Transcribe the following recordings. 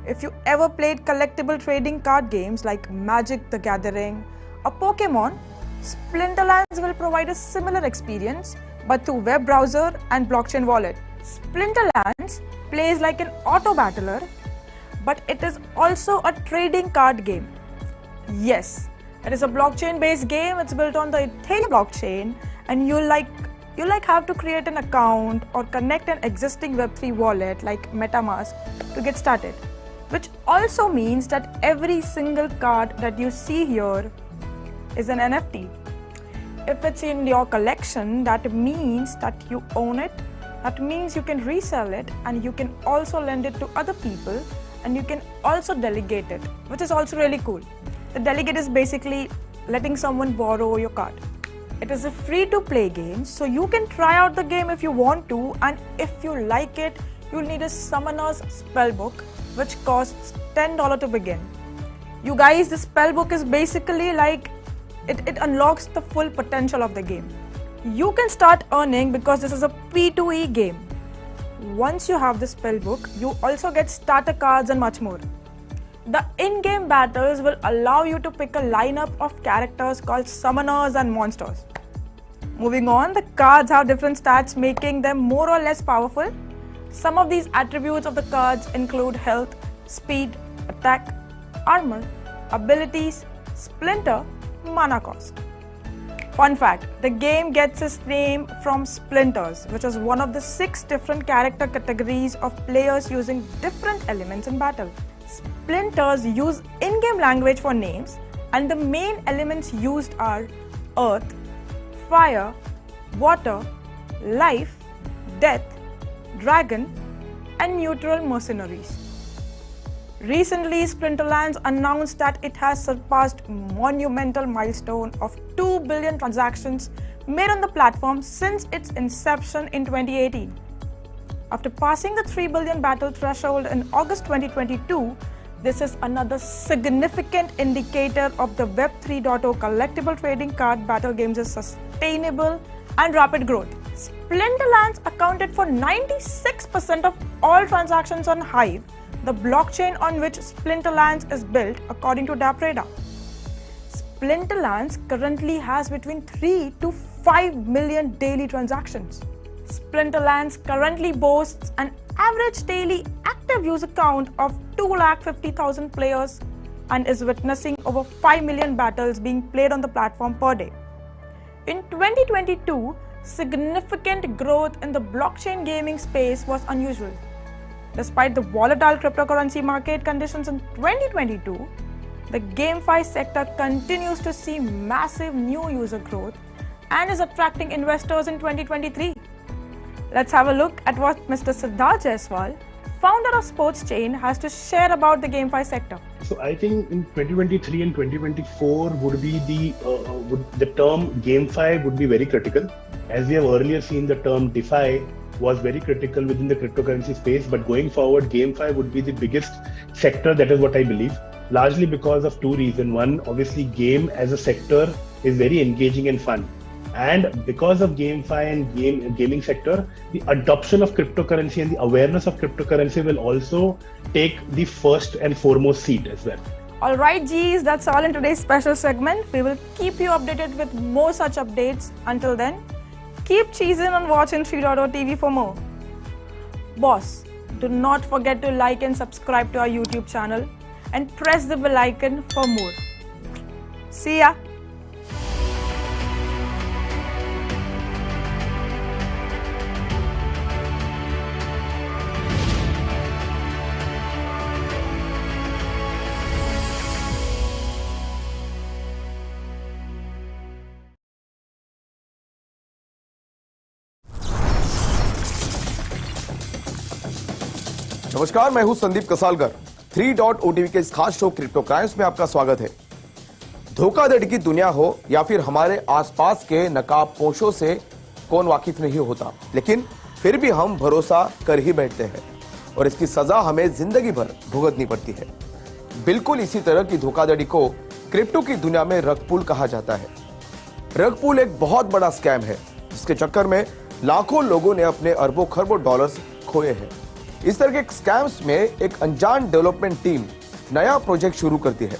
If you ever played collectible trading card games like Magic the Gathering or Pokemon, Splinterlands will provide a similar experience but through web browser and blockchain wallet. Splinterlands plays like an auto battler, but it is also a trading card game. Yes, it is a blockchain-based game. It's built on the Ethereum blockchain, and you have to create an account or connect an existing Web3 wallet like MetaMask to get started. Which also means that every single card that you see here is an NFT. If it's in your collection, that means that you own it. That means you can resell it, and you can also lend it to other people, and you can also delegate it, which is also really cool. The delegate is basically letting someone borrow your card. It is a free-to-play game, so you can try out the game if you want to, and if you like it, you'll need a Summoner's Spellbook, which costs $10 to begin. You guys, the spellbook is basically like it unlocks the full potential of the game. You can start earning because this is a P2E game. Once you have the spellbook, you also get starter cards and much more. The in-game battles will allow you to pick a lineup of characters called summoners and monsters. Moving on, the cards have different stats, making them more or less powerful. Some of these attributes of the cards include health, speed, attack, armor, abilities, splinter, mana cost. Fun fact, the game gets its name from splinters, which is one of the 6 different character categories of players using different elements in battle. Splinters use in-game language for names, and the main elements used are earth, fire, water, life, death, dragon, and neutral mercenaries. Recently, Splinterlands announced that it has surpassed monumental milestone of 2 billion transactions made on the platform since its inception in 2018. After passing the 3 billion battle threshold in August 2022, this is another significant indicator of the Web 3.0 collectible trading card battle games' sustainable and rapid growth. Splinterlands accounted for 96% of all transactions on Hive, the blockchain on which Splinterlands is built, according to DappRadar. Splinterlands currently has between 3 to 5 million daily transactions. Splinterlands currently boasts an average daily active user count of 250,000 players and is witnessing over 5 million battles being played on the platform per day. In 2022, significant growth in the blockchain gaming space was unusual. Despite the volatile cryptocurrency market conditions in 2022, the GameFi sector continues to see massive new user growth and is attracting investors in 2023. Let's have a look at what Mr. Siddharth Jaiswal, founder of SportsChain, has to share about the GameFi sector. So I think in 2023 and 2024 would be the term GameFi would be very critical. As we have earlier seen, the term DeFi was very critical within the cryptocurrency space, but going forward, GameFi would be the biggest sector. That is what I believe, largely because of 2 reasons. One, obviously, game as a sector is very engaging and fun. And because of GameFi and gaming sector, the adoption of cryptocurrency and the awareness of cryptocurrency will also take the first and foremost seat as well. Alright G's, that's all in today's special segment. We will keep you updated with more such updates. Until then, keep cheesing and watching 3.0 TV for more. Boss, do not forget to like and subscribe to our YouTube channel and press the bell icon for more. See ya! नमस्कार, मैं हूं Sandeep कसालकर। 3.OTV के इस खास show crypto crimes में आपका स्वागत है। धोखाधड़ी की दुनिया हो या फिर हमारे आसपास के नकाबपोशों से कौन वाकिफ नहीं होता, लेकिन फिर भी हम भरोसा कर ही बैठते हैं और इसकी सजा हमें जिंदगी भर भुगतनी पड़ती है। बिल्कुल इसी तरह की धोखाधड़ी को क्रिप्टो की दुनिया में रग पुल कहा जाता है। रग पुल एक बहुत बड़ा स्कैम है जिसके चक्कर में लाखों लोगों ने अपने अरबों खरबों डॉलर्स खोए हैं। इस तरह के स्कैम्स में एक अनजान डेवलपमेंट टीम नया प्रोजेक्ट शुरू करती है,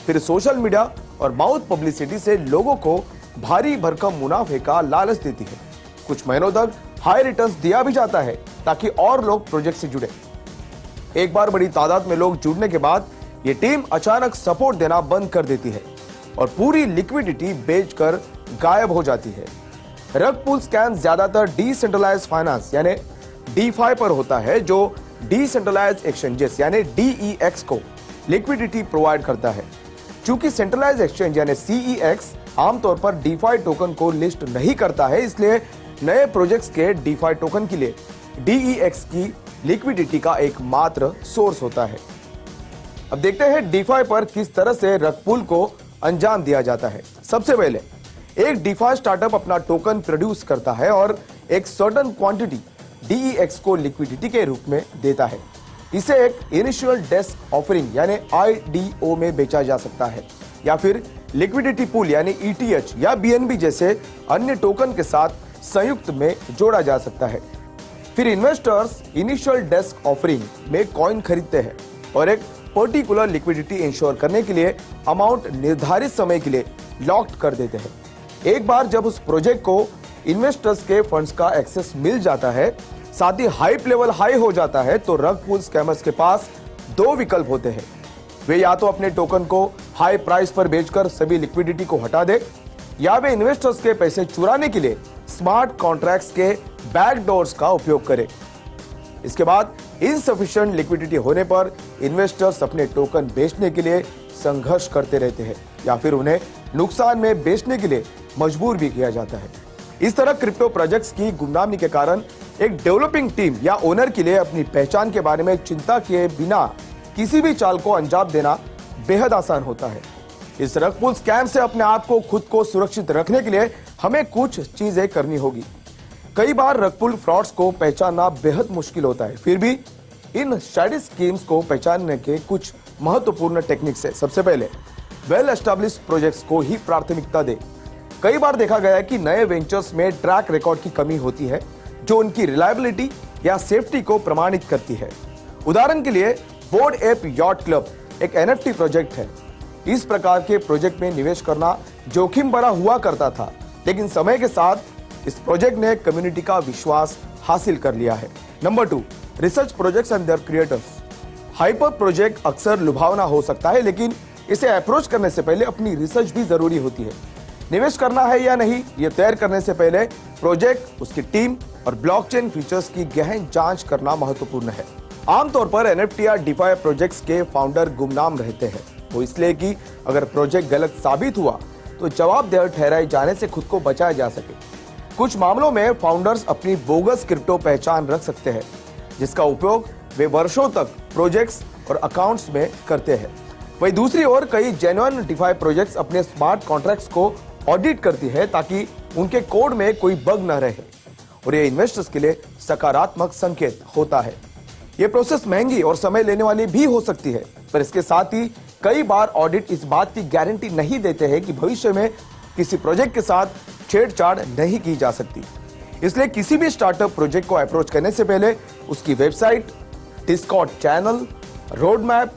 फिर सोशल मीडिया और माउथ पब्लिसिटी से लोगों को भारी भरकम मुनाफे का लालच देती है। कुछ महीनों तक हाई रिटर्न्स दिया भी जाता है ताकि और लोग प्रोजेक्ट से जुड़े। एक बार बड़ी तादाद में लोग जुड़ने के बाद ये टीम अचानक सपोर्ट देना बंद कर देती है और पूरी लिक्विडिटी बेचकर गायब हो जाती है। रग पुल स्कैम ज्यादातर डिसेंट्रलाइज्ड फाइनेंस यानी DeFi पर होता है, जो डिसेंट्रलाइज्ड एक्सचेंजेस यानी DEX को लिक्विडिटी प्रोवाइड करता है। चूंकि सेंट्रलाइज्ड एक्सचेंज यानी CEX आमतौर पर DeFi टोकन को लिस्ट नहीं करता है, इसलिए नए प्रोजेक्ट्स के DeFi टोकन के लिए DEX की लिक्विडिटी का एकमात्र सोर्स होता है। अब देखते हैं DeFi पर किस तरह से रग पुल को अंजाम दिया जाता है। सबसे पहले एक DeFi स्टार्टअप अपना टोकन प्रोड्यूस करता है और एक सर्टेन क्वांटिटी DEX को लिक्विडिटी के रूप में देता है। इसे एक इनिशियल डेस्क ऑफरिंग यानी IDO में बेचा जा सकता है या फिर लिक्विडिटी पूल यानी ETH या BNB जैसे अन्य टोकन के साथ संयुक्त में जोड़ा जा सकता है। फिर इन्वेस्टर्स इनिशियल डेस्क ऑफरिंग में कॉइन खरीदते हैं और एक पर्टिकुलर लिक्विडिटी इंश्योर करने के लिए अमाउंट निर्धारित समय के लिए लॉक्ड कर देते हैं। एक बार जब उस प्रोजेक्ट को इन्वेस्टर्स के फंड्स का एक्सेस मिल जाता है, साथ ही हाइप लेवल हाई हो जाता है, तो रग पुल स्कैमर्स के पास दो विकल्प होते हैं। वे या तो अपने टोकन को हाई प्राइस पर बेचकर सभी लिक्विडिटी को हटा दे, या वे इन्वेस्टर्स के पैसे चुराने के लिए स्मार्ट कॉन्ट्रैक्ट्स के बैकडोर्स का उपयोग करें। इसके बाद इनसफिशिएंट लिक्विडिटी होने पर इन्वेस्टर्स अपने टोकन बेचने के लिए संघर्ष करते रहते हैं या फिर उन्हें नुकसान में बेचने के लिए मजबूर भी किया जाता है। इस तरह क्रिप्टो प्रोजेक्ट्स की गुमनामी के कारण एक डेवलपिंग टीम या ओनर के लिए अपनी पहचान के बारे में चिंता किए बिना किसी भी चाल को अंजाम देना बेहद आसान होता है। इस रग पुल स्कैम से अपने आप को खुद को सुरक्षित रखने के लिए हमें कुछ चीजें करनी होगी। कई बार रग पुल फ्रॉड्स को पहचानना बेहद मुश्किल होता है, फिर भी इन शैडी स्कीम्स को पहचानने के कुछ महत्वपूर्ण टेक्निक्स है। सबसे पहले वेल एस्टैब्लिश्ड प्रोजेक्ट्स को ही प्राथमिकता दे। कई बार देखा गया है कि नए वेंचर्स में ट्रैक रिकॉर्ड की कमी होती है जो उनकी रिलायबिलिटी या सेफ्टी को प्रमाणित करती है। उदाहरण के लिए बोर्ड एप यॉट क्लब एक NFT प्रोजेक्ट है। इस प्रकार के प्रोजेक्ट में निवेश करना जोखिम भरा हुआ करता था, लेकिन समय के साथ इस प्रोजेक्ट ने कम्युनिटी का विश्वास हासिल कर लिया है। Number 2, research projects and their creators. Hyper project अक्सर लुभावना हो सकता है, लेकिन इसे अप्रोच करने से पहले अपनी रिसर्च भी जरूरी होती है। निवेश करना है या नहीं, यह तय करने से पहले प्रोजेक्ट, उसकी टीम और ब्लॉकचेन फीचर्स की गहन जांच करना महत्वपूर्ण है। आमतौर पर NFT या DeFi प्रोजेक्ट्स के फाउंडर गुमनाम रहते हैं, वो इसलिए कि अगर प्रोजेक्ट गलत साबित हुआ तो जवाबदेह ठहराए जाने से खुद को बचाया जा सके। कुछ मामलों में फाउंडर्स अपनी बोगस क्रिप्टो पहचान रख सकते हैं, जिसका उपयोग वे वर्षों तक प्रोजेक्ट्स और अकाउंट्स में करते हैं। वहीं दूसरी ओर कई जेन्युइन DeFi प्रोजेक्ट्स अपने स्मार्ट कॉन्ट्रैक्ट्स को ऑडिट करती है ताकि उनके कोड में कोई बग न रहे, और ये इन्वेस्टर्स के लिए सकारात्मक संकेत होता है। ये प्रोसेस महंगी और समय लेने वाली भी हो सकती है, पर इसके साथ ही कई बार ऑडिट इस बात की गारंटी नहीं देते हैं कि भविष्य में किसी प्रोजेक्ट के साथ छेड़छाड़ नहीं की जा सकती। इसलिए किसी भी स्टार्टअप प्रोजेक्ट को अप्रोच करने से पहले उसकी website, Discord channel, road map,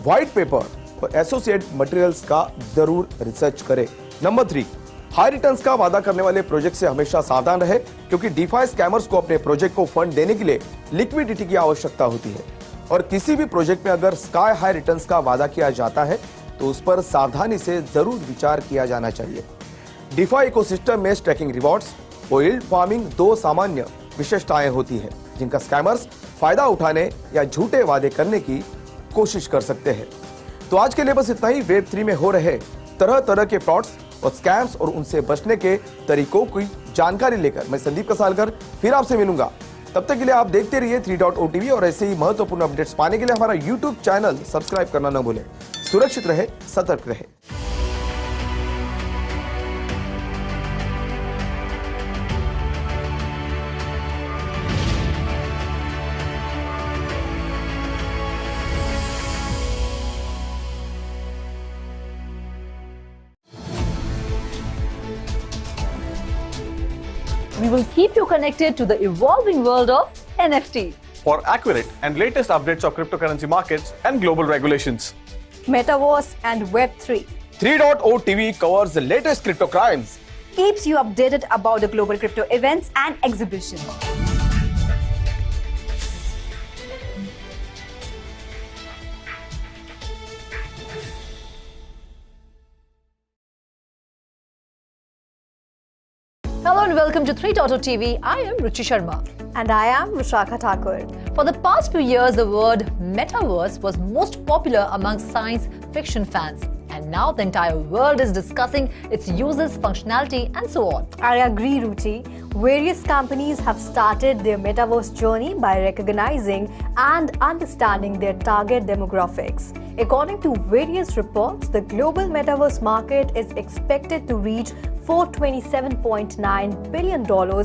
white paper और एसोसिएट मटेरियल्स का जरूर रिसर्च करें। नंबर 3, हाई रिटर्न्स का वादा करने वाले प्रोजेक्ट से हमेशा सावधान रहे, क्योंकि DeFi स्कैमर्स को अपने प्रोजेक्ट को फंड देने के लिए लिक्विडिटी की आवश्यकता होती है, और किसी भी प्रोजेक्ट में अगर स्काई हाई रिटर्न्स का वादा किया जाता है तो उस पर सावधानी से जरूर विचार किया जाना चाहिए। DeFi इकोसिस्टम में स्टैकिंग रिवॉर्ड्स और यील्ड फार्मिंग दो सामान्य विशेषताएं होती है, जिनका स्कैमर्स फायदा उठाने या झूठे वादे करने की कोशिश कर सकते हैं। तो आज के लिए बस इतना ही। Web3 में हो रहे तरह तरह के फ्रॉड्स और स्कैम्स और उनसे बचने के तरीकों की जानकारी लेकर मैं संदीप कसालकर फिर आपसे मिलूंगा। तब तक के लिए आप देखते रहिए 3.OTV, और ऐसे ही महत्वपूर्ण अपडेट्स पाने के लिए हमारा YouTube चैनल सब्सक्राइब करना न भूलें। सुरक्षित रहे, सतर्क रहे। We will keep you connected to the evolving world of NFT. for accurate and latest updates of cryptocurrency markets and global regulations. Metaverse and Web3. 3.0 TV covers the latest crypto crimes. Keeps you updated about the global crypto events and exhibitions. Hello and welcome to 3.0 TV. I am Ruchi Sharma. And I am Vishakha Thakur. For the past few years, the word metaverse was most popular among science fiction fans. And now the entire world is discussing its uses, functionality, and so on. I agree, Ruchi. Various companies have started their metaverse journey by recognizing and understanding their target demographics. According to various reports, the global metaverse market is expected to reach $427.9 billion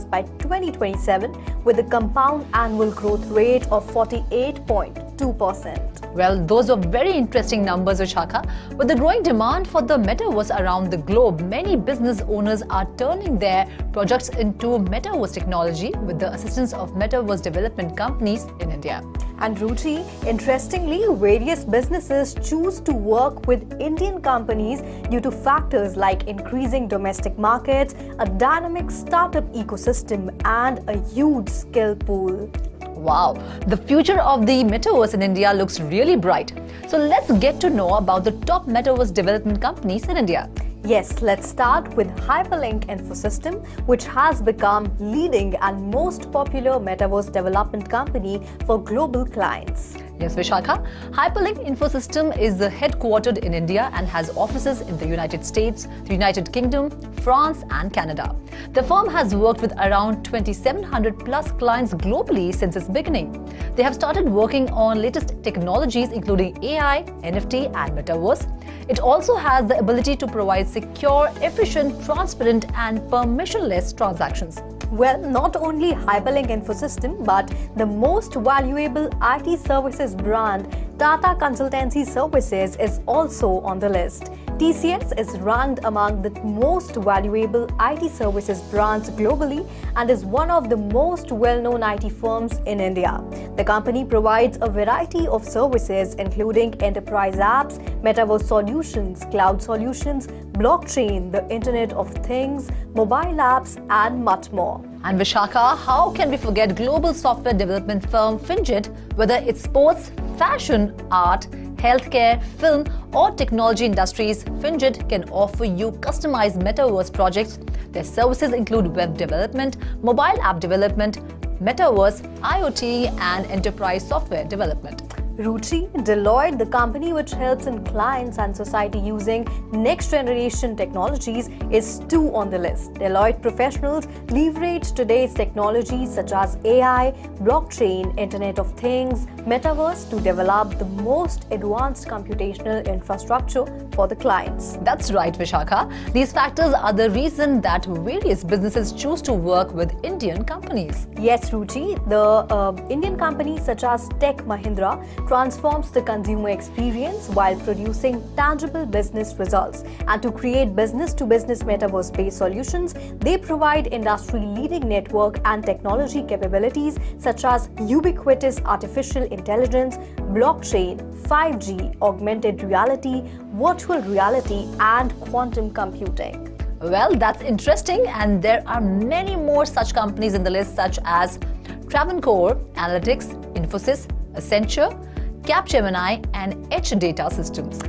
by 2027 with a compound annual growth rate of 48.2%. Well, those were very interesting numbers, Vishakha. With the growing demand for the metaverse around the globe, many business owners are turning their projects into metaverse technology with the assistance of metaverse development companies in India. And Ruchi, interestingly, various businesses choose to work with Indian companies due to factors like increasing domestic markets, a dynamic startup ecosystem, and a huge skill pool. Wow, the future of the metaverse in India looks really bright. So let's get to know about the top metaverse development companies in India. Yes, let's start with Hyperlink Infosystem, which has become leading and most popular metaverse development company for global clients. Yes, Vishakha. Hyperlink Infosystem is headquartered in India and has offices in the United States, the United Kingdom, France and Canada. The firm has worked with around 2,700 plus clients globally since its beginning. They have started working on latest technologies including AI, NFT and Metaverse. It also has the ability to provide secure, efficient, transparent and permissionless transactions. Well, not only Hyperlink Infosystem, but the most valuable IT services brand, Tata Consultancy Services, is also on the list. TCS is ranked among the most valuable IT services brands globally and is one of the most well-known IT firms in India. The company provides a variety of services including enterprise apps, metaverse solutions, cloud solutions, blockchain, the Internet of Things, mobile apps, and much more. And Vishakha, how can we forget global software development firm Fingit? Whether it's sports, fashion, art, healthcare, film, or technology industries, Fingit can offer you customized metaverse projects. Their services include web development, mobile app development, metaverse, IoT, and enterprise software development. Ruchi, Deloitte, the company which helps in clients and society using next-generation technologies, is too on the list. Deloitte professionals leverage today's technologies such as AI, blockchain, Internet of Things, Metaverse to develop the most advanced computational infrastructure for the clients. That's right, Vishakha. These factors are the reason that various businesses choose to work with Indian companies. Yes, Ruchi, the Indian companies such as Tech Mahindra transforms the consumer experience while producing tangible business results. And to create business-to-business metaverse-based solutions, they provide industry-leading network and technology capabilities such as ubiquitous artificial intelligence, blockchain, 5G, augmented reality, virtual reality, and quantum computing. Well, that's interesting, and there are many more such companies in the list such as Travancore, Analytics, Infosys, Accenture, Capgemini and Edge Data Systems.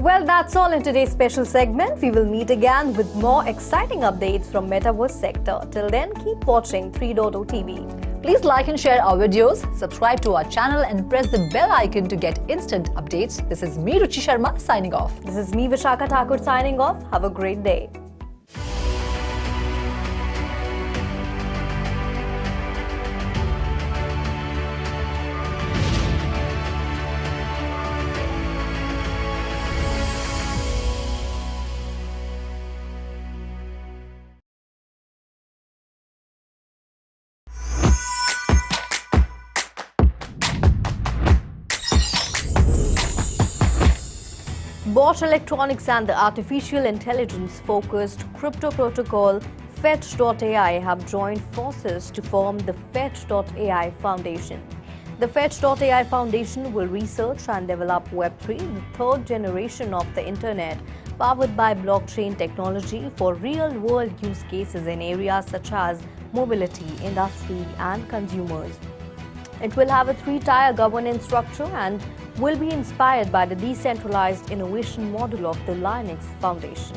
Well, that's all in today's special segment. We will meet again with more exciting updates from Metaverse sector. Till then, keep watching 3.0 TV. Please like and share our videos, subscribe to our channel and press the bell icon to get instant updates. This is me, Ruchi Sharma, signing off. This is me, Vishakha Thakur, signing off. Have a great day. Bosch Electronics and the artificial intelligence-focused crypto protocol Fetch.ai have joined forces to form the Fetch.ai Foundation. The Fetch.ai Foundation will research and develop Web3, the third generation of the internet, powered by blockchain technology for real-world use cases in areas such as mobility, industry, and consumers. It will have a three-tier governance structure and will be inspired by the decentralized innovation model of the Linux Foundation.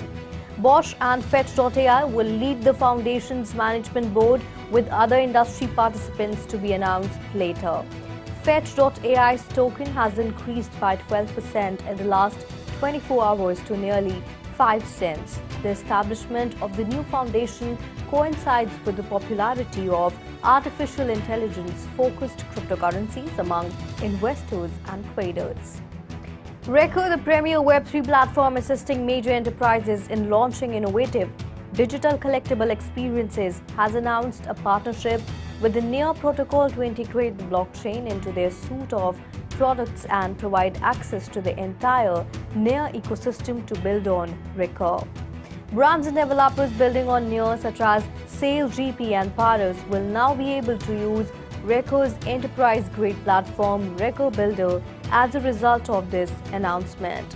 Bosch and Fetch.ai will lead the foundation's management board, with other industry participants to be announced later. Fetch.ai's token has increased by 12% in the last 24 hours to nearly 5 cents. The establishment of the new foundation coincides with the popularity of artificial intelligence-focused cryptocurrencies among investors and traders. Recco, the premier Web3 platform assisting major enterprises in launching innovative digital collectible experiences, has announced a partnership with the Near protocol to integrate the blockchain into their suite of products and provide access to the entire Near ecosystem to build on Recco. Brands and developers building on Near, such as SailGP and Paras, will now be able to use Recco's enterprise-grade platform, Recco Builder, as a result of this announcement.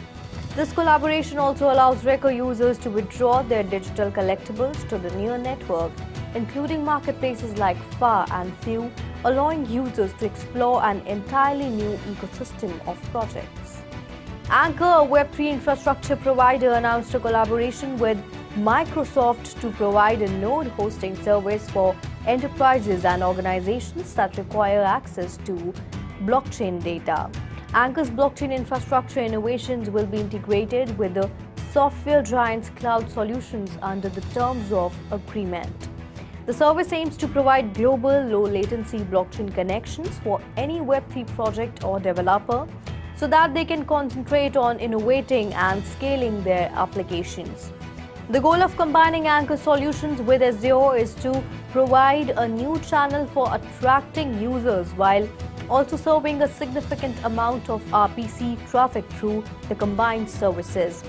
This collaboration also allows Recco users to withdraw their digital collectibles to the Near network, including marketplaces like Far and Few, allowing users to explore an entirely new ecosystem of projects. Anchor, a Web3 infrastructure provider, announced a collaboration with Microsoft to provide a node hosting service for enterprises and organizations that require access to blockchain data. Anchor's blockchain infrastructure innovations will be integrated with the software giant's cloud solutions under the terms of agreement. The service aims to provide global low-latency blockchain connections for any Web3 project or developer so that they can concentrate on innovating and scaling their applications. The goal of combining Anchor solutions with Azure is to provide a new channel for attracting users while also serving a significant amount of RPC traffic through the combined services.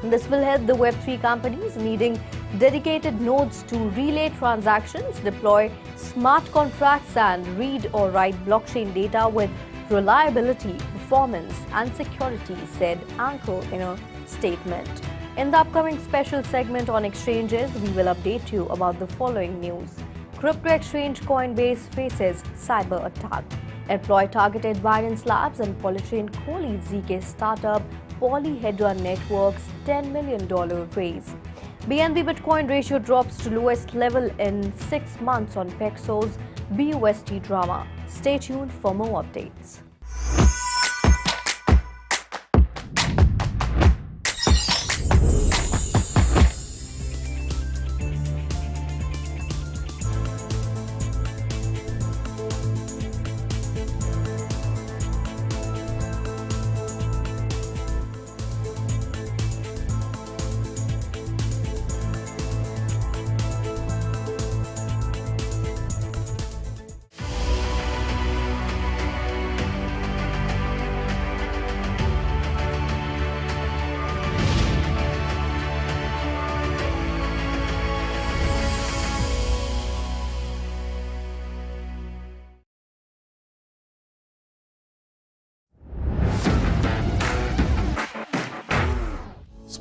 This will help the Web3 companies needing dedicated nodes to relay transactions, deploy smart contracts, and read or write blockchain data with reliability, performance, and security, said Anchor in a statement. In the upcoming special segment on exchanges, we will update you about the following news. Crypto exchange Coinbase faces cyber attack. Employee targeted Binance Labs and Polychain co-lead ZK startup Polyhedra Networks $10 million raise. BNB Bitcoin ratio drops to lowest level in 6 months on Paxos BUSD drama. Stay tuned for more updates.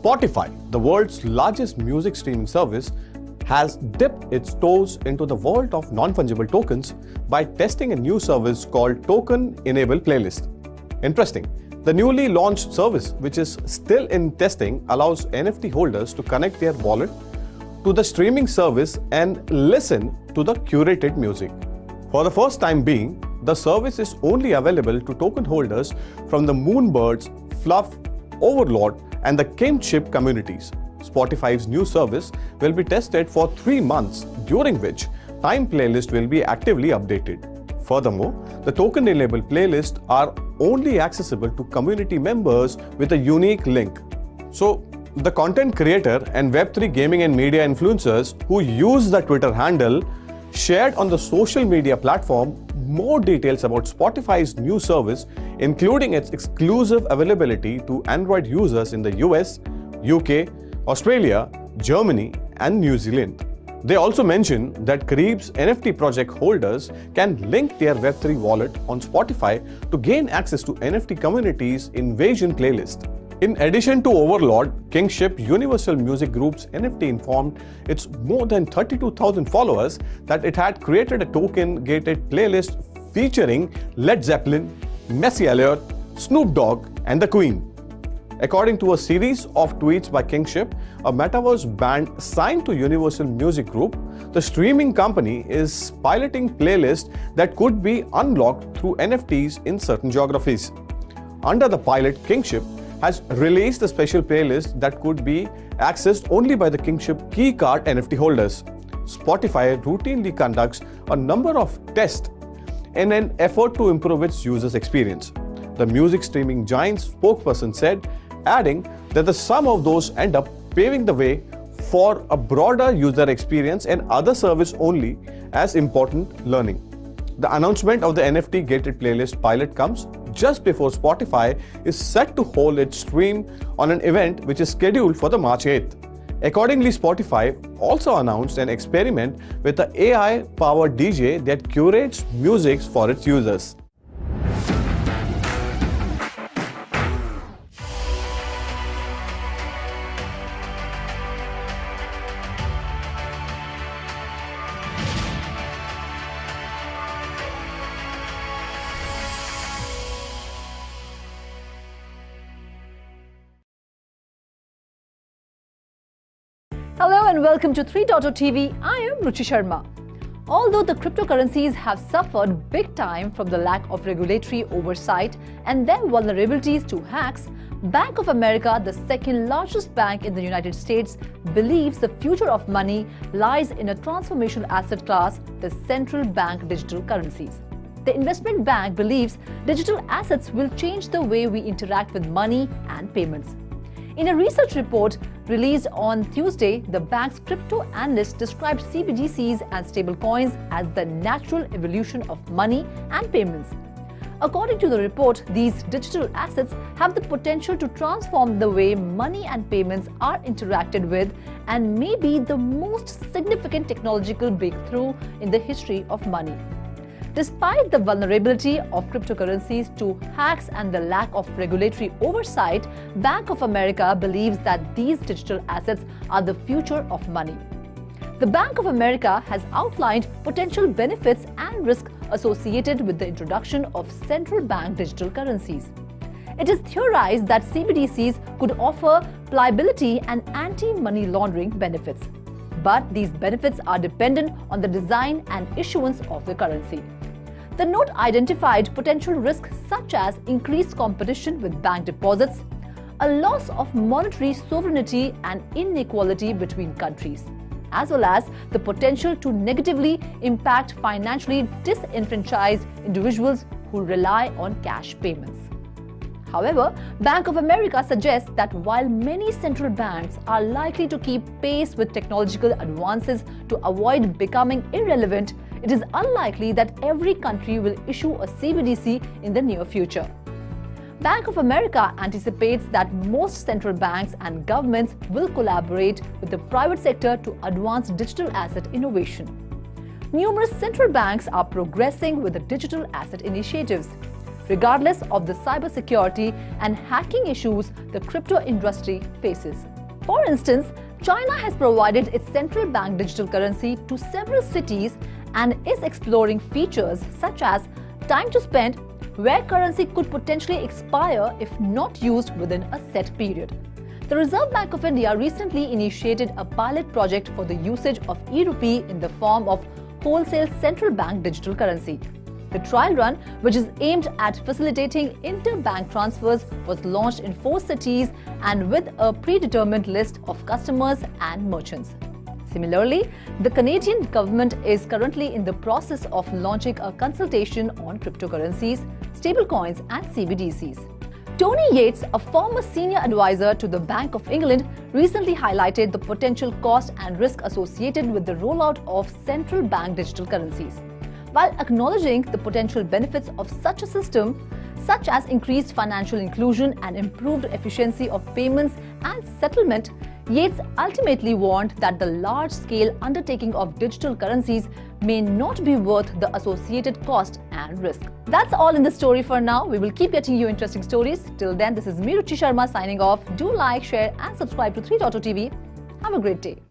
Spotify, the world's largest music streaming service, has dipped its toes into the world of non-fungible tokens by testing a new service called Token Enable Playlist. Interesting. The newly launched service, which is still in testing, allows NFT holders to connect their wallet to the streaming service and listen to the curated music. For the first time being, the service is only available to token holders from the Moonbirds, Fluff, Overlord, and the Kinship communities. Spotify's new service will be tested for 3 months, during which time playlist will be actively updated. Furthermore, the token enable playlists are only accessible to community members with a unique link. So, the content creator and Web3 gaming and media influencers who use the Twitter handle shared on the social media platform more details about Spotify's new service, including its exclusive availability to Android users in the US, UK, Australia, Germany, and New Zealand. They also mention that Kareeb's NFT project holders can link their Web3 wallet on Spotify to gain access to NFT community's Invasion playlist. In addition to Overlord, Kingship Universal Music Group's NFT informed its more than 32,000 followers that it had created a token-gated playlist featuring Led Zeppelin, Missy Elliott, Snoop Dogg, and The Queen. According to a series of tweets by Kingship, a metaverse band signed to Universal Music Group, the streaming company is piloting playlists that could be unlocked through NFTs in certain geographies. Under the pilot, Kingship has released a special playlist that could be accessed only by the Kingship Keycard NFT holders. Spotify routinely conducts a number of tests in an effort to improve its users' experience. The music streaming giant's spokesperson said, adding that the sum of those end up paving the way for a broader user experience and other service only as important learning. The announcement of the NFT gated playlist pilot comes just before Spotify is set to hold its stream on an event which is scheduled for the March 8th. Accordingly, Spotify also announced an experiment with an AI-powered DJ that curates music for its users. Hello and welcome to 3.0 TV. I am Ruchi Sharma. Although the cryptocurrencies have suffered big time from the lack of regulatory oversight and their vulnerabilities to hacks, Bank of America, the second largest bank in the United States, believes the future of money lies in a transformational asset class, the central bank digital currencies. The investment bank believes digital assets will change the way we interact with money and payments. In a research report released on Tuesday, the bank's crypto analyst described CBDCs and stablecoins as the natural evolution of money and payments. According to the report, these digital assets have the potential to transform the way money and payments are interacted with and may be the most significant technological breakthrough in the history of money. Despite the vulnerability of cryptocurrencies to hacks and the lack of regulatory oversight, Bank of America believes that these digital assets are the future of money. The Bank of America has outlined potential benefits and risks associated with the introduction of central bank digital currencies. It is theorized that CBDCs could offer pliability and anti-money laundering benefits. But these benefits are dependent on the design and issuance of the currency. The note identified potential risks such as increased competition with bank deposits, a loss of monetary sovereignty and inequality between countries, as well as the potential to negatively impact financially disenfranchised individuals who rely on cash payments. However, Bank of America suggests that while many central banks are likely to keep pace with technological advances to avoid becoming irrelevant, it is unlikely that every country will issue a CBDC in the near future. Bank of America anticipates that most central banks and governments will collaborate with the private sector to advance digital asset innovation. Numerous central banks are progressing with the digital asset initiatives, regardless of the cybersecurity and hacking issues the crypto industry faces. For instance, China has provided its central bank digital currency to several cities and is exploring features such as time to spend, where currency could potentially expire if not used within a set period. The Reserve Bank of India recently initiated a pilot project for the usage of e-rupee in the form of wholesale central bank digital currency. The trial run, which is aimed at facilitating interbank transfers, was launched in 4 cities and with a predetermined list of customers and merchants. Similarly, the Canadian government is currently in the process of launching a consultation on cryptocurrencies, stablecoins and CBDCs. Tony Yates, a former senior advisor to the Bank of England, recently highlighted the potential cost and risk associated with the rollout of central bank digital currencies. While acknowledging the potential benefits of such a system, such as increased financial inclusion and improved efficiency of payments and settlement, Yates ultimately warned that the large-scale undertaking of digital currencies may not be worth the associated cost and risk. That's all in the story for now. We will keep getting you interesting stories. Till then, this is me, Ruchi Sharma, signing off. Do like, share and subscribe to 3.0 TV. Have a great day.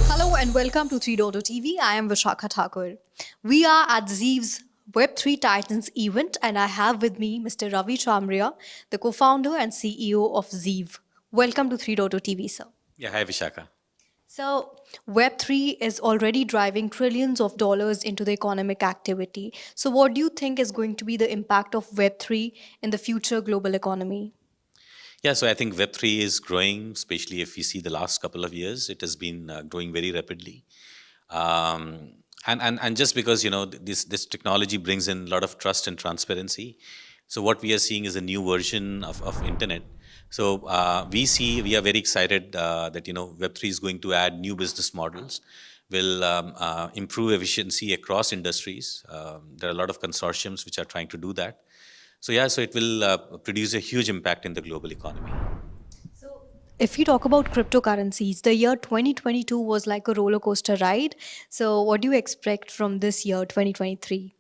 Hello and welcome to 3.0 TV. I am Vishakha Thakur. We are at Zeev's Web3 Titans event and I have with me Mr. Ravi Chamria, the co-founder and CEO of Zeev. Welcome to 3.0 TV, sir. Yeah, hi Vishaka. So, Web3 is already driving trillions of dollars into the economic activity. So, what do you think is going to be the impact of Web3 in the future global economy? Yeah, so I think Web3 is growing, especially if you see the last couple of years. It has been growing very rapidly. And just because, you know, this technology brings in a lot of trust and transparency. So what we are seeing is a new version of internet. So we are very excited that, you know, Web3 is going to add new business models, will improve efficiency across industries. There are a lot of consortiums which are trying to do that. So yeah, so it will produce a huge impact in the global economy. So, if you talk about cryptocurrencies, the year 2022 was like a roller coaster ride. So, what do you expect from this year, 2023?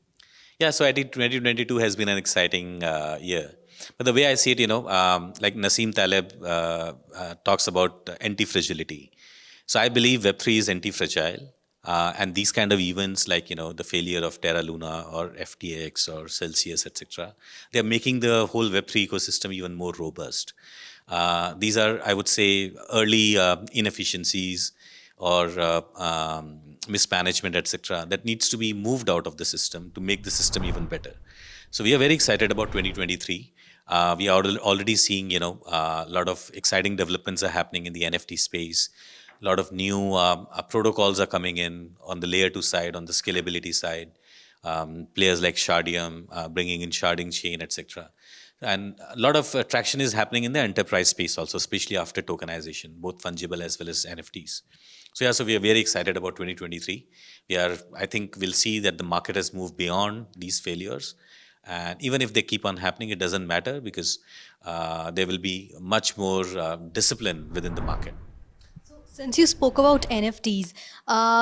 Yeah, so I think 2022 has been an exciting year. But the way I see it, you know, like Nassim Taleb talks about anti-fragility. So I believe Web3 is anti-fragile. And these kind of events like, you know, the failure of Terra Luna or FTX or Celsius, etc., they're making the whole Web3 ecosystem even more robust. These are, I would say, early inefficiencies or mismanagement, etc., that needs to be moved out of the system to make the system even better. So we are very excited about 2023. We are already seeing, you know, a lot of exciting developments are happening in the NFT space. A lot of new protocols are coming in on the layer 2 side, on the scalability side. Players like Shardium bringing in sharding chain, etc. And a lot of traction is happening in the enterprise space also, especially after tokenization, both fungible as well as NFTs. So yeah, so we are very excited about 2023. I think we'll see that the market has moved beyond these failures. And even if they keep on happening, it doesn't matter because there will be much more discipline within the market. Since you spoke about NFTs,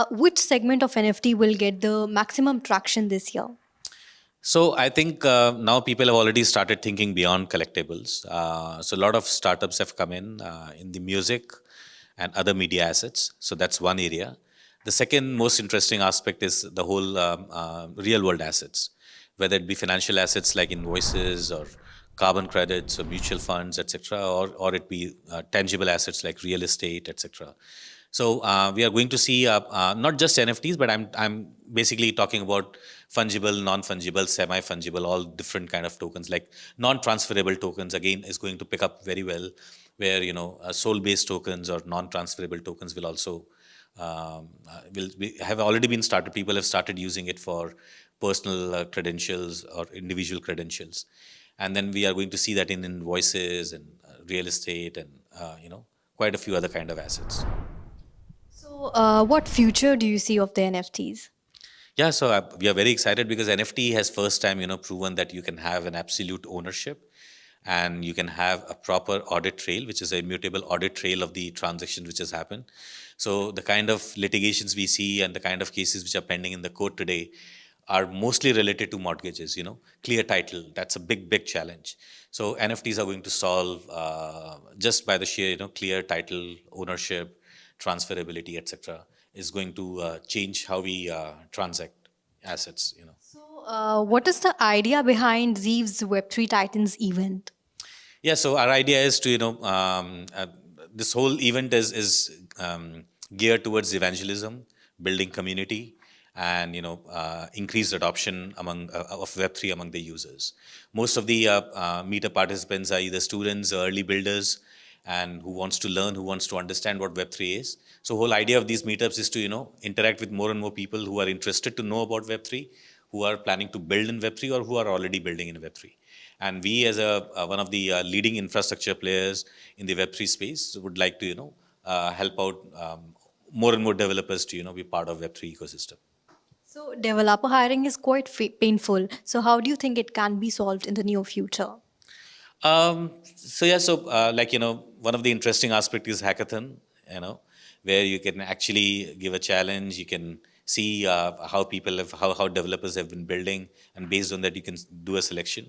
which segment of NFT will get the maximum traction this year? So I think now people have already started thinking beyond collectibles. So a lot of startups have come in the music and other media assets. So that's one area. The second most interesting aspect is the whole real world assets, whether it be financial assets like invoices or carbon credits or mutual funds, etc., or it be tangible assets like real estate, etc. So we are going to see not just NFTs, but I'm basically talking about fungible, non-fungible, semi-fungible, all different kind of tokens. Like non-transferable tokens again is going to pick up very well, where you know soul-based tokens or non-transferable tokens will also have already been started. People have started using it for personal credentials or individual credentials. And then we are going to see that in invoices and real estate and, you know, quite a few other kind of assets. So what future do you see of the NFTs? Yeah, so we are very excited because NFT has first time, you know, proven that you can have an absolute ownership and you can have a proper audit trail, which is an immutable audit trail of the transactions which has happened. So the kind of litigations we see and the kind of cases which are pending in the court today are mostly related to mortgages, you know, clear title. That's a big challenge. So NFTs are going to solve just by the sheer, you know, clear title, ownership, transferability, etc. is going to change how we transact assets, you know. So what is the idea behind Zeev's Web3 Titans event? Yeah, so our idea is to, you know, this whole event is geared towards evangelism, building community, and you know increased adoption among of Web3 among the users. Most of the meetup participants are either students or early builders, and who wants to learn, who wants to understand what Web3 is. So whole idea of these meetups is to, you know, interact with more and more people who are interested to know about Web3, who are planning to build in Web3 or who are already building in Web3. And we, as one of the leading infrastructure players in the Web3 space, would like to help out more and more developers to be part of Web3 ecosystem. So developer hiring is quite painful. So how do you think it can be solved in the near future? One of the interesting aspects is hackathon, where you can actually give a challenge. You can see how developers have been building, and based on that, you can do a selection.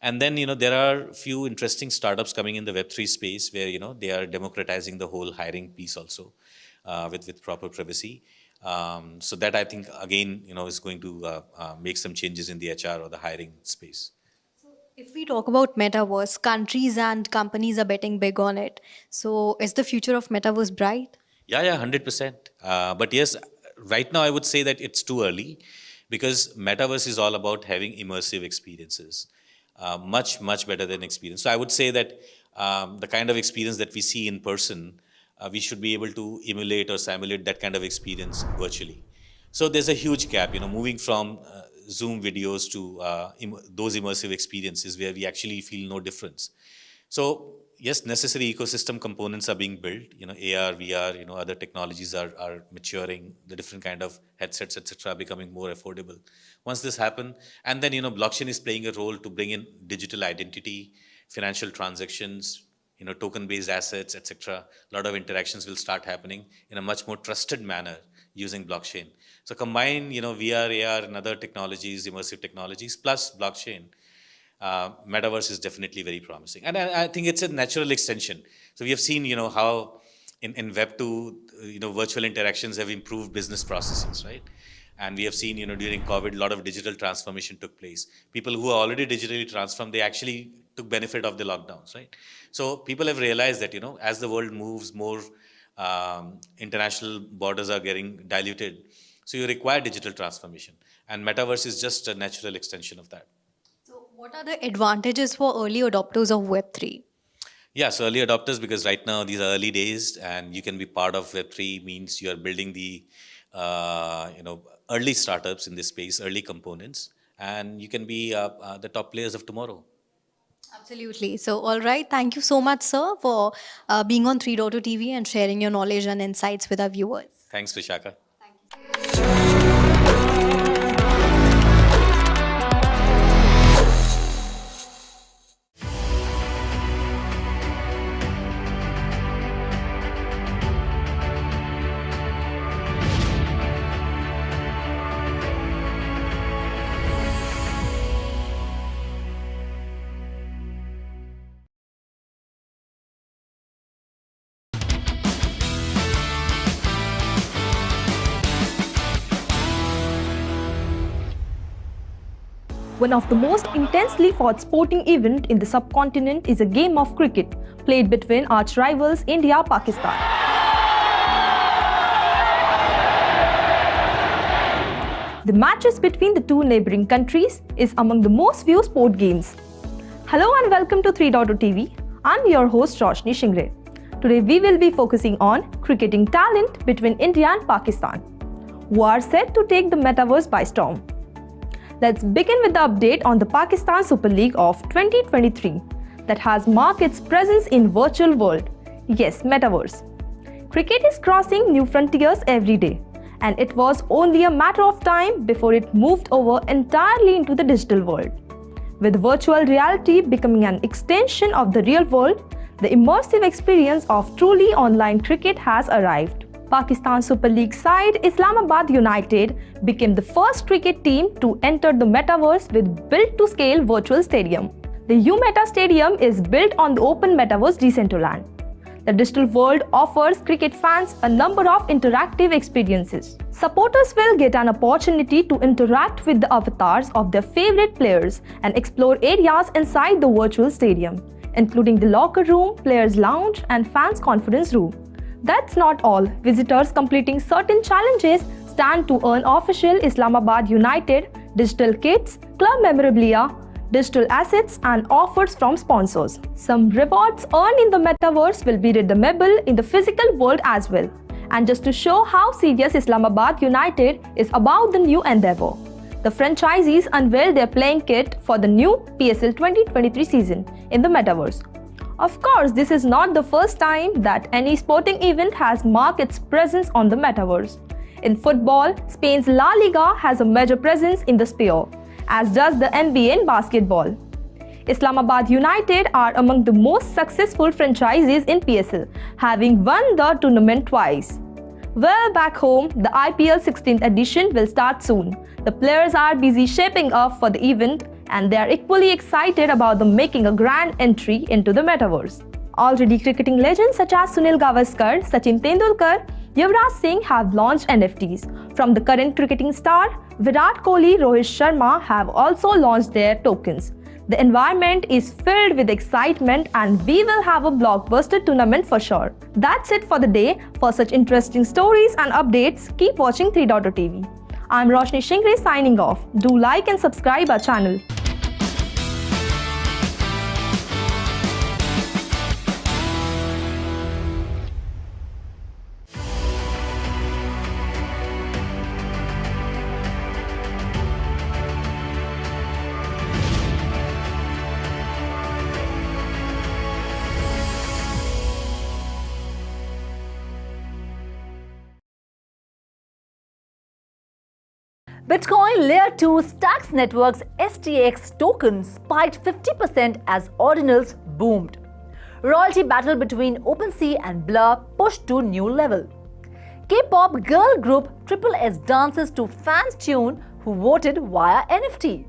And then, there are few interesting startups coming in the Web3 space where, they are democratizing the whole hiring piece also with proper privacy. So that I think, again, is going to make some changes in the HR or the hiring space. If we talk about metaverse, countries and companies are betting big on it. So is the future of metaverse bright? Yeah, 100%. But yes, right now I would say that it's too early, because metaverse is all about having immersive experiences, much better than experience. So I would say that the kind of experience that we see in person, we should be able to emulate or simulate that kind of experience virtually. So there's a huge gap, moving from Zoom videos to those immersive experiences where we actually feel no difference. So yes, necessary ecosystem components are being built. AR, VR, other technologies are maturing. The different kind of headsets, etc., are becoming more affordable. Once this happens, and then blockchain is playing a role to bring in digital identity, financial transactions, token-based assets, etc. A lot of interactions will start happening in a much more trusted manner using blockchain. So combine, VR, AR, and other technologies, immersive technologies, plus blockchain, metaverse is definitely very promising. And I think it's a natural extension. So we have seen, how in Web 2, virtual interactions have improved business processes, right? And we have seen, during COVID, a lot of digital transformation took place. People who are already digitally transformed, they actually took benefit of the lockdowns, right? So people have realized that, as the world moves more, international borders are getting diluted. So you require digital transformation. And metaverse is just a natural extension of that. So what are the advantages for early adopters of Web3? Yeah, so early adopters, because right now these are early days and you can be part of Web3 means you are building the, early startups in this space, early components, and you can be the top players of tomorrow. Absolutely. So, all right. Thank you so much, sir, for being on 3.0 TV and sharing your knowledge and insights with our viewers. Thanks, Vishaka. One of the most intensely fought sporting event in the subcontinent is a game of cricket played between arch rivals India-Pakistan. The matches between the two neighboring countries is among the most viewed sport games. Hello and welcome to 3.0 TV. I'm your host Roshni Shingre. Today we will be focusing on cricketing talent between India and Pakistan, who are set to take the metaverse by storm. Let's begin with the update on the Pakistan Super League of 2023 that has marked its presence in virtual world. Yes, metaverse. Cricket is crossing new frontiers every day, and it was only a matter of time before it moved over entirely into the digital world. With virtual reality becoming an extension of the real world, the immersive experience of truly online cricket has arrived. Pakistan Super League side Islamabad United became the first cricket team to enter the metaverse with built-to-scale virtual stadium. The UMeta Stadium is built on the open metaverse Decentraland. The digital world offers cricket fans a number of interactive experiences. Supporters will get an opportunity to interact with the avatars of their favorite players and explore areas inside the virtual stadium, including the locker room, players' lounge, and fans' conference room. That's not all. Visitors completing certain challenges stand to earn official Islamabad United digital kits, club memorabilia, digital assets, and offers from sponsors. Some rewards earned in the metaverse will be redeemable in the physical world as well. And just to show how serious Islamabad United is about the new endeavor, the franchisees unveiled their playing kit for the new PSL 2023 season in the metaverse. Of course, this is not the first time that any sporting event has marked its presence on the metaverse. In football, Spain's La Liga has a major presence in the sphere, as does the NBA in basketball. Islamabad United are among the most successful franchises in PSL, having won the tournament twice. Well, back home, the IPL 16th edition will start soon. The players are busy shaping up for the event and they are equally excited about making a grand entry into the metaverse. Already cricketing legends such as Sunil Gavaskar, Sachin Tendulkar, Yuvraj Singh have launched NFTs. From the current cricketing star, Virat Kohli, Rohit Sharma have also launched their tokens. The environment is filled with excitement and we will have a blockbuster tournament for sure. That's it for the day. For such interesting stories and updates, keep watching 3.0 TV. I'm Roshni Shingre signing off. Do like and subscribe our channel. Bitcoin Layer 2 Stacks Network's STX token spiked 50% as ordinals boomed. Royalty battle between OpenSea and Blur pushed to new level. K-pop girl group Triple S dances to fans' tune who voted via NFT.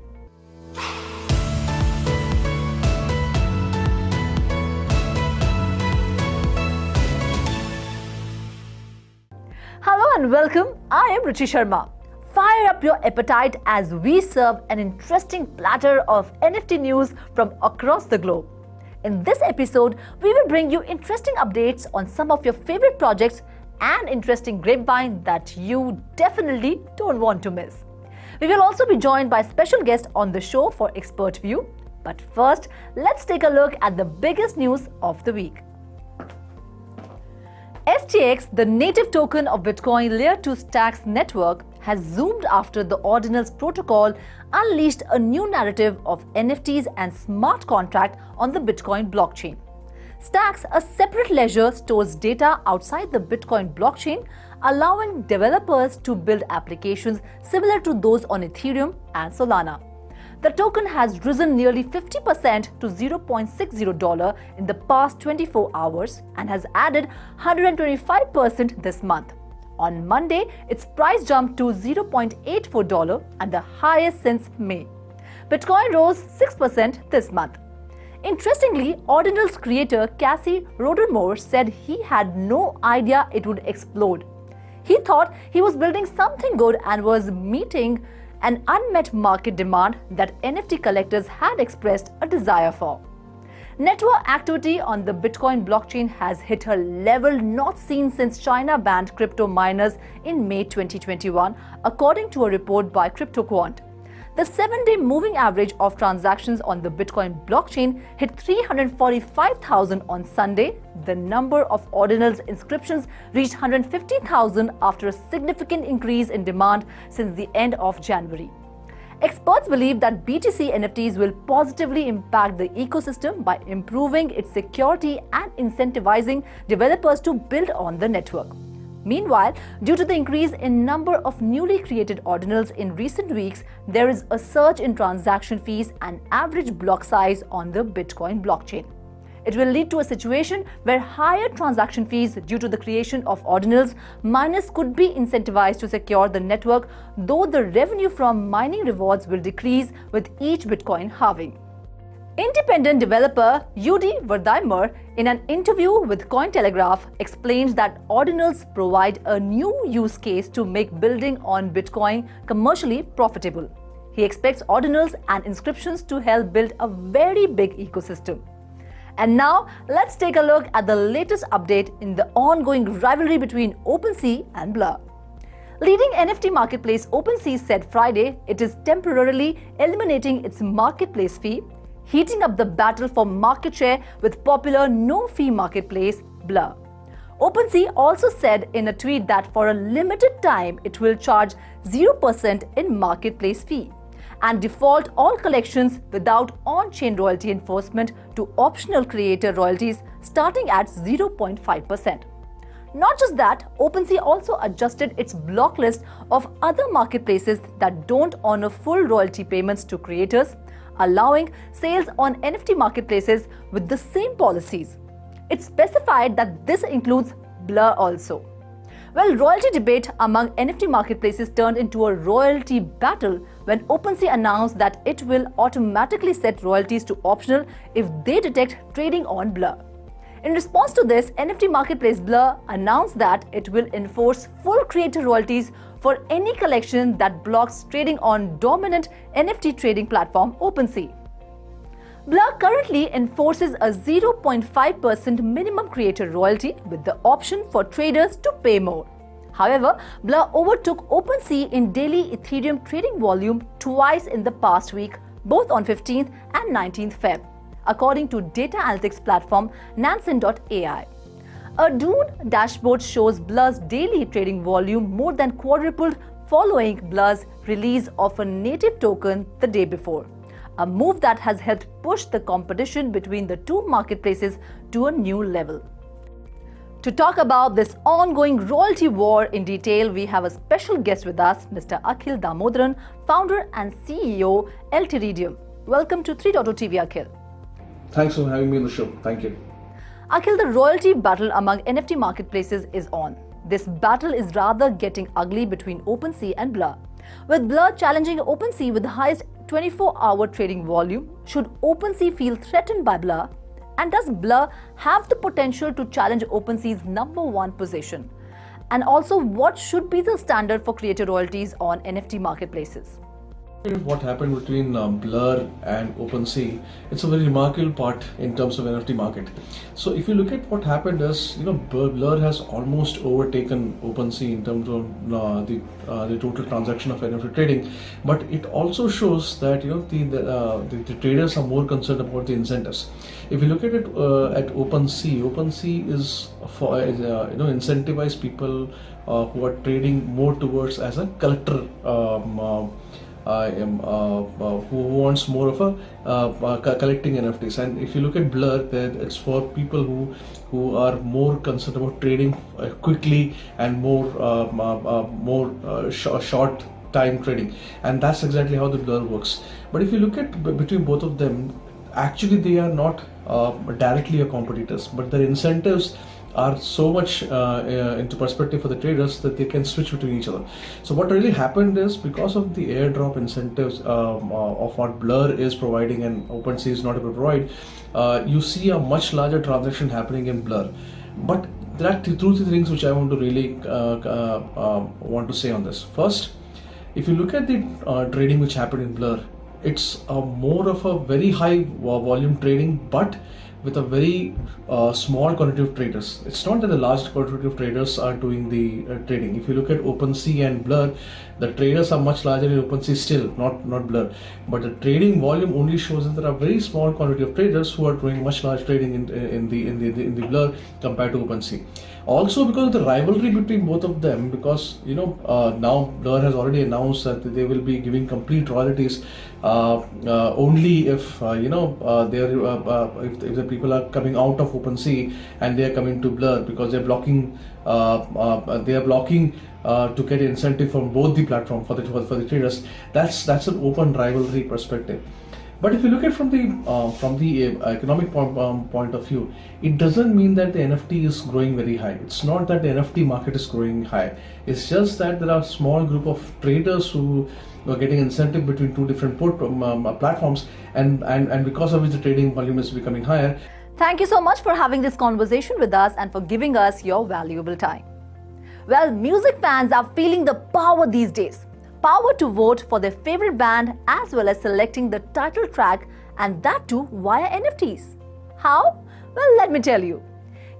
Hello and welcome, I am Ruchi Sharma. Fire up your appetite as we serve an interesting platter of NFT news from across the globe. In this episode, we will bring you interesting updates on some of your favorite projects and interesting grapevine that you definitely don't want to miss. We will also be joined by special guests on the show for expert view. But first, let's take a look at the biggest news of the week. STX, the native token of Bitcoin Layer 2 Stacks network, has zoomed after the Ordinals protocol unleashed a new narrative of NFTs and smart contract on the Bitcoin blockchain. Stacks, a separate ledger, stores data outside the Bitcoin blockchain, allowing developers to build applications similar to those on Ethereum and Solana. The token has risen nearly 50% to $0.60 in the past 24 hours and has added 125% this month. On Monday, its price jumped to $0.84 and the highest since May. Bitcoin rose 6% this month. Interestingly, Ordinals creator Cassie Rodermore said he had no idea it would explode. He thought he was building something good and was meeting an unmet market demand that NFT collectors had expressed a desire for. Network activity on the Bitcoin blockchain has hit a level not seen since China banned crypto miners in May 2021, according to a report by CryptoQuant. The 7-day moving average of transactions on the Bitcoin blockchain hit 345,000 on Sunday. The number of Ordinals inscriptions reached 150,000 after a significant increase in demand since the end of January. Experts believe that BTC NFTs will positively impact the ecosystem by improving its security and incentivizing developers to build on the network. Meanwhile, due to the increase in number of newly created ordinals in recent weeks, there is a surge in transaction fees and average block size on the Bitcoin blockchain. It will lead to a situation where higher transaction fees due to the creation of ordinals, miners could be incentivized to secure the network, though the revenue from mining rewards will decrease with each Bitcoin halving. Independent developer Udi Wertheimer, in an interview with Cointelegraph, explains that ordinals provide a new use case to make building on Bitcoin commercially profitable. He expects ordinals and inscriptions to help build a very big ecosystem. And now, let's take a look at the latest update in the ongoing rivalry between OpenSea and Blur. Leading NFT marketplace OpenSea said Friday it is temporarily eliminating its marketplace fee, heating up the battle for market share with popular no-fee marketplace Blur. OpenSea also said in a tweet that for a limited time it will charge 0% in marketplace fee and default all collections without on-chain royalty enforcement to optional creator royalties starting at 0.5%. Not just that, OpenSea also adjusted its block list of other marketplaces that don't honor full royalty payments to creators, allowing sales on NFT marketplaces with the same policies. It specified that this includes Blur also. Well, royalty debate among NFT marketplaces turned into a royalty battle when OpenSea announced that it will automatically set royalties to optional if they detect trading on Blur. In response to this, NFT marketplace Blur announced that it will enforce full creator royalties for any collection that blocks trading on dominant NFT trading platform OpenSea. Blur currently enforces a 0.5% minimum creator royalty with the option for traders to pay more. However, Blur overtook OpenSea in daily Ethereum trading volume twice in the past week, both on 15th and 19th Feb, according to data analytics platform Nansen.ai. A Dune dashboard shows Blur's daily trading volume more than quadrupled following Blur's release of a native token the day before, a move that has helped push the competition between the two marketplaces to a new level. To talk about this ongoing royalty war in detail, we have a special guest with us, Mr. Akhil Damodaran, founder and CEO, Ltd. Welcome to 3.0 TV, Akhil. Thanks for having me on the show. Thank you. Akhil, the royalty battle among NFT marketplaces is on. This battle is rather getting ugly between OpenSea and Blur. With Blur challenging OpenSea with the highest 24-hour trading volume, should OpenSea feel threatened by Blur? And does Blur have the potential to challenge OpenSea's #1 position? And also, what should be the standard for creator royalties on NFT marketplaces? What happened between Blur and OpenSea, it's a very remarkable part in terms of NFT market. So if you look at what happened is, Blur has almost overtaken OpenSea in terms of the total transaction of NFT trading, but it also shows that the traders are more concerned about the incentives. If you look at it at OpenSea is for incentivize people who are trading more towards as a collector. Who wants more of a collecting NFTs, and if you look at Blur, it's for people who are more concerned about trading quickly and more short time trading, and that's exactly how the Blur works. But if you look at between both of them, actually they are not directly a competitors, but their incentives are so much into perspective for the traders that they can switch between each other. So what really happened is, because of the airdrop incentives of what Blur is providing and OpenSea is not able to provide, you see a much larger transaction happening in Blur. But there are two things which I want to really want to say on this. First, if you look at the trading which happened in Blur, it's more of a very high volume trading, but with a very small quantity of traders. It's not that the large quantity of traders are doing the trading. If you look at OpenSea and Blur, the traders are much larger in OpenSea still, not Blur. But the trading volume only shows that there are very small quantity of traders who are doing much large trading in the Blur compared to OpenSea. Also, because of the rivalry between both of them, because now Blur has already announced that they will be giving complete royalties only if if the people are coming out of OpenSea and they are coming to Blur, because they're blocking to get incentive from both the platform for the traders. That's an open rivalry perspective. But if you look at from the economic point of view, it doesn't mean that the NFT is growing very high. It's not that the NFT market is growing high. It's just that there are a small group of traders who are getting incentive between two different platforms, and because of which the trading volume is becoming higher. Thank you so much for having this conversation with us and for giving us your valuable time. Well, music fans are feeling the power these days. Power to vote for their favorite band as well as selecting the title track, and that too via NFTs. How? Well, let me tell you.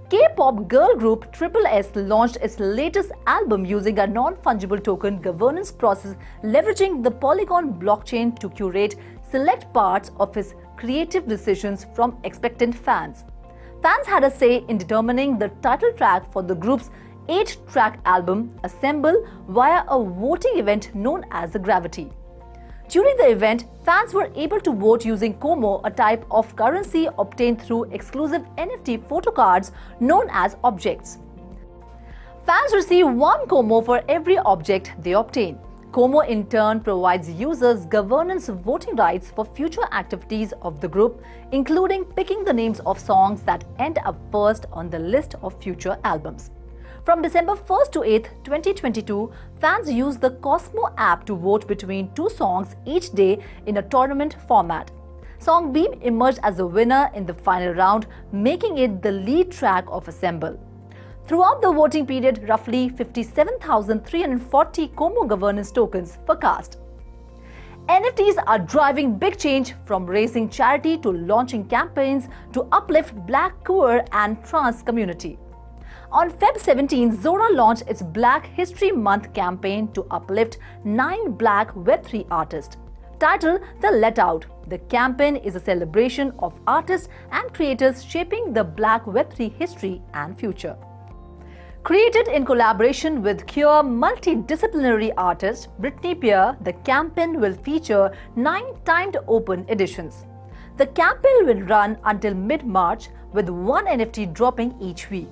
K-pop girl group Triple S launched its latest album using a non-fungible token governance process, leveraging the Polygon blockchain to curate select parts of its creative decisions from expectant fans. Fans had a say in determining the title track for the group's 8-track album, Assemble, via a voting event known as the Gravity. During the event, fans were able to vote using Como, a type of currency obtained through exclusive NFT photo cards known as objects. Fans receive 1 Como for every object they obtain. Como in turn provides users governance voting rights for future activities of the group, including picking the names of songs that end up first on the list of future albums. From December 1st to 8th, 2022, fans use the Cosmo app to vote between 2 songs each day in a tournament format. Song Beam emerged as the winner in the final round, making it the lead track of Assemble. Throughout the voting period, roughly 57,340 Como governance tokens were cast. NFTs are driving big change, from raising charity to launching campaigns to uplift Black, queer and trans community. On Feb 17, Zora launched its Black History Month campaign to uplift 9 Black Web3 artists. Titled The Let Out, the campaign is a celebration of artists and creators shaping the Black Web3 history and future. Created in collaboration with queer multidisciplinary artist Brittany Pierre, the campaign will feature 9 timed open editions. The campaign will run until mid-March, with 1 NFT dropping each week.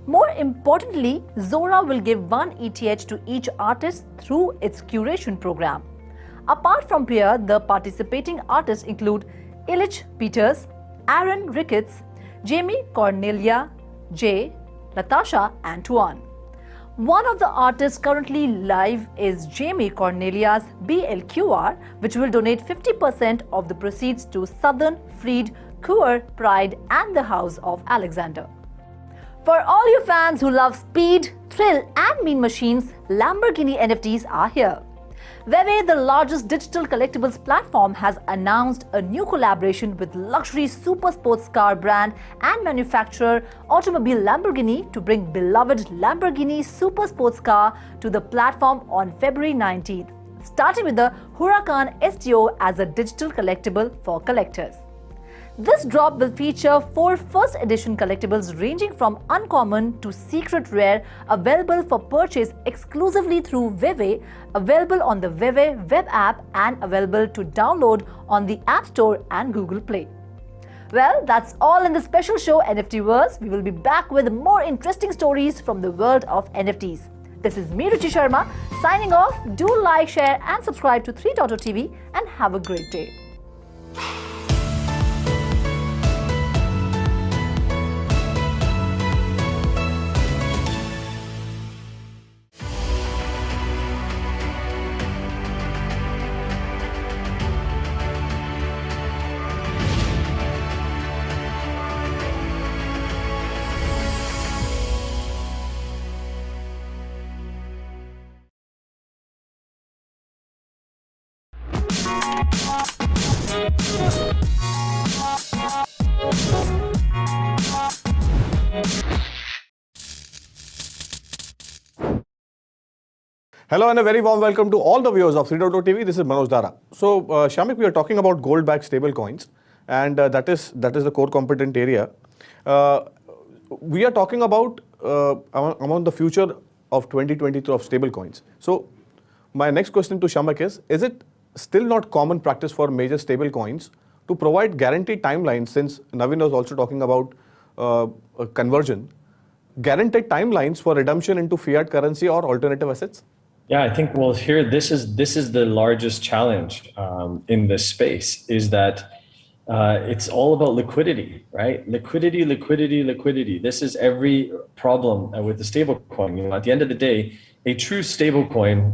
More importantly, Zora will give 1 ETH to each artist through its curation program. Apart from Pierre, the participating artists include Illich Peters, Aaron Ricketts, Jamie Cornelia, Jay, Natasha and Tuan. One of the artists currently live is Jamie Cornelia's BLQR, which will donate 50% of the proceeds to Southern Freed, Queer, Pride and the House of Alexander. For all you fans who love speed, thrill and mean machines, Lamborghini NFTs are here. Veve, the largest digital collectibles platform, has announced a new collaboration with luxury super sports car brand and manufacturer Automobile Lamborghini to bring beloved Lamborghini super sports car to the platform on February 19th, starting with the Huracan STO as a digital collectible for collectors. This drop will feature 4 first edition collectibles ranging from uncommon to secret rare, available for purchase exclusively through Veve, available on the Veve web app and available to download on the App Store and Google Play. Well, that's all in the special show NFTverse. We will be back with more interesting stories from the world of NFTs. This is me, Ruchi Sharma, signing off. Do like, share and subscribe to 3.0 TV and have a great day. Hello and a very warm welcome to all the viewers of 3.0 TV. This is Manoj Dara. So, Shamik, we are talking about gold-backed stablecoins, and that is the core competent area. We are talking about among the future of 2023 of stablecoins. So, my next question to Shamik is it still not common practice for major stablecoins to provide guaranteed timelines, since Navin was also talking about a conversion, guaranteed timelines for redemption into fiat currency or alternative assets? Yeah, I think, well, here, this is the largest challenge in this space, is that it's all about liquidity, right? Liquidity, liquidity, liquidity. This is every problem with the stable coin. You know, at the end of the day, a true stable coin,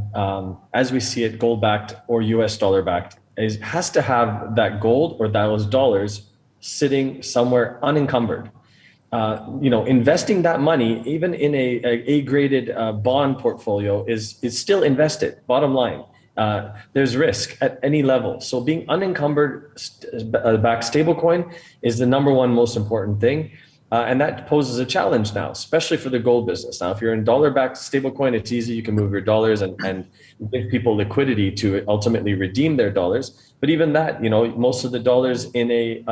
as we see it, gold-backed or US dollar-backed, has to have that gold or those dollars sitting somewhere unencumbered. Investing that money, even in a graded bond portfolio, is still invested. Bottom line, there's risk at any level. So being unencumbered backed stablecoin is the #1 most important thing. And that poses a challenge now, especially for the gold business. Now, if you're in dollar-backed stablecoin, it's easy. You can move your dollars and give people liquidity to ultimately redeem their dollars. But even that, most of the dollars in a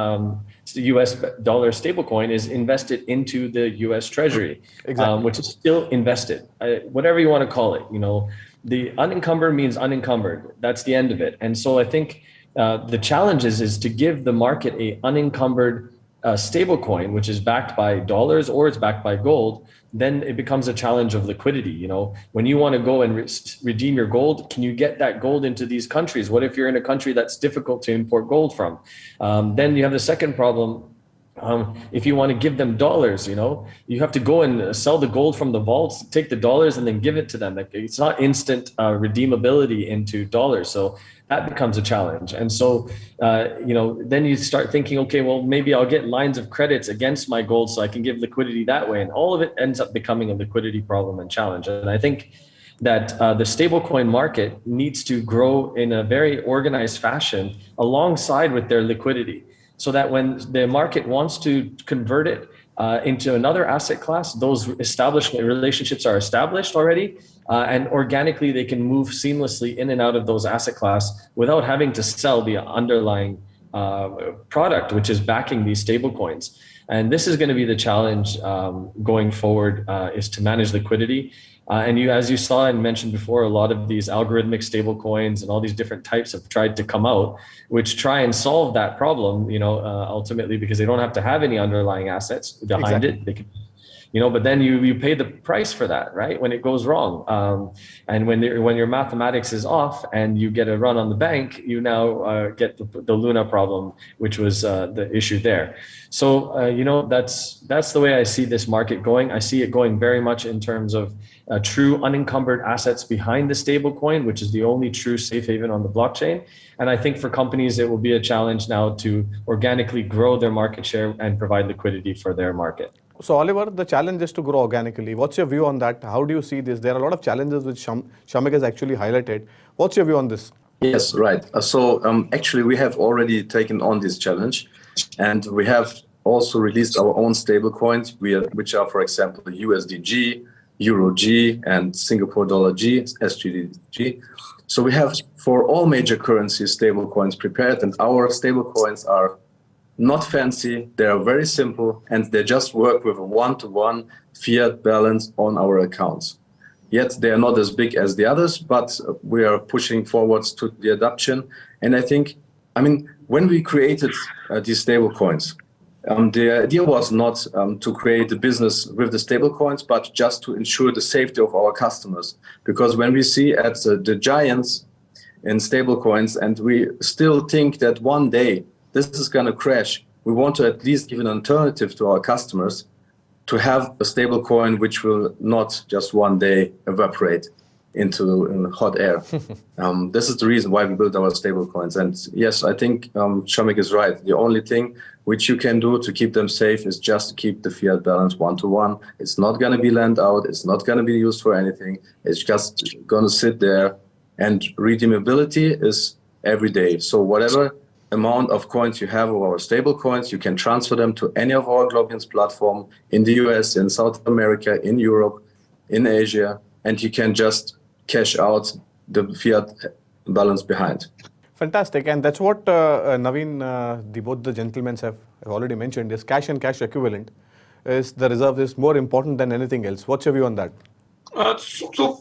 US dollar stablecoin is invested into the US Treasury, Exactly. which is still invested, whatever you want to call it. The unencumbered means unencumbered. That's the end of it. And so I think the challenge is to give the market a unencumbered stable coin, which is backed by dollars or it's backed by gold, then it becomes a challenge of liquidity. When you want to go and redeem your gold, can you get that gold into these countries? What if you're in a country that's difficult to import gold from? Then you have the second problem. If you want to give them dollars, you have to go and sell the gold from the vaults, take the dollars and then give it to them. It's not instant redeemability into dollars. So that becomes a challenge. And so, then you start thinking, okay, well, maybe I'll get lines of credits against my gold so I can give liquidity that way. And all of it ends up becoming a liquidity problem and challenge. And I think that the stablecoin market needs to grow in a very organized fashion alongside with their liquidity, so that when the market wants to convert it into another asset class, those establishment relationships are established already, and organically they can move seamlessly in and out of those asset class without having to sell the underlying product, which is backing these stable coins. And this is going to be the challenge going forward, is to manage liquidity. And as you saw and mentioned before, a lot of these algorithmic stable coins and all these different types have tried to come out, which try and solve that problem, ultimately, because they don't have to have any underlying assets behind it. They can, but then you pay the price for that, right? When it goes wrong. And when your mathematics is off and you get a run on the bank, you now get the Luna problem, which was the issue there. So, that's the way I see this market going. I see it going very much in terms of true unencumbered assets behind the stable coin, which is the only true safe haven on the blockchain. And I think for companies, it will be a challenge now to organically grow their market share and provide liquidity for their market. So Oliver, the challenge is to grow organically. What's your view on that? How do you see this? There are a lot of challenges which Shamik has actually highlighted. What's your view on this? Yes, right. So actually we have already taken on this challenge, and we have also released our own stable coins, which are, for example, USDG, EuroG, and Singapore Dollar G, SGDG. So we have for all major currencies stable coins prepared, and our stable coins are not fancy, they are very simple, and they just work with a one-to-one fiat balance on our accounts. Yet they are not as big as the others, but we are pushing forwards to the adoption. And I think, when we created these stable coins, the idea was not to create a business with the stable coins, but just to ensure the safety of our customers. Because when we see at the giants in stable coins, and we still think that one day this is going to crash, we want to at least give an alternative to our customers to have a stable coin which will not just one day evaporate into hot air. This is the reason why we built our stable coins. And yes, I think Shamik is right. The only thing which you can do to keep them safe is just to keep the fiat balance one-to-one. It's not going to be lent out. It's not going to be used for anything. It's just going to sit there. And redeemability is every day. So whatever amount of coins you have of our stable coins, you can transfer them to any of our Globians platform in the US, in South America, in Europe, in Asia, and you can just cash out the fiat balance behind. Fantastic. And that's what Naveen, both the gentlemen have already mentioned, is cash and cash equivalent. Is the reserve is more important than anything else. What's your view on that? So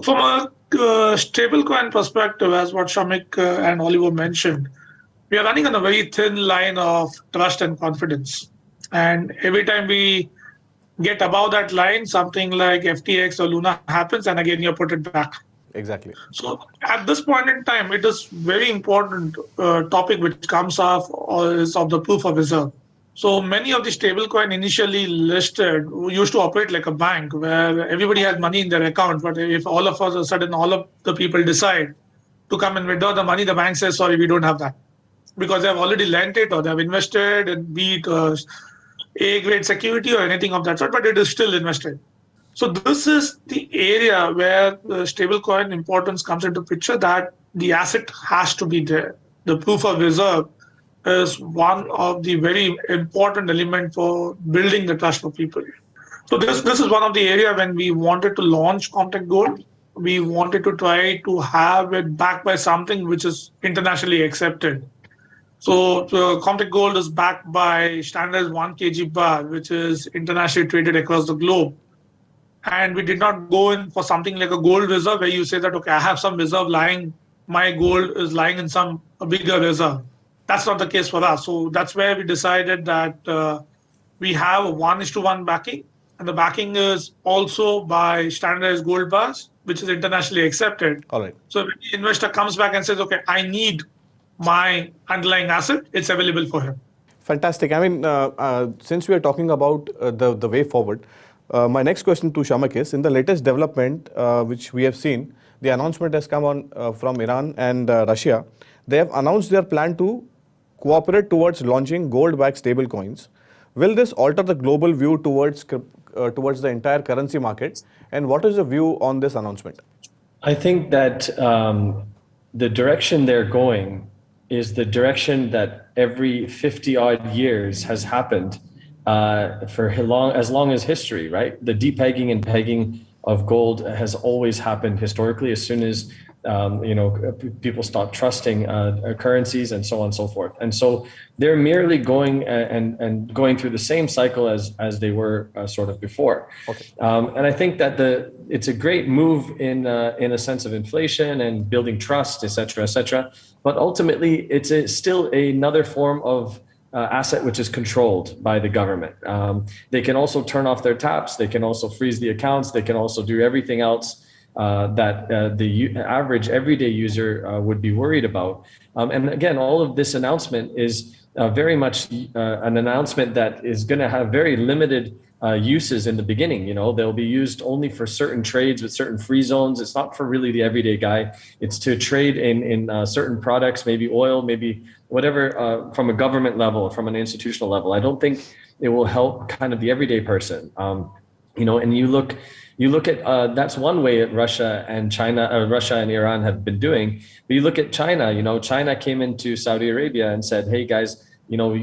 from a stablecoin perspective, as what Shamik and Oliver mentioned, we are running on a very thin line of trust and confidence. And every time we get above that line, something like FTX or Luna happens, and again, you put it back. Exactly. So at this point in time, it is very important topic which comes up is of the proof of reserve. So many of the stablecoin initially listed used to operate like a bank where everybody has money in their account. But if all of us, a sudden, all of the people decide to come and withdraw the money, the bank says, sorry, we don't have that. Because they have already lent it or they have invested in be it A-grade security or anything of that sort, but it is still invested. So this is the area where the stablecoin importance comes into picture, that the asset has to be there. The proof of reserve is one of the very important element for building the trust of people. So this is one of the area when we wanted to launch Comtech Gold, we wanted to try to have it backed by something which is internationally accepted. So Comtech Gold is backed by standard 1 kg bar, which is internationally traded across the globe. And we did not go in for something like a gold reserve where you say that, okay, I have some reserve lying, my gold is lying in some bigger reserve. That's not the case for us. So that's where we decided that we have a 1:1 backing. And the backing is also by standardized gold bars, which is internationally accepted. All right. So when the investor comes back and says, okay, I need my underlying asset, it's available for him. Fantastic. I mean, since we are talking about the way forward, my next question to Shamak is, in the latest development which we have seen, the announcement has come on from Iran and Russia. They have announced their plan to cooperate towards launching gold-backed stable coins. Will this alter the global view towards the entire currency market? And what is the view on this announcement? I think that the direction they're going is the direction that every 50 odd years has happened for as long as history, right? The depegging and pegging of gold has always happened historically as soon as people stop trusting currencies and so on and so forth. And so they're merely going and going through the same cycle as they were sort of before. Okay. And I think that it's a great move in a sense of inflation and building trust, et cetera, et cetera. But ultimately, it's still another form of asset which is controlled by the government. They can also turn off their taps. They can also freeze the accounts. They can also do everything else that the average everyday user would be worried about. And again, all of this announcement is very much an announcement that is going to have very limited uses in the beginning. They'll be used only for certain trades with certain free zones. It's not for really the everyday guy. It's to trade in certain products, maybe oil, maybe whatever, from a government level, from an institutional level. I don't think it will help kind of the everyday person. And you look at that's one way that Russia and Iran have been doing. But you look at China. China came into Saudi Arabia and said, "Hey guys,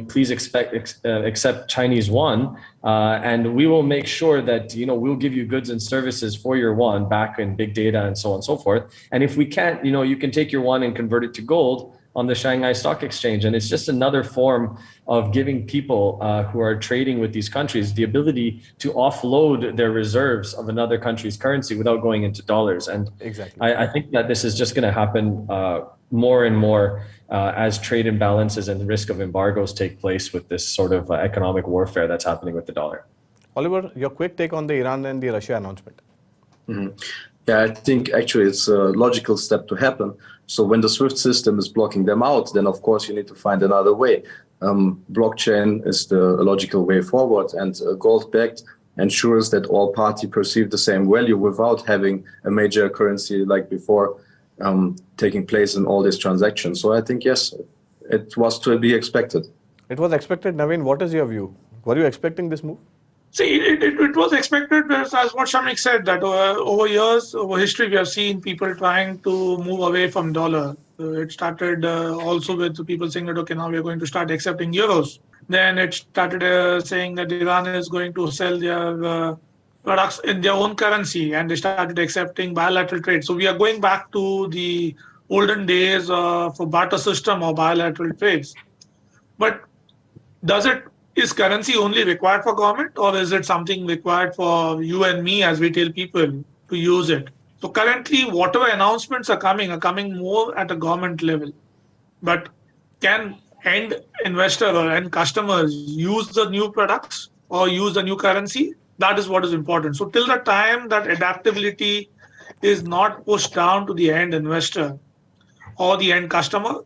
please accept Chinese yuan, and we will make sure that we'll give you goods and services for your yuan back in big data and so on and so forth. And if we can't, you can take your yuan and convert it to gold on the Shanghai Stock Exchange." And it's just another form of giving people who are trading with these countries the ability to offload their reserves of another country's currency without going into dollars. And exactly, I think that this is just going to happen more and more as trade imbalances and the risk of embargoes take place with this sort of economic warfare that's happening with the dollar. Oliver, your quick take on the Iran and the Russia announcement. Mm-hmm. Yeah, I think actually it's a logical step to happen. So when the SWIFT system is blocking them out, then of course you need to find another way. Blockchain is the logical way forward, and gold-backed ensures that all parties perceive the same value without having a major currency like before taking place in all these transactions. So I think, yes, it was to be expected. It was expected. Naveen, what is your view? Were you expecting this move? See, it was expected, as what Shamik said, that over years, over history, we have seen people trying to move away from dollar. It started also with the people saying that, okay, now we are going to start accepting euros. Then it started saying that Iran is going to sell their products in their own currency, and they started accepting bilateral trade. So we are going back to the olden days of a barter system or bilateral trades. But is currency only required for government, or is it something required for you and me as retail people to use it? So currently, whatever announcements are coming more at a government level. But can end investor or end customers use the new products or use the new currency? That is what is important. So till the time that adaptability is not pushed down to the end investor or the end customer,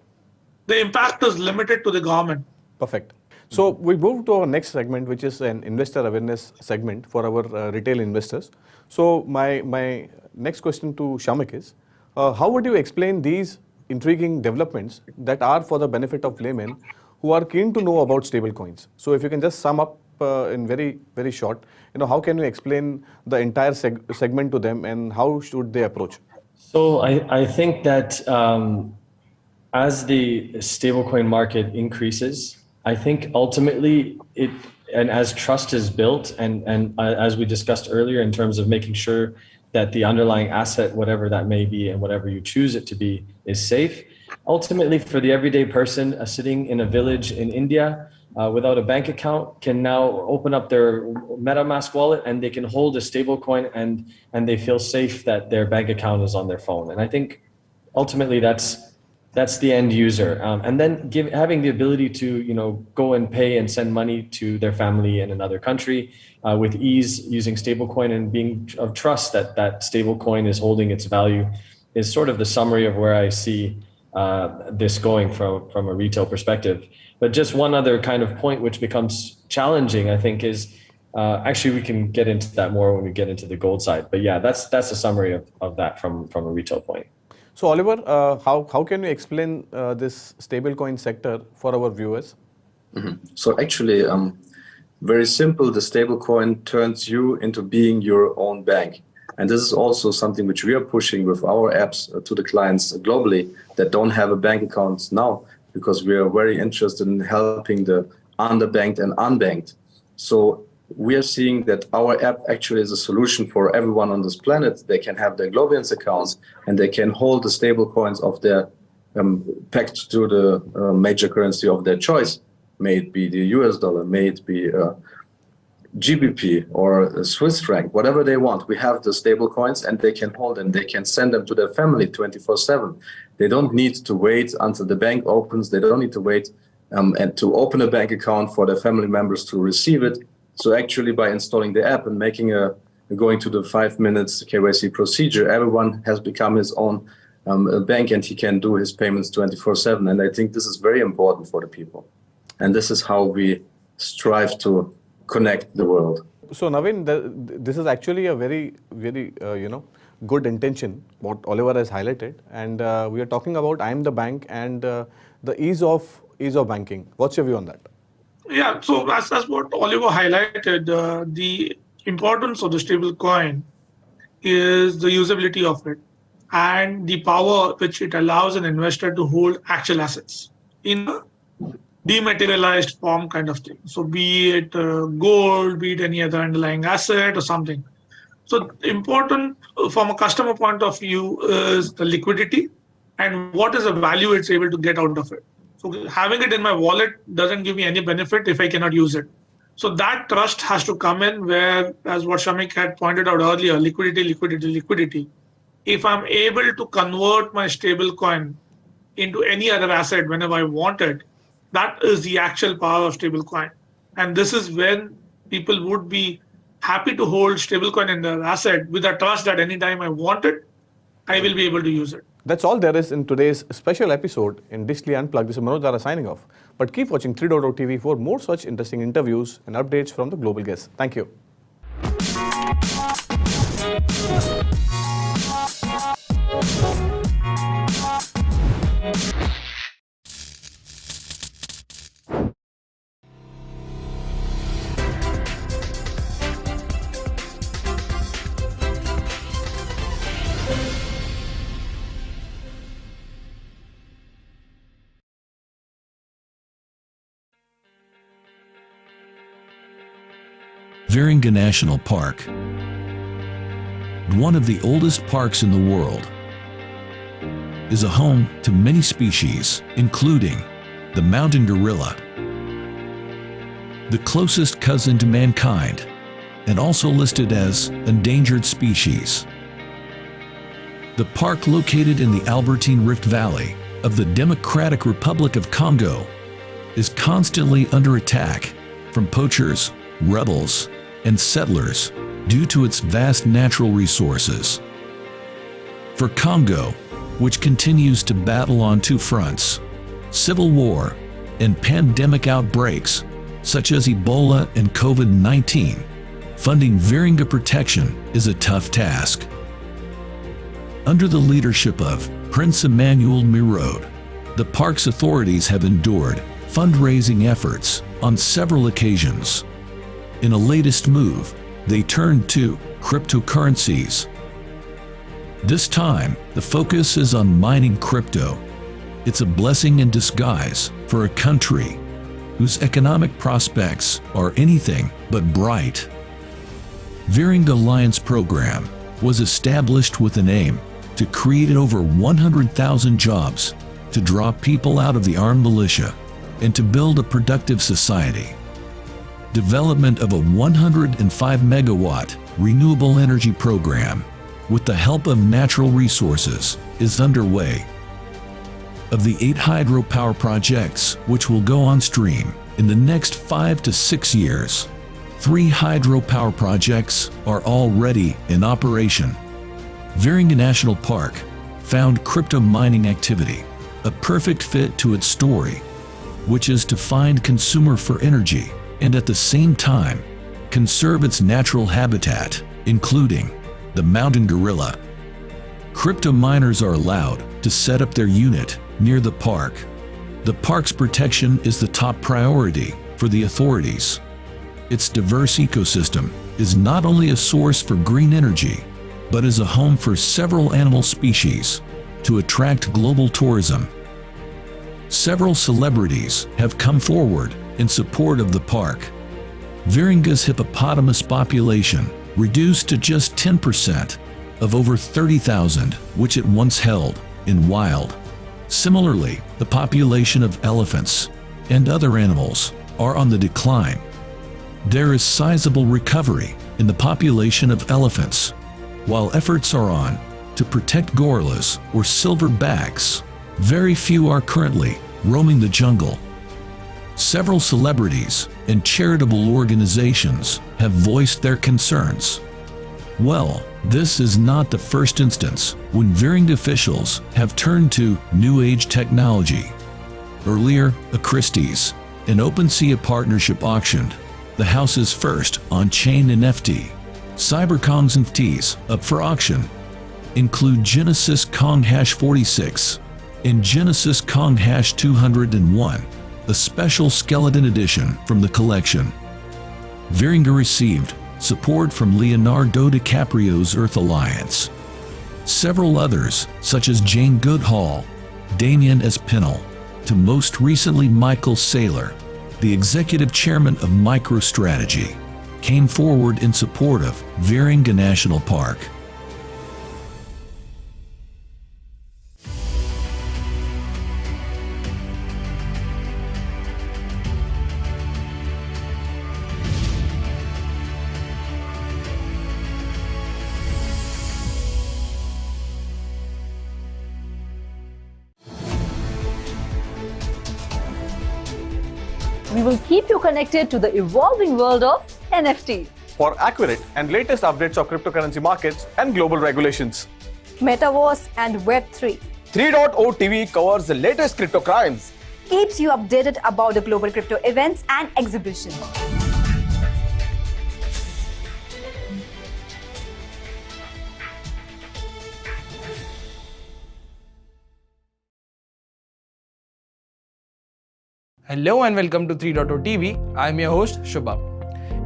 the impact is limited to the government. Perfect. So we move to our next segment, which is an investor awareness segment for our retail investors. So my next question to Shamak is, how would you explain these intriguing developments that are for the benefit of laymen who are keen to know about stable coins? So if you can just sum up in very, very short, how can you explain the entire segment to them and how should they approach? So I think that as the stablecoin market increases, I think ultimately and as trust is built, and as we discussed earlier in terms of making sure that the underlying asset, whatever that may be and whatever you choose it to be, is safe. Ultimately, for the everyday person sitting in a village in India without a bank account can now open up their MetaMask wallet and they can hold a stablecoin and they feel safe that their bank account is on their phone. And I think ultimately that's the end user. And then having the ability to go and pay and send money to their family in another country with ease using stablecoin and being of trust that stablecoin is holding its value is sort of the summary of where I see this going from a retail perspective. But just one other kind of point which becomes challenging, I think, is actually we can get into that more when we get into the gold side. But yeah, that's a summary of that from a retail point. So Oliver, how can you explain this stablecoin sector for our viewers? Mm-hmm. So actually, very simple, the stablecoin turns you into being your own bank. And this is also something which we are pushing with our apps to the clients globally that don't have a bank account now, because we are very interested in helping the underbanked and unbanked. So we are seeing that our app actually is a solution for everyone on this planet. They can have their Globiance accounts and they can hold the stable coins of their pegged to the major currency of their choice. May it be the US dollar, may it be GBP or a Swiss franc, whatever they want. We have the stable coins and they can hold them. They can send them to their family 24/7. They don't need to wait until the bank opens. They don't need to wait and to open a bank account for their family members to receive it. So actually by installing the app and going to the 5 minutes KYC procedure, everyone has become his own bank and he can do his payments 24/7. And I think this is very important for the people. And this is how we strive to connect the world. So Naveen, this is actually a very, very, good intention, what Oliver has highlighted. And we are talking about I am the bank and the ease of banking. What's your view on that? Yeah, so as what Oliver highlighted, the importance of the stable coin is the usability of it and the power which it allows an investor to hold actual assets in a dematerialized form kind of thing. So be it gold, be it any other underlying asset or something. So important from a customer point of view is the liquidity and what is the value it's able to get out of it. So having it in my wallet doesn't give me any benefit if I cannot use it. So that trust has to come in where, as what Shamik had pointed out earlier, liquidity. If I'm able to convert my stable coin into any other asset whenever I want it, that is the actual power of stable coin. And this is when people would be happy to hold stable coin in their asset with the trust that anytime I want it, I will be able to use it. That's all there is in today's special episode in Digitally Unplugged. This is Manoj Dara signing off. But keep watching 3.0 TV for more such interesting interviews and updates from the global guests. Thank you. Virunga National Park, one of the oldest parks in the world, is a home to many species, including the mountain gorilla, the closest cousin to mankind, and also listed as endangered species. The park, located in the Albertine Rift Valley of the Democratic Republic of Congo, is constantly under attack from poachers, rebels, and settlers due to its vast natural resources. For Congo, which continues to battle on two fronts, civil war and pandemic outbreaks such as Ebola and COVID-19, funding Virunga protection is a tough task. Under the leadership of Prince Emmanuel Miraud, the park's authorities have endured fundraising efforts on several occasions. In a latest move, they turned to cryptocurrencies. This time, the focus is on mining crypto, it's a blessing in disguise for a country whose economic prospects are anything but bright. Viranga Alliance program was established with an aim to create over 100,000 jobs, to draw people out of the armed militia, and to build a productive society. Development of a 105 megawatt renewable energy program with the help of natural resources is underway. Of the 8 hydropower projects which will go on stream in the next 5 to 6 years, 3 hydropower projects are already in operation. Viranga National Park found crypto mining activity a perfect fit to its story, which is to find consumer for energy and at the same time conserve its natural habitat, including the mountain gorilla. Crypto miners are allowed to set up their unit near the park. The park's protection is the top priority for the authorities. Its diverse ecosystem is not only a source for green energy, but is a home for several animal species to attract global tourism. Several celebrities have come forward in support of the park. Viranga's hippopotamus population reduced to just 10% of over 30,000 which it once held in wild. Similarly, the population of elephants and other animals are on the decline. There is sizable recovery in the population of elephants, while efforts are on to protect gorillas or silverbacks. Very few are currently roaming the jungle. Several celebrities and charitable organizations have voiced their concerns. Well, this is not the first instance when Viranga officials have turned to New Age technology. Earlier, a Christie's and OpenSea partnership auctioned the house's first on-chain NFT. CyberKong's NFTs up for auction include Genesis Kong Hash 46 and Genesis Kong Hash 201, a special skeleton edition from the collection. Viranga received support from Leonardo DiCaprio's Earth Alliance. Several others, such as Jane Goodall, Damien Espinal, to most recently Michael Saylor, the executive chairman of MicroStrategy, came forward in support of Viranga National Park. We will keep you connected to the evolving world of NFT. For accurate and latest updates of cryptocurrency markets and global regulations. Metaverse and Web3. 3.0 TV covers the latest crypto crimes. Keeps you updated about the global crypto events and exhibitions. Hello and welcome to 3.0 TV. I am your host Shubham.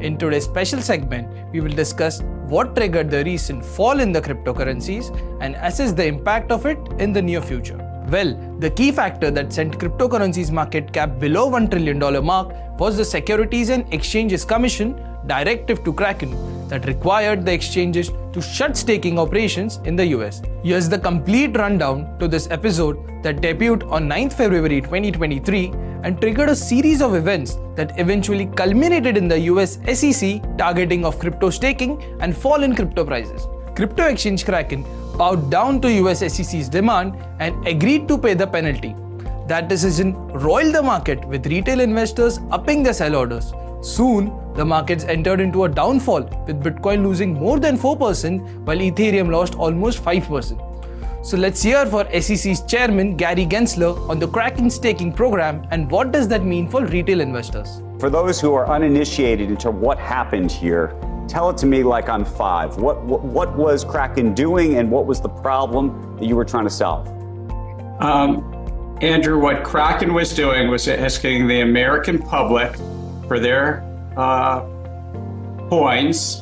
In today's special segment, we will discuss what triggered the recent fall in the cryptocurrencies and assess the impact of it in the near future. Well, the key factor that sent cryptocurrencies market cap below $1 trillion mark was the Securities and Exchanges Commission directive to Kraken that required the exchanges to shut staking operations in the US. Here's the complete rundown to this episode that debuted on 9th February 2023 and triggered a series of events that eventually culminated in the US SEC targeting of crypto staking and fall in crypto prices. Crypto exchange Kraken bowed down to US SEC's demand and agreed to pay the penalty. That decision roiled the market, with retail investors upping their sell orders. Soon, the markets entered into a downfall, with Bitcoin losing more than 4% while Ethereum lost almost 5%. So let's hear for SEC's chairman Gary Gensler on the Kraken staking program and what does that mean for retail investors. For those who are uninitiated into what happened here, tell it to me like I'm 5. What was Kraken doing and what was the problem that you were trying to solve? Andrew, what Kraken was doing was asking the American public for their coins,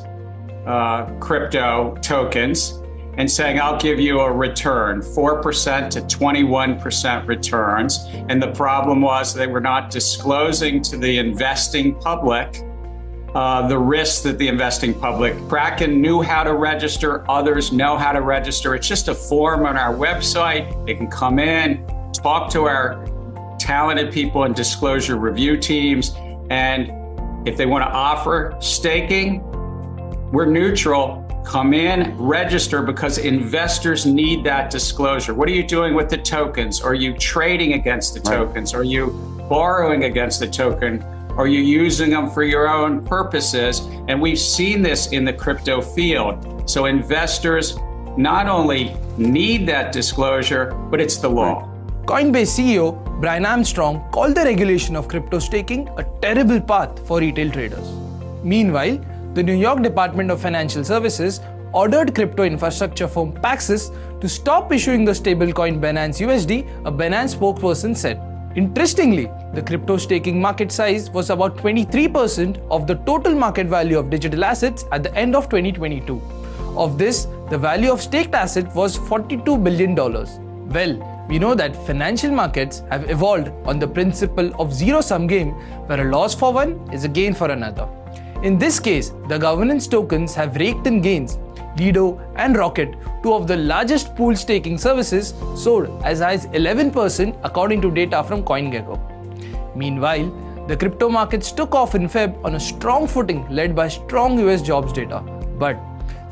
crypto tokens, and saying, I'll give you a return, 4% to 21% returns. And the problem was they were not disclosing to the investing public the risks that the investing public. Kraken knew how to register, others know how to register. It's just a form on our website. They can come in, talk to our talented people and disclosure review teams. And if they want to offer staking, we're neutral. Come in, register, because investors need that disclosure. What are you doing with the tokens? Are you trading against the tokens? Are you borrowing against the token? Are you using them for your own purposes? And we've seen this in the crypto field. So investors not only need that disclosure, but it's the law. Coinbase CEO Brian Armstrong called the regulation of crypto staking a terrible path for retail traders. Meanwhile, the New York Department of Financial Services ordered crypto infrastructure firm Paxos to stop issuing the stablecoin Binance USD, a Binance spokesperson said. Interestingly, the crypto staking market size was about 23% of the total market value of digital assets at the end of 2022. Of this, the value of staked asset was $42 billion. Well, we know that financial markets have evolved on the principle of zero-sum game, where a loss for one is a gain for another. In this case, the governance tokens have raked in gains. Lido and Rocket, two of the largest pool staking services, soared as high as 11% according to data from CoinGecko. Meanwhile, the crypto markets took off in Feb on a strong footing led by strong US jobs data. But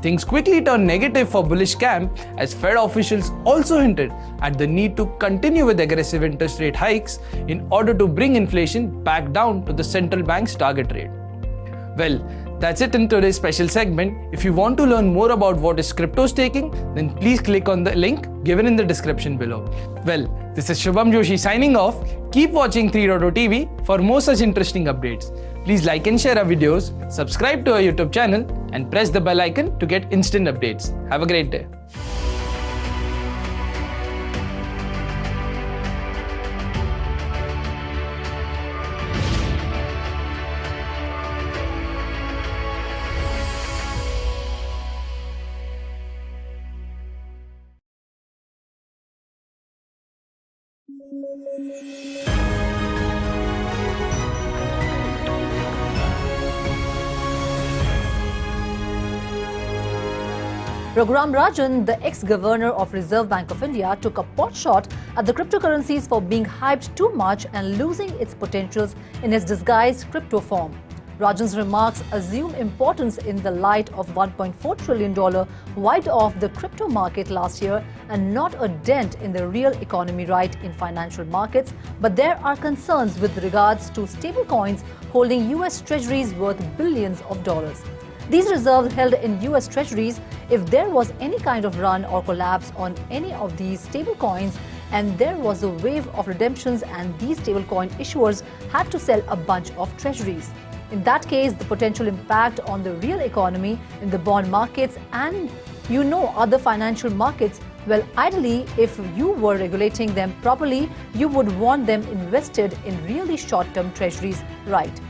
things quickly turned negative for bullish camp as Fed officials also hinted at the need to continue with aggressive interest rate hikes in order to bring inflation back down to the central bank's target rate. Well, that's it in today's special segment. If you want to learn more about what is crypto staking, then please click on the link given in the description below. Well, this is Shubham Joshi signing off. Keep watching 3.0 TV for more such interesting updates. Please like and share our videos, subscribe to our YouTube channel, and press the bell icon to get instant updates. Have a great day. Raghuram Rajan, the ex-governor of Reserve Bank of India, took a pot shot at the cryptocurrencies for being hyped too much and losing its potentials in its disguised crypto form. Rajan's remarks assume importance in the light of $1.4 trillion wiped off the crypto market last year and not a dent in the real economy right in financial markets, but there are concerns with regards to stablecoins holding US treasuries worth billions of dollars. These reserves held in US treasuries, if there was any kind of run or collapse on any of these stablecoins and there was a wave of redemptions and these stablecoin issuers had to sell a bunch of treasuries. In that case, the potential impact on the real economy in the bond markets and other financial markets, well, ideally, if you were regulating them properly, you would want them invested in really short-term treasuries, right?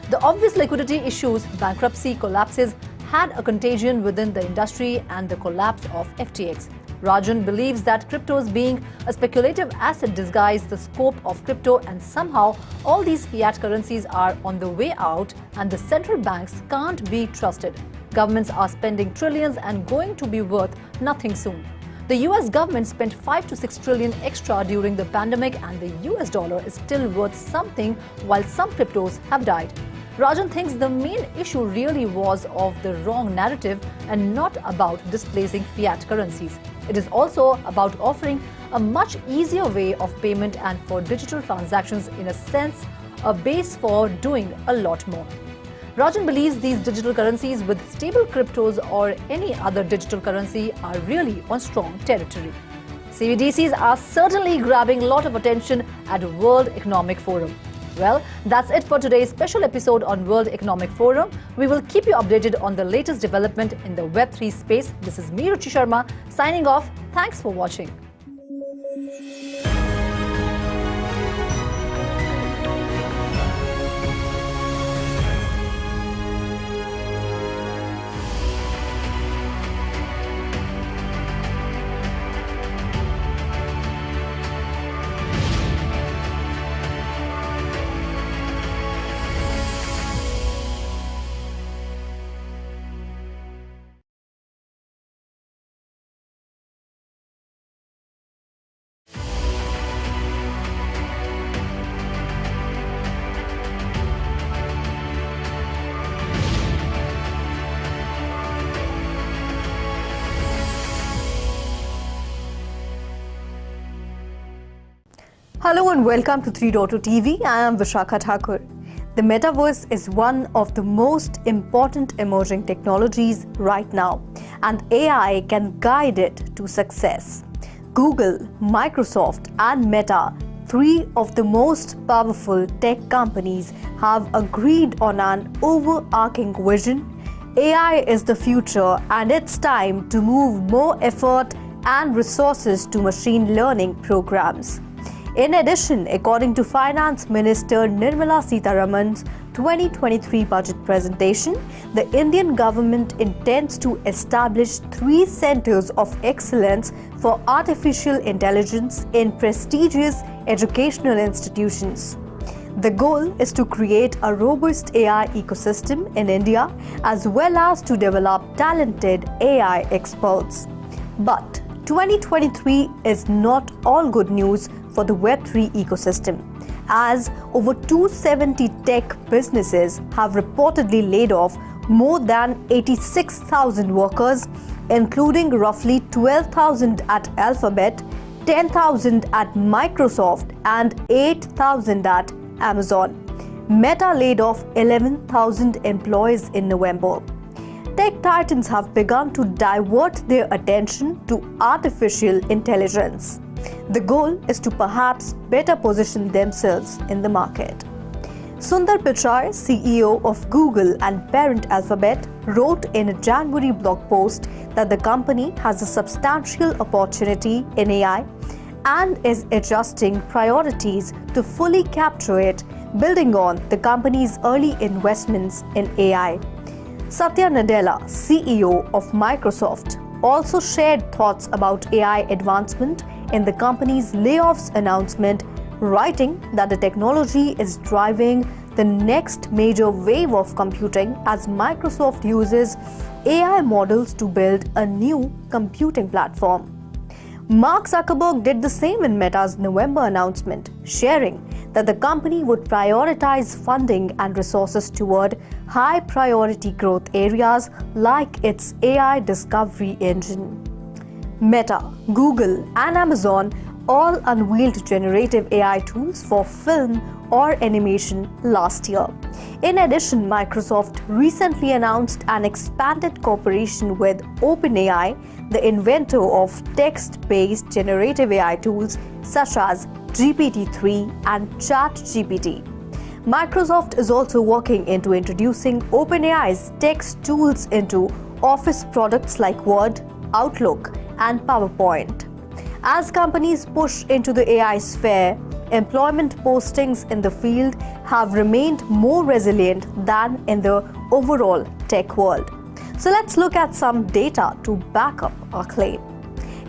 The obvious liquidity issues, bankruptcy, collapses, had a contagion within the industry and the collapse of FTX. Rajan believes that cryptos being a speculative asset disguise the scope of crypto and somehow all these fiat currencies are on the way out and the central banks can't be trusted. Governments are spending trillions and going to be worth nothing soon. The US government spent 5 to 6 trillion extra during the pandemic and the US dollar is still worth something while some cryptos have died. Rajan thinks the main issue really was of the wrong narrative and not about displacing fiat currencies. It is also about offering a much easier way of payment and for digital transactions, in a sense, a base for doing a lot more. Rajan believes these digital currencies with stable cryptos or any other digital currency are really on strong territory. CBDCs are certainly grabbing a lot of attention at World Economic Forum. Well, that's it for today's special episode on World Economic Forum. We will keep you updated on the latest development in the Web3 space. This is me, Ruchi Sharma, signing off. Thanks for watching. Hello and welcome to 3.0 TV. I am Vishakha Thakur. The metaverse is one of the most important emerging technologies right now, and AI can guide it to success. Google, Microsoft, and Meta, three of the most powerful tech companies, have agreed on an overarching vision. AI is the future, and it's time to move more effort and resources to machine learning programs. In addition, according to Finance Minister Nirmala Sitharaman's 2023 budget presentation, the Indian government intends to establish 3 centers of excellence for artificial intelligence in prestigious educational institutions. The goal is to create a robust AI ecosystem in India, as well as to develop talented AI experts. But 2023 is not all good news for the Web3 ecosystem, as over 270 tech businesses have reportedly laid off more than 86,000 workers, including roughly 12,000 at Alphabet, 10,000 at Microsoft, and 8,000 at Amazon. Meta laid off 11,000 employees in November. Tech titans have begun to divert their attention to artificial intelligence. The goal is to perhaps better position themselves in the market. Sundar Pichai, CEO of Google and parent Alphabet, wrote in a January blog post that the company has a substantial opportunity in AI and is adjusting priorities to fully capture it, building on the company's early investments in AI. Satya Nadella, CEO of Microsoft, also shared thoughts about AI advancement in the company's layoffs announcement, writing that the technology is driving the next major wave of computing as Microsoft uses AI models to build a new computing platform. Mark Zuckerberg did the same in Meta's November announcement, sharing that the company would prioritize funding and resources toward high-priority growth areas like its AI discovery engine. Meta, Google, and Amazon all unveiled generative AI tools for film or animation last year. In addition, Microsoft recently announced an expanded cooperation with OpenAI, the inventor of text-based generative AI tools such as GPT-3 and ChatGPT. Microsoft is also working into introducing OpenAI's text tools into Office products like Word, Outlook, and PowerPoint. As companies push into the AI sphere, employment postings in the field have remained more resilient than in the overall tech world. So let's look at some data to back up our claim.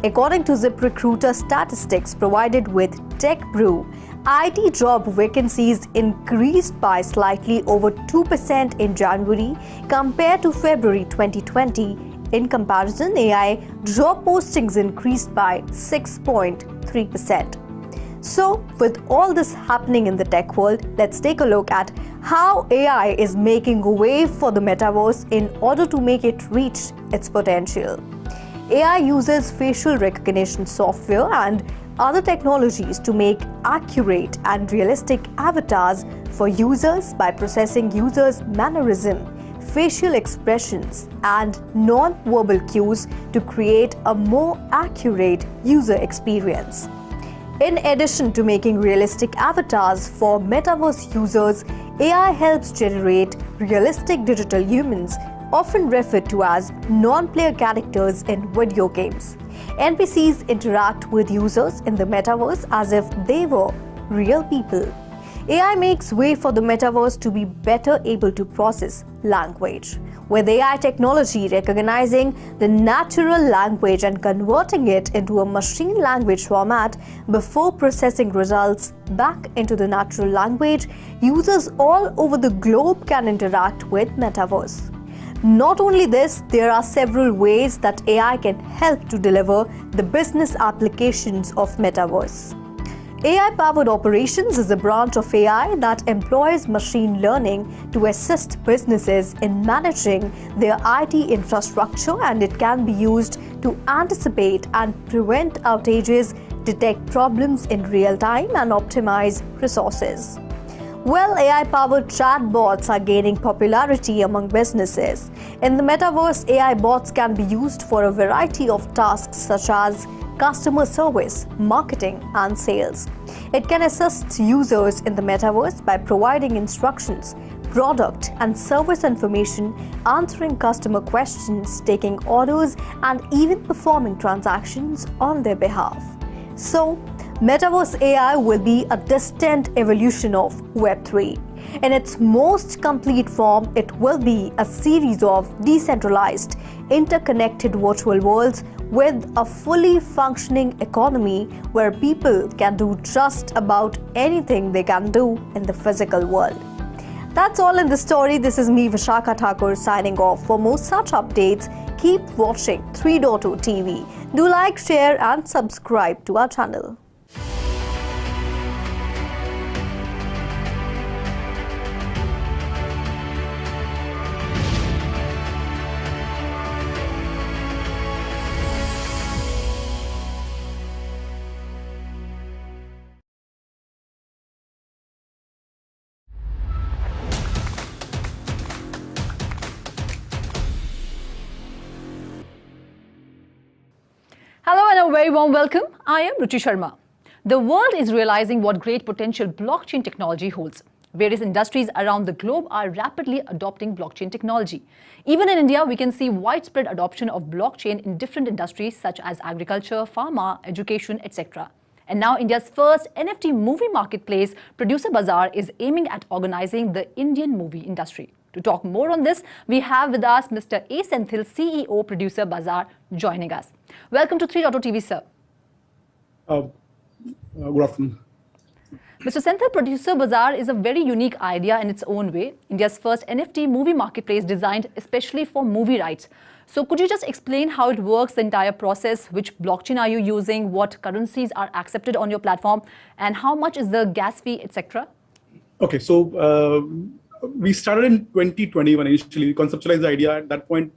According to ZipRecruiter statistics provided with TechBrew, IT job vacancies increased by slightly over 2% in January compared to February 2020. In comparison, AI job postings increased by 6.3%. So, with all this happening in the tech world, let's take a look at how AI is making way for the metaverse in order to make it reach its potential. AI uses facial recognition software and other technologies to make accurate and realistic avatars for users by processing users' mannerism, facial expressions, and non-verbal cues to create a more accurate user experience. In addition to making realistic avatars for metaverse users, AI helps generate realistic digital humans, often referred to as non-player characters in video games. NPCs interact with users in the metaverse as if they were real people. AI makes way for the metaverse to be better able to process language, with AI technology recognizing the natural language and converting it into a machine language format before processing results back into the natural language. Users all over the globe can interact with metaverse. Not only this, there are several ways that AI can help to deliver the business applications of metaverse. AI-powered operations is a branch of AI that employs machine learning to assist businesses in managing their IT infrastructure, and it can be used to anticipate and prevent outages, detect problems in real time, and optimize resources. Well, AI-powered chatbots are gaining popularity among businesses. In the metaverse, AI bots can be used for a variety of tasks such as customer service, marketing, and sales. It can assist users in the metaverse by providing instructions, product and service information, answering customer questions, taking orders, and even performing transactions on their behalf. So, Metaverse AI will be a distant evolution of Web3. In its most complete form, it will be a series of decentralized, interconnected virtual worlds with a fully functioning economy where people can do just about anything they can do in the physical world. That's all in the story. This is me, Vishakha Thakur, signing off. For more such updates, keep watching 3.0 TV. Do like, share, and subscribe to our channel. Hello and a very warm welcome. I am Ruchi Sharma. The world is realizing what great potential blockchain technology holds. Various industries around the globe are rapidly adopting blockchain technology. Even in India, we can see widespread adoption of blockchain in different industries such as agriculture, pharma, education, etc. And now India's first NFT movie marketplace, Producer Bazaar, is aiming at organizing the Indian movie industry. To talk more on this, we have with us Mr. A. Senthil, CEO, Producer Bazaar, joining us. Welcome to 3.0 TV, sir. Good afternoon. Mr. Senthil, Producer Bazaar is a very unique idea in its own way. India's first NFT movie marketplace designed especially for movie rights. So could you just explain how it works, the entire process, which blockchain are you using, what currencies are accepted on your platform, and how much is the gas fee, etc.? Okay, so we started in 2021 initially. We conceptualized the idea at that point.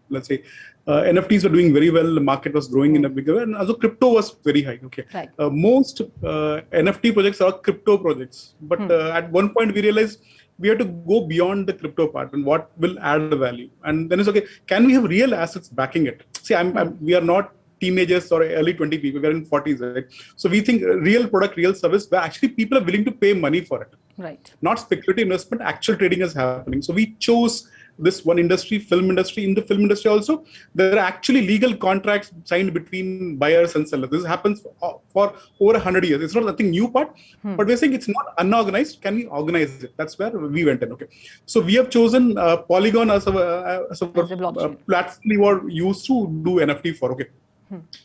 Let's say NFTs were doing very well. The market was growing in a bigger way, and also crypto was very high. Okay, right. Most NFT projects are crypto projects, but at one point we realized we have to go beyond the crypto part and what will add value. And then it's okay. Can we have real assets backing it? See, we are not teenagers or early 20 people. We are in 40s, right? So we think real product, real service, where actually people are willing to pay money for it. Right. Not speculative investment, actual trading is happening. So we chose this one industry, film industry. In the film industry also, there are actually legal contracts signed between buyers and sellers. This happens for over 100 years. It's not nothing new part, but we're saying it's not unorganized. Can we organize it? That's where we went in. Okay. So we have chosen Polygon as a platform we were used to do NFT for. Okay.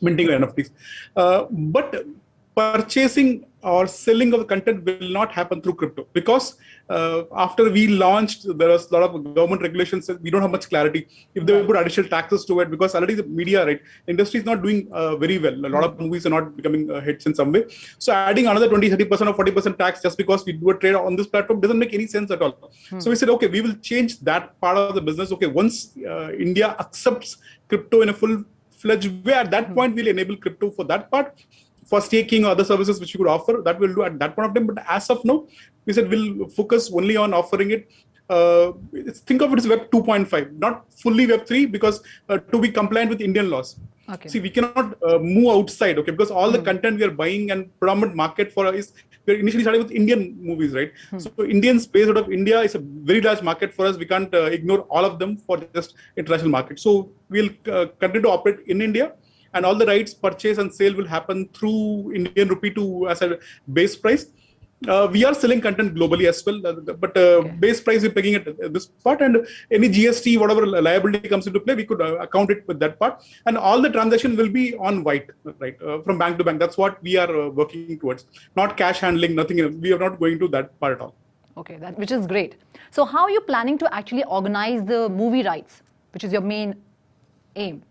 Minting NFTs. But purchasing or selling of content will not happen through crypto because after we launched, there was a lot of government regulations. We don't have much clarity if they will put additional taxes to it because already the media, right, industry is not doing very well. A lot of movies are not becoming hits in some way. So adding another 20, 30% or 40% tax just because we do a trade on this platform doesn't make any sense at all. So we said, okay, we will change that part of the business. Okay, once India accepts crypto in a full-fledged way, at that point we'll enable crypto for that part. For staking or other services which we could offer, that we'll do at that point of time. But as of now, we said we'll focus only on offering it. Think of it as Web 2.5, not fully Web 3, because to be compliant with Indian laws. Okay. See, we cannot move outside, okay, because all the content we are buying and predominant market for is, we're initially starting with Indian movies, right? So Indians based out of India is a very large market for us. We can't ignore all of them for just international market. So we'll continue to operate in India. And all the rights, purchase and sale will happen through Indian rupee as a base price. We are selling content globally as well, but base price we're pegging at this part, and any GST, whatever liability comes into play, we could account it with that part. And all the transaction will be on white, right, from bank to bank. That's what we are working towards. Not cash handling, nothing. We are not going to that part at all. Okay, which is great. So how are you planning to actually organize the movie rights, which is your main aim?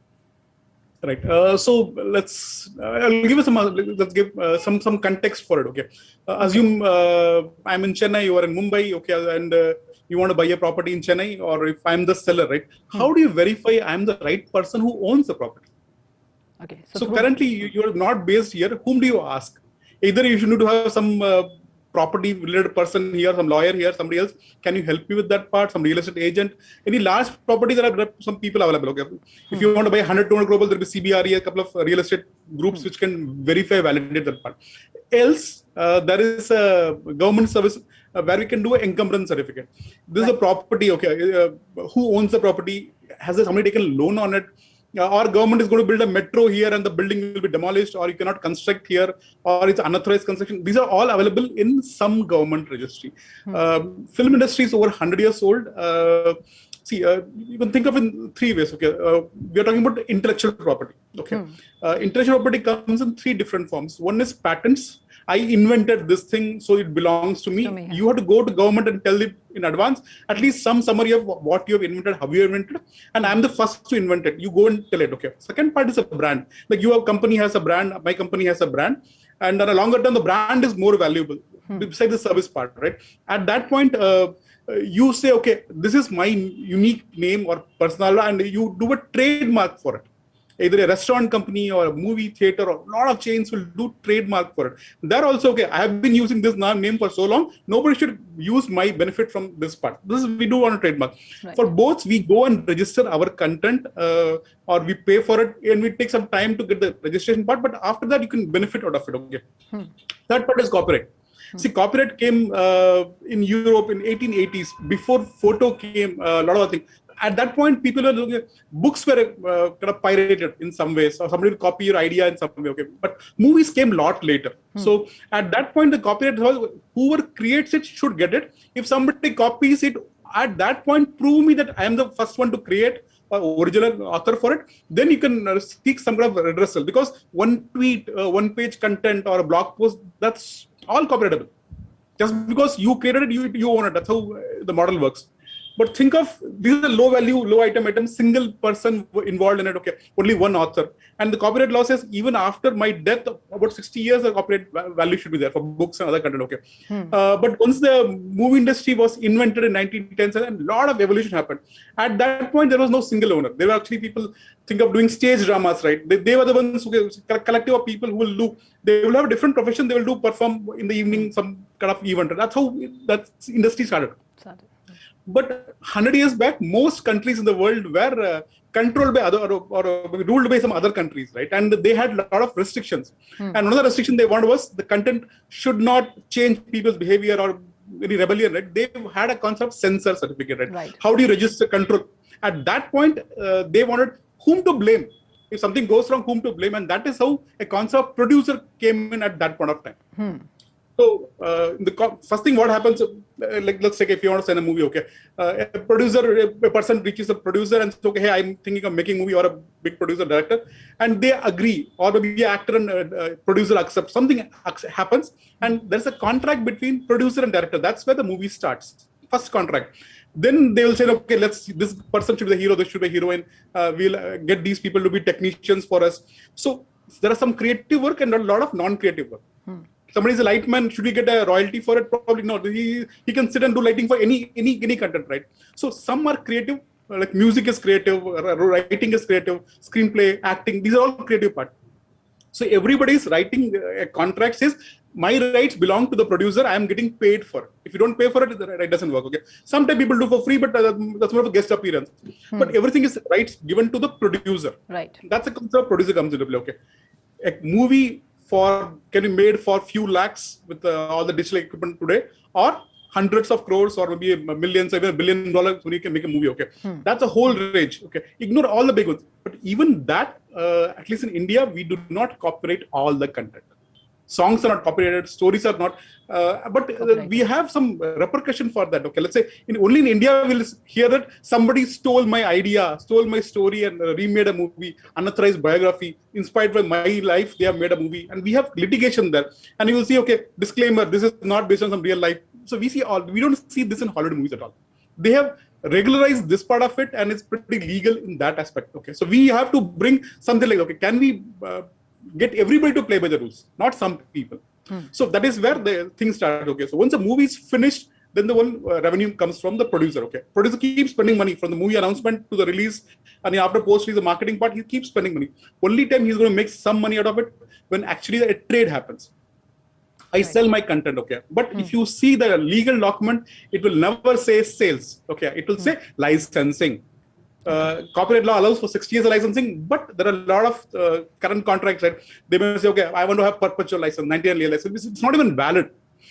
Right. So I'll give you some context for it. Okay. Assume I'm in Chennai, you are in Mumbai. Okay, and you want to buy a property in Chennai, or if I'm the seller, right? How do you verify I'm the right person who owns the property? Okay. So currently you are not based here. Whom do you ask? Either you should need to have some property related person here, some lawyer here, somebody else. Can you help me with that part? Some real estate agent. Any large property, there are some people available. Okay. If you want to buy 100, 200 global, there will be CBRE, a couple of real estate groups which can verify, validate that part. Else, there is a government service where we can do an encumbrance certificate. This is a property. Okay. Who owns the property? Has somebody taken a loan on it? Or government is going to build a metro here and the building will be demolished, or you cannot construct here, or it's unauthorized construction. These are all available in some government registry. Film industry is over 100 years old. You can think of it in three ways. Okay, we are talking about intellectual property. Okay, intellectual property comes in three different forms. One is patents. I invented this thing, so it belongs to me. You have to go to government and tell them in advance, at least some summary of what you have invented, how you have invented, and I'm the first to invent it. You go and tell it. Okay. Second part is a brand. Like your company has a brand, my company has a brand, and on a longer term, the brand is more valuable besides the service part, right? At that point, you say, okay, this is my unique name or personality, and you do a trademark for it. Either a restaurant company or a movie theater or a lot of chains will do trademark for it. They're also, okay, I have been using this name for so long, nobody should use my benefit from this part. This is, we do want a trademark. Right. For both, we go and register our content or we pay for it and we take some time to get the registration part, but after that you can benefit out of it. Okay. That part is copyright. See, copyright came in Europe in 1880s. Before photo came, a lot of things. At that point, people were looking at books were kind of pirated in some ways, or somebody will copy your idea in some way. Okay, but movies came a lot later. So at that point, the copyright, whoever creates it should get it. If somebody copies it, at that point, prove me that I am the first one to create original author for it. Then you can seek some kind of redressal, because one tweet, one page content, or a blog post, that's all copyrightable. Just because you created it, you own it. That's how the model works. But think of, this is a low value, low item, single person involved in it, okay, only one author. And the copyright law says even after my death, about 60 years, the copyright value should be there for books and other content, okay. But once the movie industry was invented in 1910s, a lot of evolution happened. At that point, there was no single owner. There were actually people think of doing stage dramas, right? They were the ones who, collective of people who will do, they will have a different profession, they will perform in the evening, some kind of event. That's how that industry started. But 100 years back, most countries in the world were controlled by other or ruled by some other countries, right? And they had a lot of restrictions. And another restriction they wanted was the content should not change people's behavior or any rebellion, right? They had a concept censor certificate, right? How do you register control? At that point, they wanted whom to blame. If something goes wrong, whom to blame? And that is how a concept producer came in at that point of time. So the first thing what happens, like let's take if you want to send a movie, okay, a person reaches a producer and says, okay, hey, I'm thinking of making a movie, or a big producer, director, and they agree, or maybe an actor and producer accept, something happens, and there's a contract between producer and director. That's where the movie starts. First contract. Then they will say, okay, this person should be the hero, this should be a heroine. We'll get these people to be technicians for us. So there are some creative work and a lot of non-creative work. Somebody is a lightman, should we get a royalty for it? Probably not. He can sit and do lighting for any content, right? So some are creative, like music is creative, writing is creative, screenplay, acting, these are all creative part. So everybody is writing a contract says, my rights belong to the producer, I am getting paid for it. If you don't pay for it, it doesn't work, okay? Sometimes people do for free, but that's more of a guest appearance. But everything is rights given to the producer. Right. That's a concept producer comes into play, okay? A movie can be made for few lakhs with all the digital equipment today, or hundreds of crores, or maybe millions, even $1 billion when you can make a movie. Okay, that's a whole range. Okay, ignore all the big ones. But even that, at least in India, we do not copyright all the content. Songs are not copyrighted, stories are not, but we have some repercussion for that. Okay, let's say only in India we'll hear that somebody stole my idea, stole my story, and remade a movie, unauthorized biography, inspired by my life. They have made a movie, and we have litigation there. And you will see, okay, disclaimer: this is not based on some real life. So we don't see this in Hollywood movies at all. They have regularized this part of it, and it's pretty legal in that aspect. Okay, so we have to bring something like, okay, can we get everybody to play by the rules, not some people. So that is where the thing started. Okay, so once a movie is finished, then the one revenue comes from the producer. Okay, producer keeps spending money from the movie announcement to the release, and after post-release, the marketing part, he keeps spending money. Only time he's going to make some money out of it when actually a trade happens. I sell my content, okay. But if you see the legal document, it will never say sales, okay. It will say licensing. Copyright law allows for 60 years of licensing, but there are a lot of current contracts that they may say, okay, I want to have perpetual license, 99-year license. It's not even valid.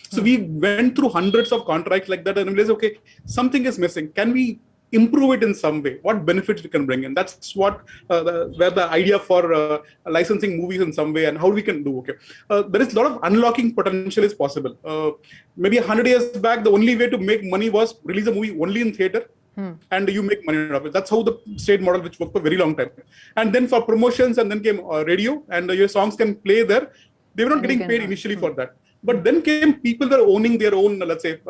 So we went through hundreds of contracts like that and realized, okay, something is missing. Can we improve it in some way? What benefits we can bring in? That's what where the idea for licensing movies in some way and how we can do. Okay, there is a lot of unlocking potential is possible. Maybe 100 years back, the only way to make money was release a movie only in theater. And you make money out of it. That's how the state model, which worked for a very long time. And then for promotions, and then came radio, and your songs can play there. They were not getting paid initially for that. But then came people that are owning their own, let's say,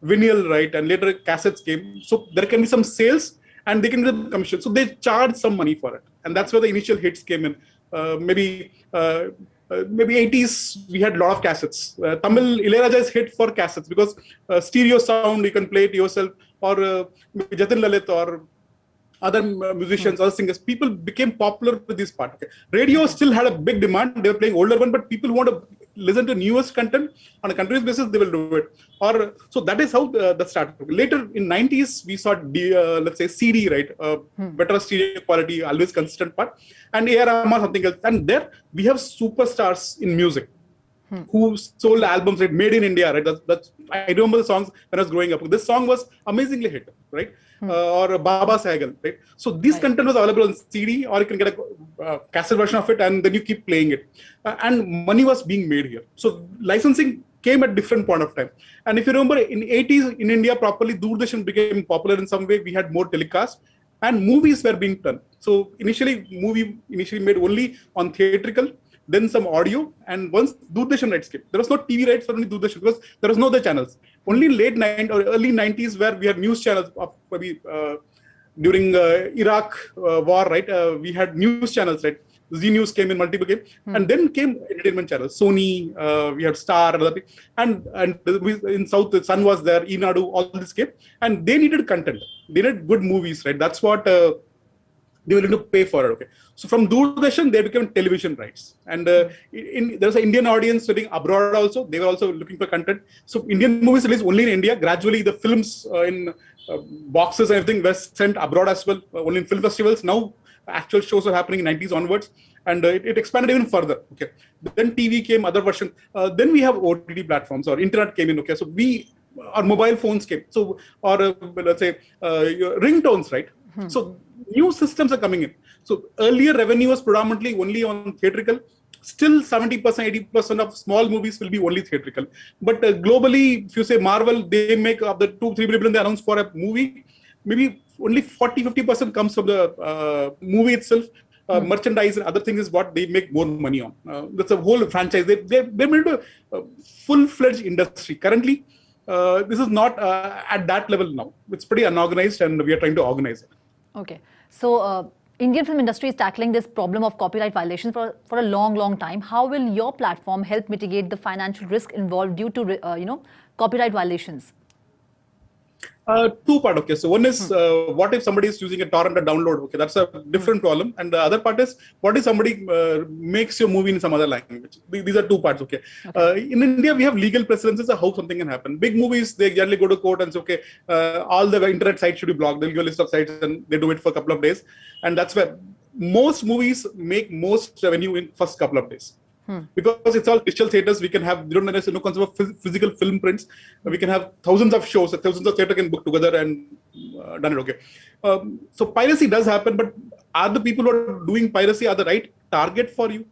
vinyl, right? And later cassettes came. So there can be some sales and they can get a commission. So they charge some money for it. And that's where the initial hits came in. Maybe 80s, we had a lot of cassettes. Tamil Ilayaraja's hit for cassettes because stereo sound, you can play it yourself. Or Jatin Lalit or other musicians, other singers, people became popular with this part. Okay. Radio still had a big demand. They were playing older one, but people want to listen to newest content on a continuous basis. They will do it. Or so that is how that started. Later in 90s, we saw let's say CD, right? Better stereo quality, always consistent part, and A.R. Rahman something else. And there we have superstars in music. Who sold albums, right? Made in India, right? That's I remember the songs when I was growing up. This song was amazingly hit, right? Or Baba Sahgal, right? So this content was available on CD, or you can get a cassette version of it, and then you keep playing it. And money was being made here. So licensing came at different point of time. And if you remember, in 80s in India, properly, Doordarshan became popular in some way. We had more telecast, and movies were being done. So movie made only on theatrical. Then some audio, and once Doordarshan rights came. There was no TV rights for only Doordarshan because there was no other channels. Only late 90s or early 90s where we had news channels of maybe during Iraq war, right? We had news channels, right? Z News came in, multiple came, and then came entertainment channels. Sony, we had Star, and in South, the Sun was there, Enadu, all this came, and they needed content. They needed good movies, right? That's what they were going to pay for it. Okay, so from Doordarshan they became television rights, and there's an Indian audience sitting abroad also. They were also looking for content. So Indian movies released only in India. Gradually, the films in boxes and everything were sent abroad as well, only in film festivals. Now actual shows are happening in 90s onwards, and it expanded even further. Okay, then TV came, other version. Then we have OTT platforms or internet came in. Okay, so our mobile phones came. So let's say ringtones, right? So new systems are coming in. So earlier revenue was predominantly only on theatrical. Still 70%, 80% of small movies will be only theatrical. But globally, if you say Marvel, they make of the 2-3 billion they announce for a movie, maybe only 40-50% comes from the movie itself. Merchandise and other things is what they make more money on. That's a whole franchise. They made a full-fledged industry. Currently, this is not at that level now. It's pretty unorganized, and we are trying to organize it. Okay. So, Indian film industry is tackling this problem of copyright violations for a long time. How will your platform help mitigate the financial risk involved due to, copyright violations? Two part. Okay, so one is what if somebody is using a torrent or download? Okay, that's a different problem. And the other part is what if somebody makes your movie in some other language? These are two parts. Okay, in India we have legal precedences of how something can happen. Big movies, they generally go to court and say, okay, all the internet sites should be blocked. They'll give a list of sites and they do it for a couple of days, and that's where most movies make most revenue in first couple of days. Because it's all digital theaters, we can have, we don't necessarily no concept of physical film prints. We can have thousands of shows, thousands of theater can book together and done it. Okay, so piracy does happen, but are the people who are doing piracy are the right target for you?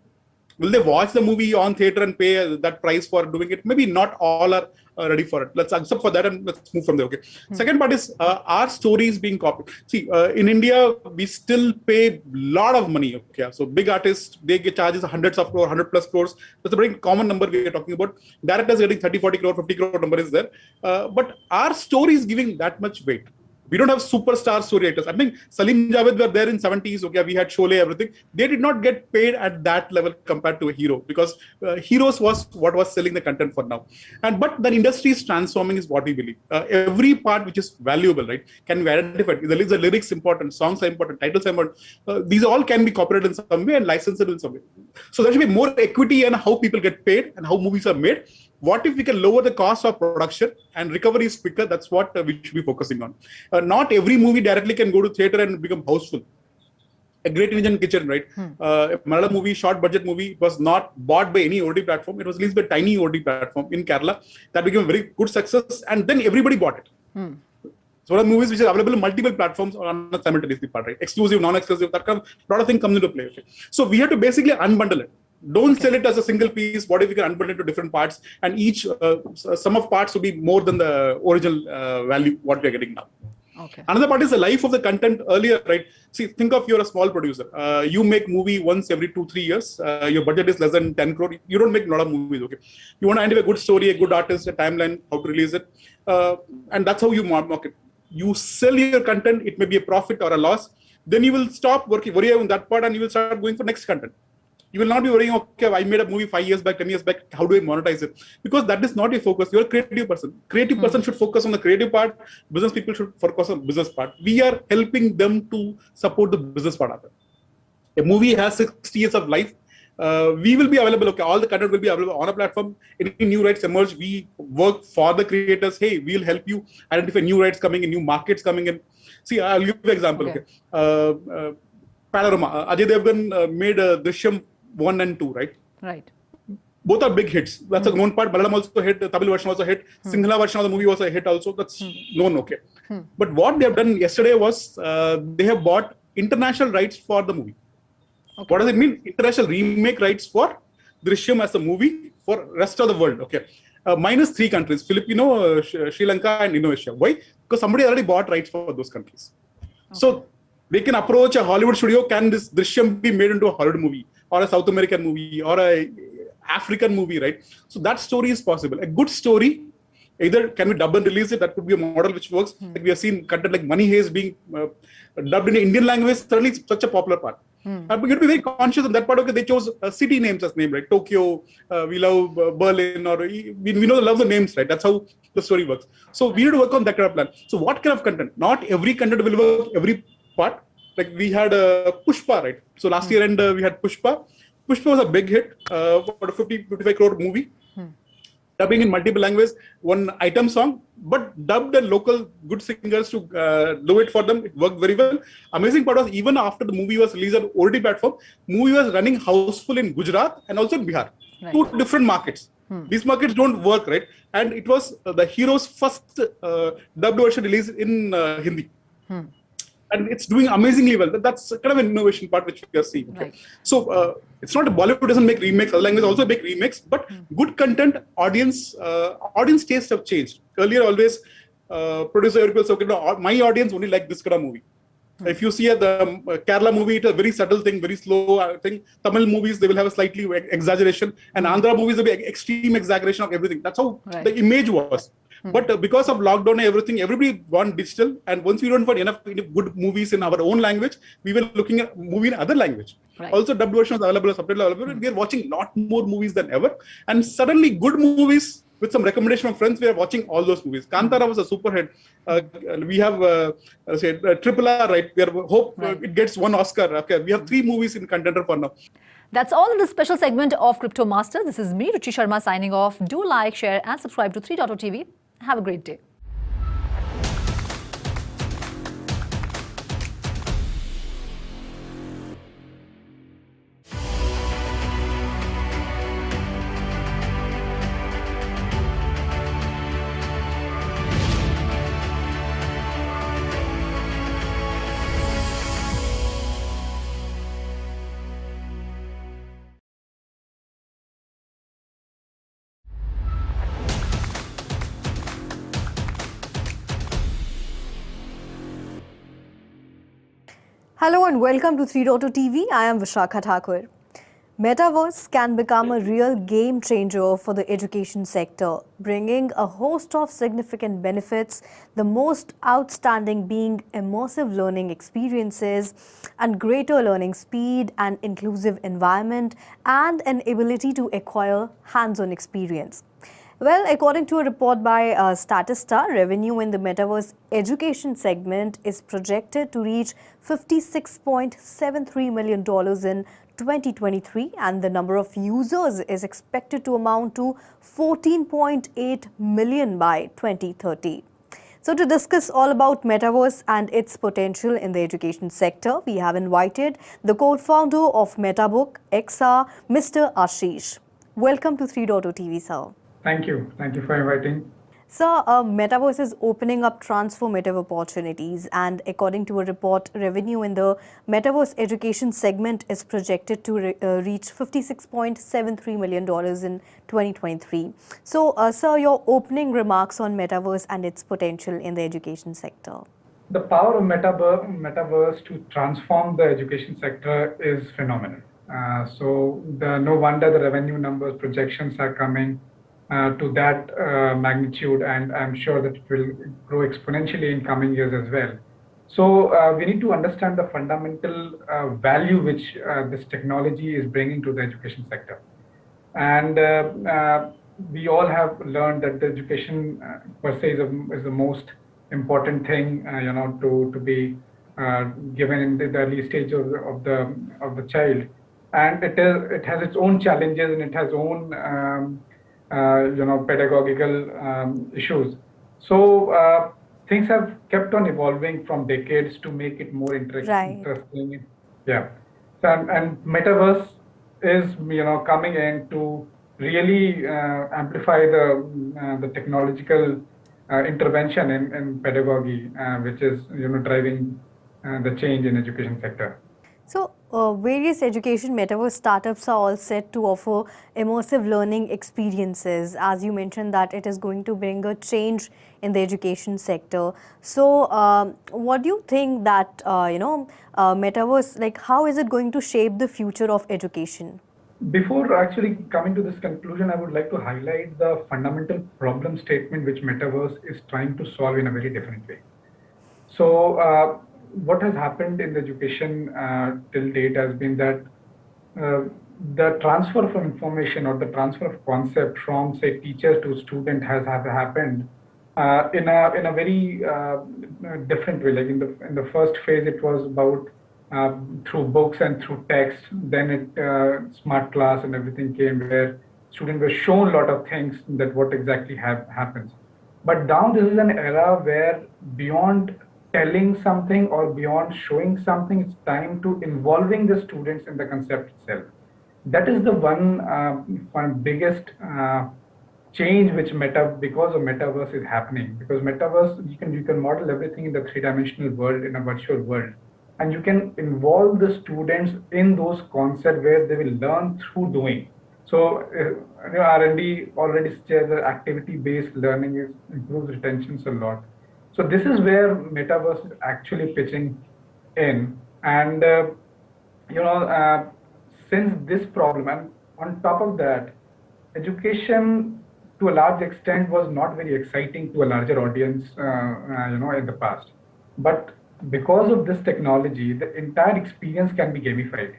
Will they watch the movie on theater and pay that price for doing it? Maybe not all are ready for it. Let's accept for that and let's move from there. Okay. Second part is our stories being copied. See, in India, we still pay a lot of money. Okay. So big artists, they get charges hundreds of crores, 100+ crores. That's a very common number we are talking about. Directors getting 30, 40 crore, 50 crore number is there. But our story is giving that much weight. We don't have superstar story actors. I think Salim Javed were there in 70s. Okay, we had Sholay, everything. They did not get paid at that level compared to a hero, because heroes was what was selling the content for now. But the industry is transforming, is what we believe. Every part which is valuable, right, can be identified. The lyrics important, songs are important, titles are important. These all can be copyrighted in some way and licensed in some way. So there should be more equity in how people get paid and how movies are made. What if we can lower the cost of production and recovery is quicker? That's what we should be focusing on. Not every movie directly can go to theater and become houseful. A Great Indian Kitchen, right? Malayalam movie, short budget movie, was not bought by any OTT platform. It was released by a tiny OTT platform in Kerala. That became a very good success, and then everybody bought it. So one of the movies which are available on multiple platforms on a simultaneously part, right? Exclusive, non-exclusive, that kind of lot of things comes into play. Okay? So we have to basically unbundle it. Don't sell it as a single piece. What if we can unbundle it to different parts, and each sum of parts will be more than the original value what we are getting now. Okay. Another part is the life of the content earlier, right? See, think of you're a small producer. You make movie once every 2-3 years. Your budget is less than 10 crore. You don't make a lot of movies, okay? You want to identify a good story, a good artist, a timeline, how to release it. And that's how you market. You sell your content, it may be a profit or a loss. Then you will stop worry on that part, and you will start going for next content. You will not be worrying, okay, I made a movie 5 years back, 10 years back, how do I monetize it? Because that is not your focus. You're a creative person. Creative person should focus on the creative part. Business people should focus on business part. We are helping them to support the business part of it. A movie has 60 years of life. We will be available, okay, all the content will be available on a platform. Any new rights emerge, we work for the creators. Hey, we'll help you identify new rights coming in, new markets coming in. See, I'll give you an example. Okay. Panorama. Ajay Devgan made Drishyam 1 and 2, right? Right. Both are big hits. That's a known part. Malayalam also hit, the Tamil version also hit, Sinhala version of the movie was a hit also. That's known, okay. But what they have done yesterday was they have bought international rights for the movie. Okay. What does it mean? International remake rights for Drishyam as a movie for rest of the world, okay. Minus 3 countries, Filipino, Sri Lanka and Indonesia. Why? Because somebody already bought rights for those countries. Okay. So they can approach a Hollywood studio, can this Drishyam be made into a Hollywood movie or a South American movie or a African movie, right? So that story is possible. A good story, either can we dub and release it, that could be a model which works. Like we have seen content like Money Heist being dubbed in the Indian language, certainly it's such a popular part. But you have to be very conscious of that part. Okay, they chose city names as name, right? Tokyo, we love Berlin, or we know love the names, right? That's how the story works. So we need to work on that kind of plan. So what kind of content? Not every content will work every part. Like we had Pushpa, right? So last year end we had Pushpa. Pushpa was a big hit, about a 50-55 crore movie. Dubbing in multiple languages, one item song, but dubbed and local good singers to do it for them. It worked very well. Amazing part was even after the movie was released on OTT platform, movie was running houseful in Gujarat and also in Bihar. Right. 2 different markets. These markets don't work, right? And it was the hero's first dubbed version released in Hindi. And it's doing amazingly well. That's kind of an innovation part which we are seeing. Okay? Right. So it's not Bollywood doesn't make remakes. Other languages also make remakes, but good content, audience tastes have changed. Earlier, always producer will say, okay, no, my audience only like this kind of movie. If you see the Kerala movie, it's a very subtle thing, very slow thing. Tamil movies, they will have a slightly exaggeration, and Andhra movies will be extreme exaggeration of everything. That's how the image was. But because of lockdown and everything, everybody went digital. And once we don't find enough good movies in our own language, we were looking at movie in other language. Right. Also, dubbed versions available, subtitle available. And we are watching a lot more movies than ever. And suddenly, good movies with some recommendation from friends, we are watching all those movies. Kantara was a super hit. We have Triple R, right? We hope it gets 1 Oscar. Okay, we have 3 movies in contender for now. That's all in this special segment of Crypto Masters. This is me, Ruchi Sharma, signing off. Do like, share, and subscribe to 3.0 TV. Have a great day. Hello and welcome to 3.0 TV. I am Vishakha Thakur. Metaverse can become a real game changer for the education sector, bringing a host of significant benefits, the most outstanding being immersive learning experiences and greater learning speed and inclusive environment and an ability to acquire hands-on experience. Well, according to a report by Statista, revenue in the Metaverse education segment is projected to reach $56.73 million in 2023, and the number of users is expected to amount to 14.8 million by 2030. So to discuss all about Metaverse and its potential in the education sector, we have invited the co-founder of MetaBook, XR, Mr. Ashish. Welcome to 3.0 TV, sir. Thank you. Thank you for inviting. Sir, Metaverse is opening up transformative opportunities, and according to a report, revenue in the Metaverse education segment is projected to reach $56.73 million in 2023. So, sir, your opening remarks on Metaverse and its potential in the education sector. The power of Metaverse to transform the education sector is phenomenal. No wonder the revenue numbers projections are coming to that magnitude, and I'm sure that it will grow exponentially in coming years as well. So we need to understand the fundamental value which this technology is bringing to the education sector. And we all have learned that the education per se is the most important thing, to be given in the early stage of the child. And it has its own challenges and it has own pedagogical issues. So things have kept on evolving from decades to make it more interesting. Yeah. And Metaverse is coming in to really amplify the technological intervention in pedagogy, which is driving the change in education sector. So, various education Metaverse startups are all set to offer immersive learning experiences. As you mentioned that it is going to bring a change in the education sector. So, what do you think that, Metaverse, like how is it going to shape the future of education? Before actually coming to this conclusion, I would like to highlight the fundamental problem statement which Metaverse is trying to solve in a very different way. So, what has happened in the education till date has been that the transfer of information or the transfer of concept from, say, teacher to student has happened in a very different way. Like in the first phase, it was about through books and through text. Then smart class and everything came where students were shown a lot of things that what exactly happens. But now this is an era where beyond telling something or beyond showing something, it's time to involving the students in the concept itself. That is the one biggest change which because of Metaverse is happening. Because Metaverse, you can model everything in the three-dimensional world, in a virtual world, and you can involve the students in those concepts where they will learn through doing. So R&D already says that activity-based learning improves retention a lot. So this is where Metaverse is actually pitching in, and since this problem, and on top of that, education to a large extent was not very exciting to a larger audience, in the past. But because of this technology, the entire experience can be gamified,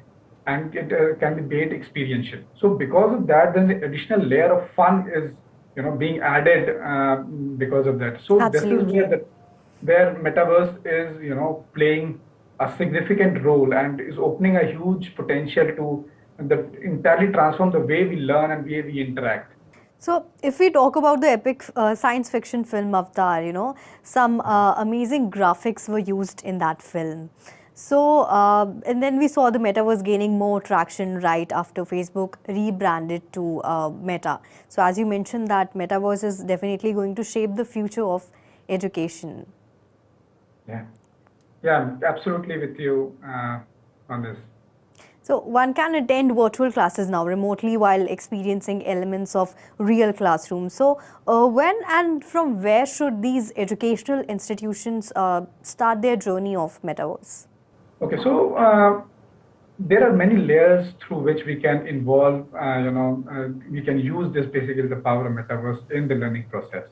and it can be made experiential. So because of that, then the additional layer of fun is being added because of that. So Absolutely. This is where Metaverse is playing a significant role and is opening a huge potential to entirely transform the way we learn and way we interact. So, if we talk about the epic science fiction film Avatar, some amazing graphics were used in that film. So, and then we saw the Metaverse gaining more traction right after Facebook rebranded to Meta. So, as you mentioned that Metaverse is definitely going to shape the future of education. Yeah, I'm absolutely with you on this. So one can attend virtual classes now remotely while experiencing elements of real classrooms. So when and from where should these educational institutions start their journey of Metaverse? Okay, so there are many layers through which we can involve, we can use this basically the power of metaverse in the learning process.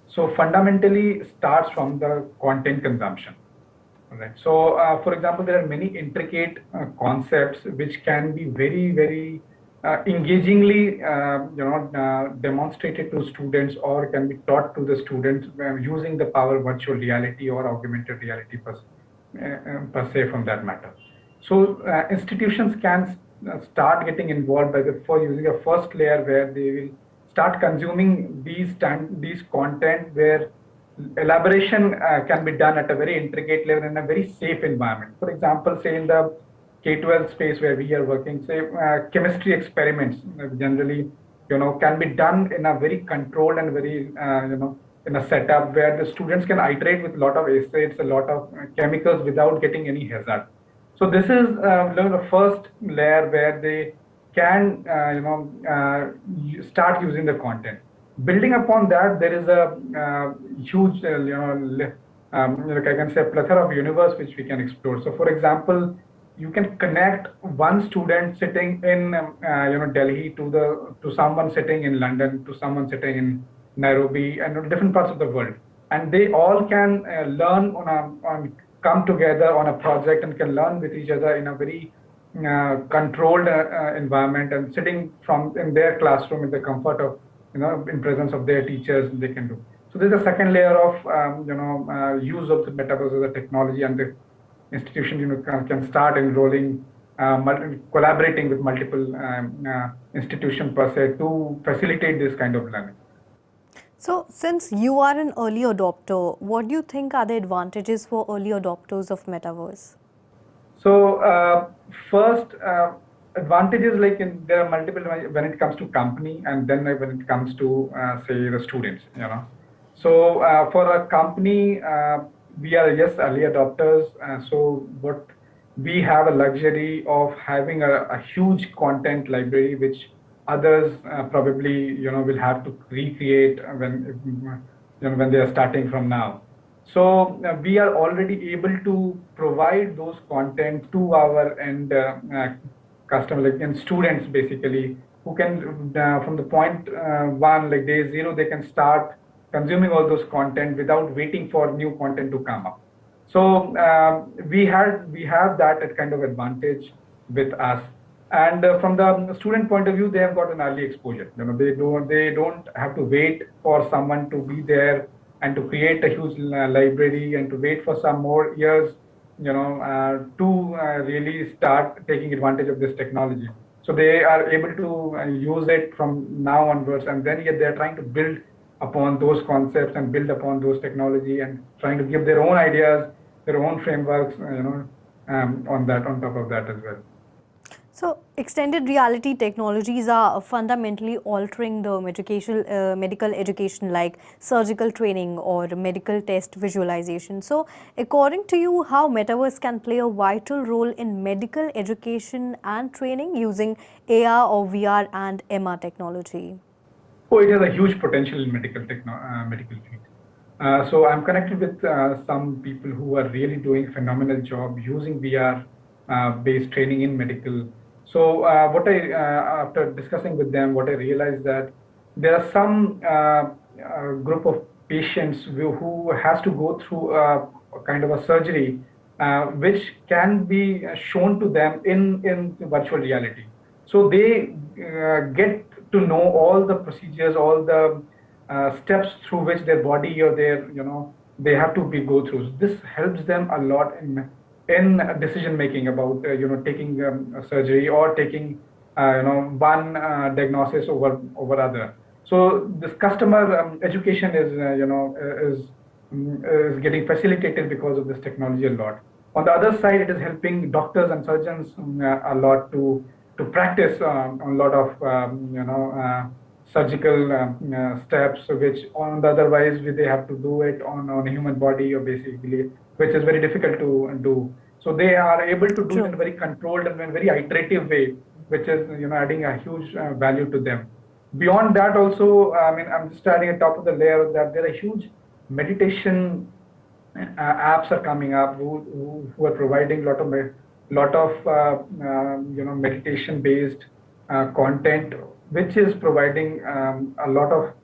So fundamentally starts from the content consumption. Right. So, for example, there are many intricate concepts which can be very, very engagingly, demonstrated to students or can be taught to the students using the power of virtual reality or augmented reality per se from that matter. So, institutions can start getting involved for using a first layer where they will start consuming these content where elaboration can be done at a very intricate level in a very safe environment. For example, say in the K-12 space where we are working, say chemistry experiments generally, can be done in a very controlled and very, in a setup where the students can iterate with a lot of acids, a lot of chemicals without getting any hazard. So this is the first layer where they can, start using the content. Building upon that, there is a huge, I can say a plethora of universe which we can explore. So, for example, you can connect one student sitting in, Delhi to someone sitting in London, to someone sitting in Nairobi, and different parts of the world, and they all can learn come together on a project and can learn with each other in a very controlled environment and sitting in their classroom in the comfort of in presence of their teachers, they can do. So there's a second layer of, use of the metaverse as a technology, and the institution, can start enrolling, collaborating with multiple institutions per se to facilitate this kind of learning. So, since you are an early adopter, what do you think are the advantages for early adopters of metaverse? So, first, advantages there are multiple when it comes to company, and then when it comes to say the students. So for a company, we are early adopters. So what we have a luxury of having a huge content library which others probably will have to recreate when they are starting from now. So we are already able to provide those content to our end customers and students basically, who can from the point one, like day zero, they can start consuming all those content without waiting for new content to come up. So we have that kind of advantage with us. And from the student point of view, they have got an early exposure. They don't have to wait for someone to be there and to create a huge library and to wait for some more years, to really start taking advantage of this technology. So they are able to use it from now onwards, and then yet they're trying to build upon those concepts and build upon those technology and trying to give their own ideas, their own frameworks, on top of that as well. So, extended reality technologies are fundamentally altering the medical education, like surgical training or medical test visualization. So, according to you, how metaverse can play a vital role in medical education and training using AR or VR and MR technology? Oh, it has a huge potential in medical field. So I'm connected with some people who are really doing a phenomenal job using VR based training in medical. So after discussing with them, what I realized that there are some group of patients who has to go through a kind of a surgery which can be shown to them in virtual reality. So they get to know all the procedures, all the steps through which their body or their, they have to go through. This helps them a lot in decision making about taking a surgery or taking one diagnosis over other. So this customer education is getting facilitated because of this technology a lot. On the other side, it is helping doctors and surgeons a lot to practice on a lot of surgical steps, which on the otherwise they have to do it on a human body, or basically, which is very difficult to do. So they are able to do it in a very controlled and very iterative way, which is adding a huge value to them. Beyond that, also, I'm just adding on top of the layer that there are huge meditation apps are coming up who are providing a lot of lot of meditation-based content, which is providing a lot of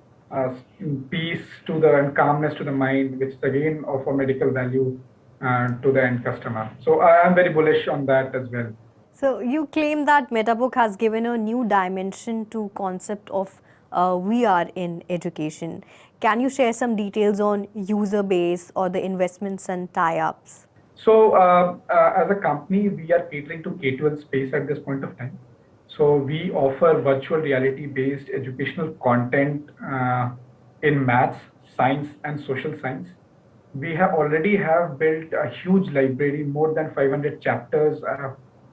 peace to the and calmness to the mind, which is again of a medical value to the end customer. So I am very bullish on that as well. So you claim that MetaBook has given a new dimension to concept of VR in education. Can you share some details on user base or the investments and tie-ups? So as a company, we are catering to K-12 space at this point of time. So we offer virtual reality-based educational content in maths, science, and social science. We have already built a huge library, more than 500 chapters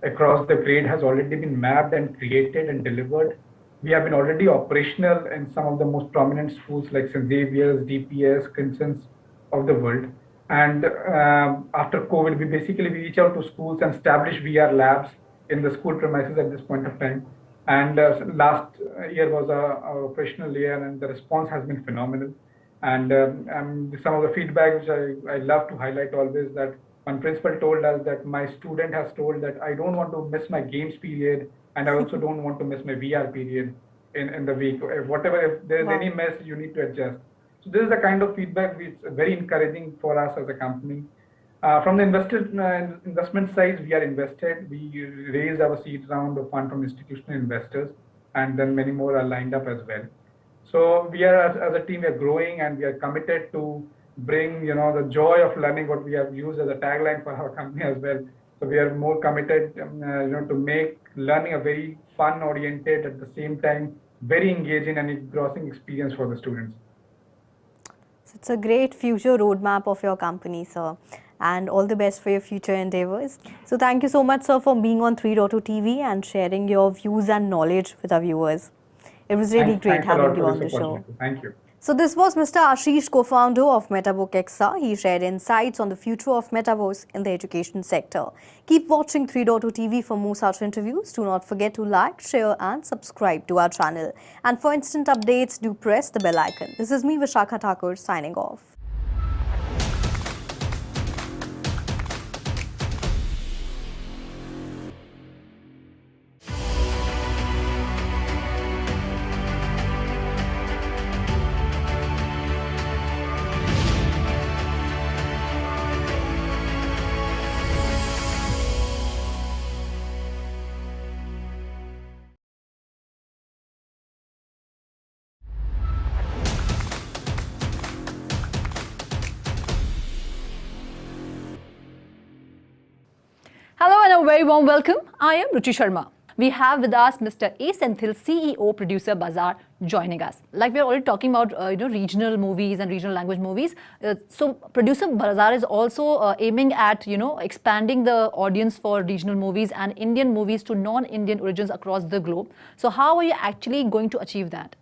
across the grade has already been mapped and created and delivered. We have been already operational in some of the most prominent schools like St. Xavier's, DPS, Crimson's of the world. And after COVID, we reach out to schools and establish VR labs in the school premises at this point of time. And last year was our operational year, and the response has been phenomenal. And some of the feedback which I love to highlight always, that one principal told us that my student has told that I don't want to miss my games period, and I also don't want to miss my VR period in the week. If there's any mess, you need to adjust. So this is the kind of feedback which is very encouraging for us as a company. From the investment side, we are invested. We raised our seed round of fund from institutional investors, and then many more are lined up as well. So we are, as a team, we are growing, and we are committed to bring, the joy of learning, what we have used as a tagline for our company as well. So we are more committed, to make learning a very fun-oriented, at the same time, very engaging and engrossing experience for the students. So it's a great future roadmap of your company, sir. And all the best for your future endeavors. So thank you so much, sir, for being on 3.0 TV and sharing your views and knowledge with our viewers. It was really great having you on the show. Thank you. So this was Mr. Ashish, co-founder of MetaBook XR. He shared insights on the future of Metaverse in the education sector. Keep watching 3.0 TV for more such interviews. Do not forget to like, share and subscribe to our channel. And for instant updates, do press the bell icon. This is me, Vishakha Thakur, signing off. Hello and a very warm welcome. I am Ruchi Sharma. We have with us Mr. A. Senthil, CEO, Producer Bazaar, joining us. Like we're already talking about, regional movies and regional language movies. So Producer Bazaar is also aiming at, expanding the audience for regional movies and Indian movies to non-Indian origins across the globe. So how are you actually going to achieve that?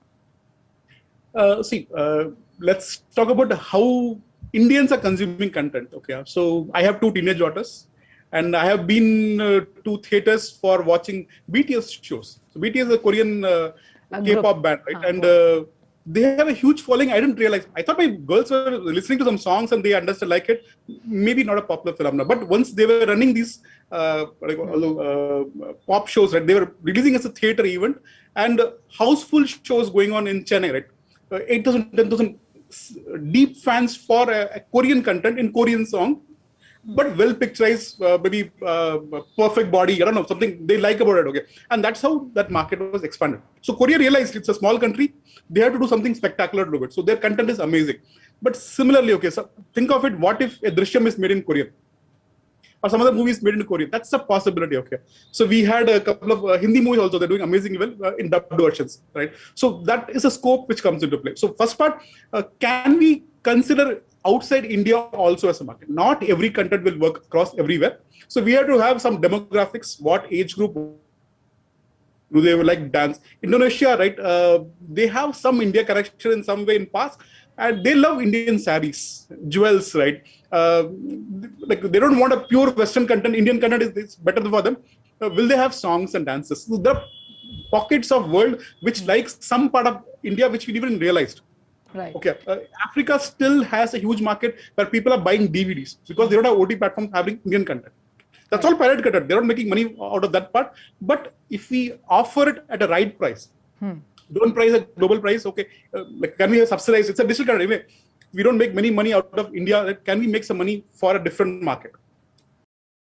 Let's talk about how Indians are consuming content. Okay, so I have 2 teenage daughters. And I have been to theaters for watching BTS shows. So BTS is a Korean K-pop band, right? And they have a huge following. I didn't realize. I thought my girls were listening to some songs and they understood like it. Maybe not a popular phenomenon. But once they were running these pop shows, right? They were releasing as a theater event and houseful shows going on in Chennai, right? 8,000, 10,000 deep fans for a Korean content in Korean song. But well picturized, maybe perfect body, I don't know, something they like about it, okay? And that's how that market was expanded. So Korea realized it's a small country, they have to do something spectacular to do it. So their content is amazing. But similarly, okay, so think of it, what if a Drishyam is made in Korean? Or some other movies made in Korean? That's a possibility, okay? So we had a couple of Hindi movies also, they're doing amazingly well in dubbed versions, right? So that is a scope which comes into play. So first part, can we consider outside India also as a market? Not every content will work across everywhere. So we have to have some demographics, what age group do they like dance. Indonesia, right? They have some India connection in some way in past, and they love Indian sarees, jewels, right? Like they don't want a pure Western content. Indian content is better for them. Will they have songs and dances? So there are pockets of world which likes some part of India which we didn't realized. Right. Okay. Africa still has a huge market where people are buying DVDs because they don't have OT platforms having Indian content. That's all pirate content. They're not making money out of that part. But if we offer it at a right price, don't price a global price. Okay, like can we subsidize? It's a digital content anyway. We don't make many money out of India. Can we make some money for a different market?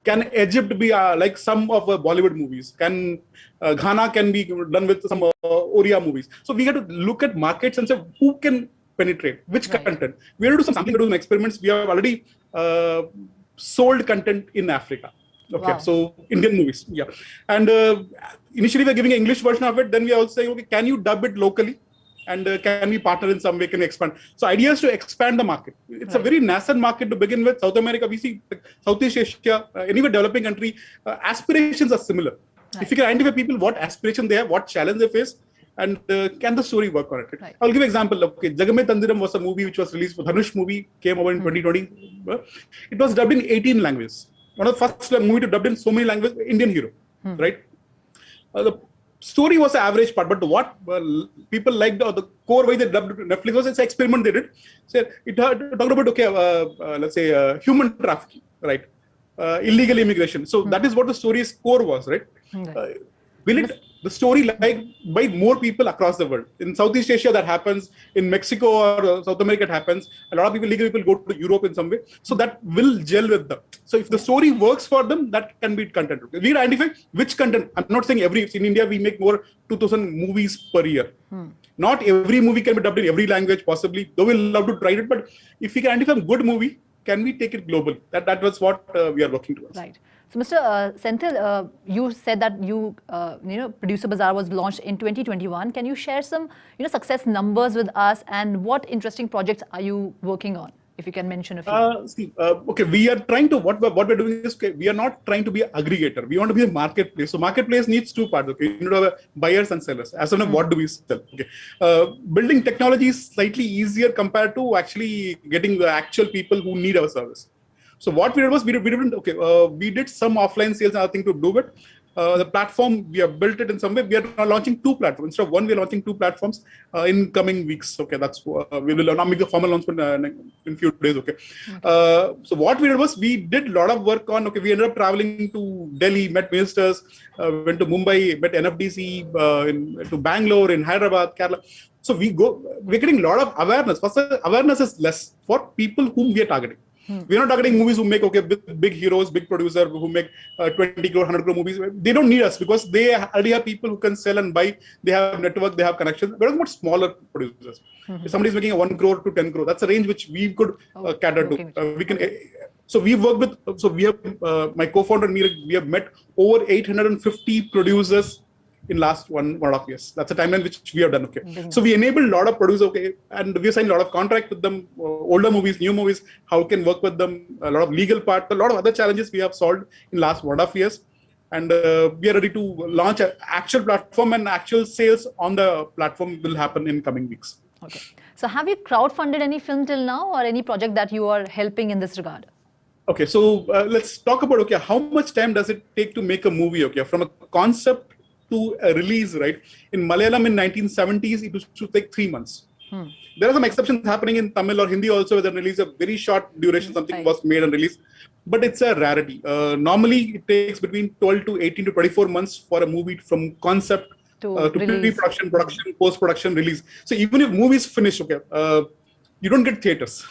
Can Egypt be like some of the Bollywood movies? Can Ghana can be done with some Oriya movies? So we have to look at markets and say who can penetrate which content. We have to do some sampling, to do some experiments. We have already sold content in Africa. Okay, Wow. so Indian movies, yeah. And initially we're giving an English version of it. Then we are also saying, okay, can you dub it locally? And can we partner in some way? Can we expand? So idea is to expand the market. It's a very nascent market to begin with. South America, we see Southeast Asia, anywhere developing country, aspirations are similar. If you can identify people, what aspiration they have, what challenge they face, and can the story work on it? I'll give an example. Okay, Jagame Tandiram was a movie which was released, Dhanush movie, came over in 2020. It was dubbed in 18 languages. One of the first movie to dubbed in so many languages, Indian hero, right? The story was the average part, but what people liked, or the core way they dubbed Netflix was it's an experiment they did. So it talked about, okay, let's say human trafficking, right? Illegal immigration. So that is what the story's core was, right? Will it the story like by more people across the world? In Southeast Asia that happens, in Mexico or South America it happens. A lot of people, legal people, go to Europe in some way. So that will gel with them. So if the story works for them, that can be content. We identify which content. I'm not saying in India we make more 2,000 movies per year. Not every movie can be dubbed in every language possibly. Though we'll love to try it, but if we can identify a good movie, can we take it global? That was what we are working towards. Right. So, Mr. Senthil, you said that Producer Bazaar was launched in 2021. Can you share some, success numbers with us, and what interesting projects are you working on? If you can mention a few. Okay, we are trying to, what we're doing is, okay, we are not trying to be an aggregator. We want to be a marketplace. So marketplace needs two parts. Okay, you need to have buyers and sellers. As of now, what do we sell? Okay, building technology is slightly easier compared to actually getting the actual people who need our service. So what we did was we did some offline sales and other thing to do it. The platform, we have built it in some way. We are launching two platforms. Instead of one, we are launching two platforms in coming weeks. Okay, that's we will not make the formal announcement in a few days. Okay. So what we did was we did a lot of work on. Okay, we ended up traveling to Delhi, met ministers, went to Mumbai, met NFDC, to Bangalore, in Hyderabad, Kerala. So we're getting a lot of awareness. First, awareness is less for people whom we are targeting. We're not targeting movies who make big heroes, big producer who make 20 crore, 100 crore movies. They don't need us because they already have people who can sell and buy. They have network, they have connections. We're talking about smaller producers. If somebody is making a 1 crore to 10 crore, that's a range which we could cater to. We can. So we work with. So we have my co-founder and me. We have met over 850 producers in last one and a half years. That's a timeline which we have done. Okay, so we enabled a lot of producers. Okay, and we signed a lot of contract with them. Older movies, new movies. How we can work with them? A lot of legal part. A lot of other challenges we have solved in last 1.5 years. And we are ready to launch an actual platform, and actual sales on the platform will happen in coming weeks. Okay. So have you crowdfunded any film till now, or any project that you are helping in this regard? Okay, so let's talk about how much time does it take to make a movie? Okay, from a concept to a release, right? In Malayalam in 1970s, it used to take 3 months. There are some exceptions happening in Tamil or Hindi also, where they release a very short duration, something was made and released, but it's a rarity. Normally, it takes between 12 to 18 to 24 months for a movie from concept to pre-production, production, post-production, release. So even if movie is finished, okay, you don't get theaters.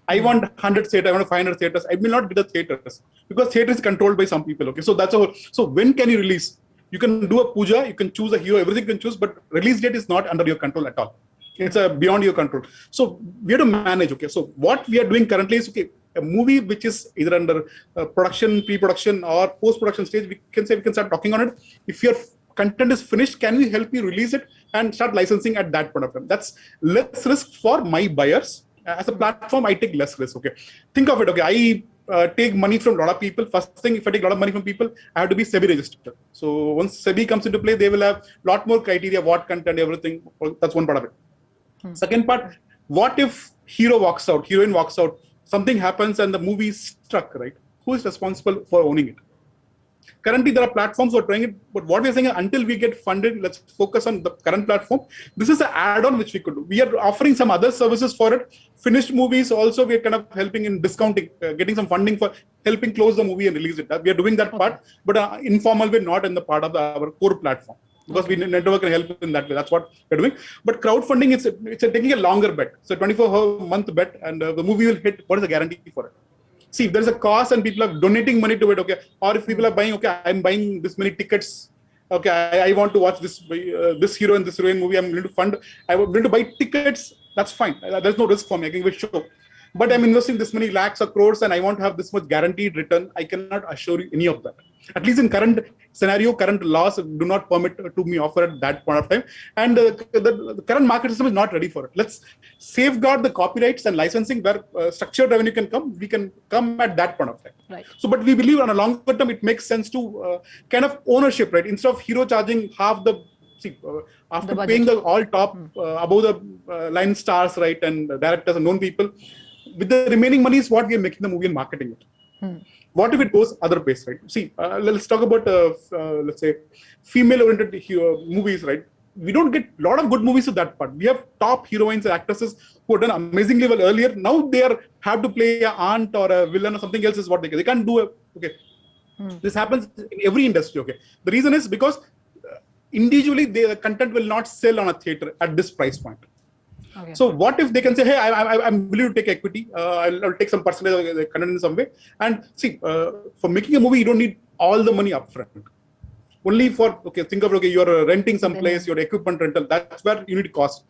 I want 100 theaters, I want 500 theaters. I will not get the theaters because theater is controlled by some people. Okay, so that's all. So when can you release? You can do a puja, you can choose a hero, everything you can choose, but release date is not under your control at all. It's beyond your control. So we have to manage. Okay, so what we are doing currently is, okay, a movie which is either under production, pre-production, or post-production stage, we can start talking on it. If your content is finished, can we help you release it and start licensing at that point of time? That's less risk for my buyers. As a platform, I take less risk. Okay, think of it. Okay, I take money from a lot of people. First thing, if I take a lot of money from people, I have to be SEBI registered. So once SEBI comes into play, they will have a lot more criteria, what content, everything. That's one part of it. Second part, what if hero walks out, heroine walks out, something happens and the movie is struck, right? Who is responsible for owning it? Currently, there are platforms who are trying it, but what we're saying is until we get funded, let's focus on the current platform. This is an add-on which we could do. We are offering some other services for it. Finished movies also, we're kind of helping in discounting, getting some funding for helping close the movie and release it. We are doing that part, but informal way, not in the part of our core platform. Because we network can help in that way. That's what we're doing. But crowdfunding, it's taking a longer bet. So 24-month bet, and the movie will hit. What is the guarantee for it? See, if there's a cost and people are donating money to it, okay, or if people are buying, okay, I'm buying this many tickets, okay, I want to watch this hero and this heroine movie, I'm going to fund, I'm going to buy tickets, that's fine. There's no risk for me, I can give a show. But I'm investing this many lakhs or crores and I want to have this much guaranteed return. I cannot assure you any of that. At least in current scenario, current laws do not permit to me offer at that point of time. And the current market system is not ready for it. Let's safeguard the copyrights and licensing where structured revenue can come. We can come at that point of time. Right. So, but we believe on a longer term, it makes sense to kind of ownership, right? Instead of hero charging half the, after paying the all top above the line stars, right, and directors and known people, with the remaining money is what we are making the movie and marketing it. What if it goes other ways, right? See, let's talk about, let's say, female-oriented movies, right? We don't get a lot of good movies to that part. We have top heroines and actresses who have done amazingly well earlier. Now they have to play an aunt or a villain or something else is what they can't do. Okay, this happens in every industry. Okay, the reason is because individually the content will not sell on a theater at this price point. Okay. So what if they can say, hey, I'm willing to take equity, I'll take some percentage of the content in some way. And see, for making a movie, you don't need all the money upfront. Only for, okay, think of, okay, you're renting some place, your equipment rental, that's where you need cost.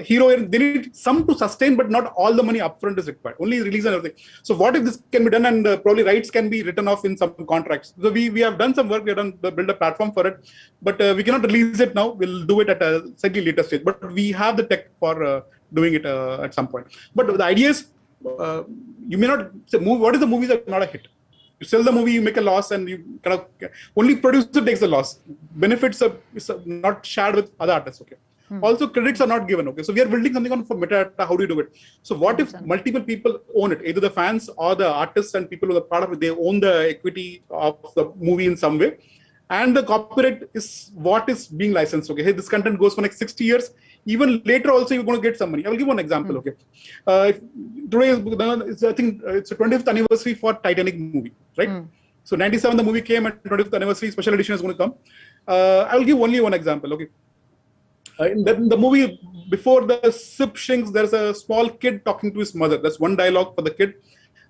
Hero, they need some to sustain, but not all the money upfront is required, only release and everything. So what if this can be done and probably rights can be written off in some contracts? So we have done some work, we have done build a platform for it, but we cannot release it now. We'll do it at a slightly later stage, but we have the tech for doing it at some point. But the idea is, you may not say, what is the movie that's not a hit? You sell the movie, you make a loss, and you kind of only producer takes the loss. Benefits are not shared with other artists. Okay. Also, credits are not given. Okay. So we are building something on for metadata. How do you do it? So what if multiple people own it? Either the fans or the artists and people who are part of it, they own the equity of the movie in some way, and the copyright is what is being licensed. Okay. Hey, this content goes for next 60 years. Even later also you're going to get some money. I will give one example. Okay, today is, I think it's the 20th anniversary for Titanic movie, right? So 97 the movie came and 20th anniversary special edition is going to come. I will give only one example. Okay, in the movie before the ship sinks, there's a small kid talking to his mother. That's one dialogue for the kid.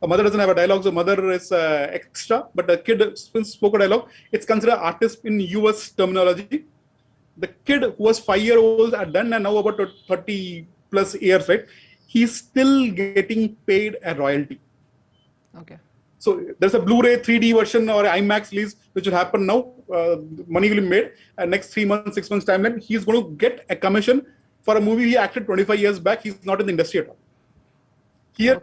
A mother doesn't have a dialogue, so mother is extra, but the kid spoke a dialogue. It's considered artist in US terminology. The kid who was 5-year-old at then and now about 30 plus years, right? He's still getting paid a royalty. Okay. So there's a Blu-ray 3D version or IMAX release which will happen now. Money will be made. And next 3 months, 6 months timeline, he's going to get a commission for a movie he acted 25 years back. He's not in the industry at all. Here,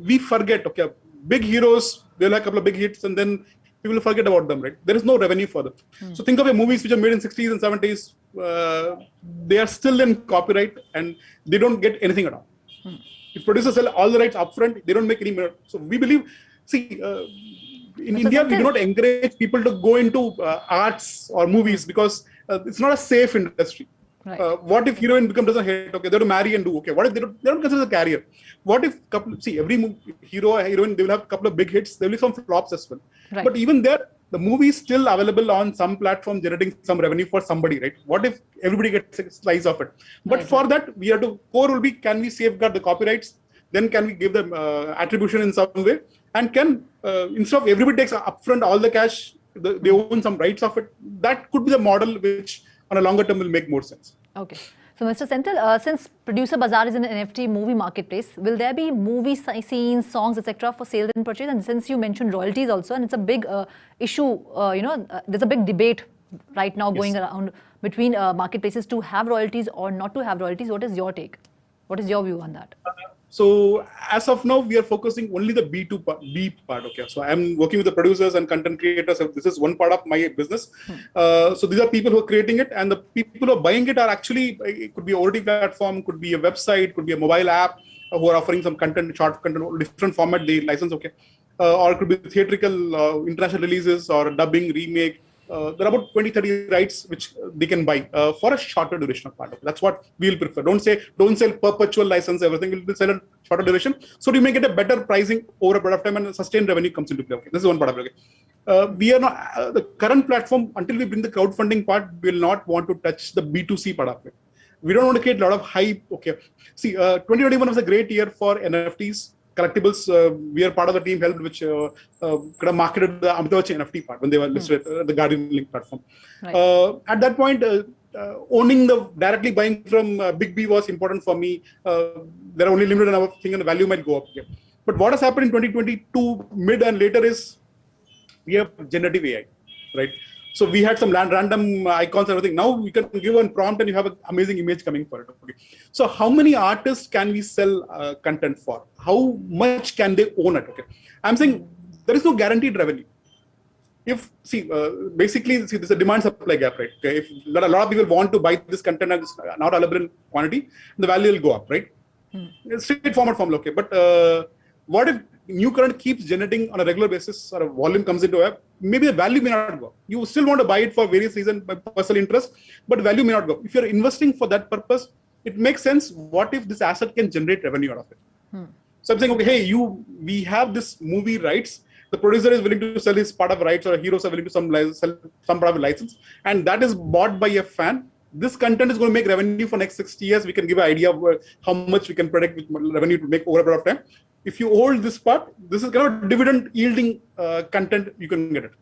we forget, okay, big heroes, they'll have a couple of big hits and then people forget about them, right? There is no revenue for them. So think of movies which are made in 60s and 70s. They are still in copyright and they don't get anything at all. If producers sell all the rights upfront, they don't make any money. So we believe, see, in India, we do not encourage people to go into arts or movies because it's not a safe industry. Right. What if heroine doesn't hit? Okay, they have to marry and do. Okay, what if they don't consider the career? What if every hero or heroine, they will have a couple of big hits. There will be some flops as well. Right. But even there, the movie is still available on some platform, generating some revenue for somebody, right? What if everybody gets a slice of it? But for that, we have to, core will be, can we safeguard the copyrights? Then can we give them attribution in some way? And can, instead of everybody takes upfront all the cash, they own some rights of it. That could be the model which on a longer term will make more sense. Okay. So, Mr. Senthil, since Producer Bazaar is an NFT movie marketplace, will there be movie scenes, songs, etc. for sale and purchase? And since you mentioned royalties also, and it's a big issue, there's a big debate right now going around between marketplaces to have royalties or not to have royalties. What is your take? What is your view on that? So as of now, we are focusing only the B part. Okay, so I'm working with the producers and content creators. This is one part of my business. So these are people who are creating it, and the people who are buying it are actually, it could be a OTT platform, could be a website, could be a mobile app who are offering some content, short content, different format they license. Okay, or it could be theatrical, international releases, or dubbing, remake. There are about 20-30 rights which they can buy for a shorter duration of part. That's what we'll prefer. Don't sell perpetual license, everything. We'll sell a shorter duration. So you may get a better pricing over a period of time and sustained revenue comes into play. Okay. This is one part of it. Okay. We are not, the current platform, until we bring the crowdfunding part, we will not want to touch the B2C part of it. We don't want to create a lot of hype. Okay. See, 2021 was a great year for NFTs. Collectibles, we are part of the team helped which kind of marketed the Amitabh Bachchan NFT part when they were listed at the Guardian Link platform. Right. At that point, owning directly buying from Big B was important for me. There are only limited number of things and the value might go up here. But what has happened in 2022 mid and later is we have generative AI, right? So we had some random icons and everything. Now we can give one prompt and you have an amazing image coming for it. Okay. So how many artists can we sell content for? How much can they own it? Okay. I'm saying there is no guaranteed revenue. If basically there's a demand supply gap, right? Okay. If a lot of people want to buy this content and it's not available in quantity, the value will go up, right? It's straightforward formula, okay. But what if new current keeps generating on a regular basis or a volume comes into a, maybe the value may not go up. You still want to buy it for various reasons, by personal interest, but value may not go up. If you're investing for that purpose, it makes sense. What if this asset can generate revenue out of it? So I'm saying, okay, hey, we have this movie rights. The producer is willing to sell his part of rights, or heroes are willing to sell some part of a license, and that is bought by a fan. This content is going to make revenue for next 60 years. We can give an idea of how much we can predict with revenue to make over a period of time. If you hold this part, this is kind of dividend yielding content, you can get it.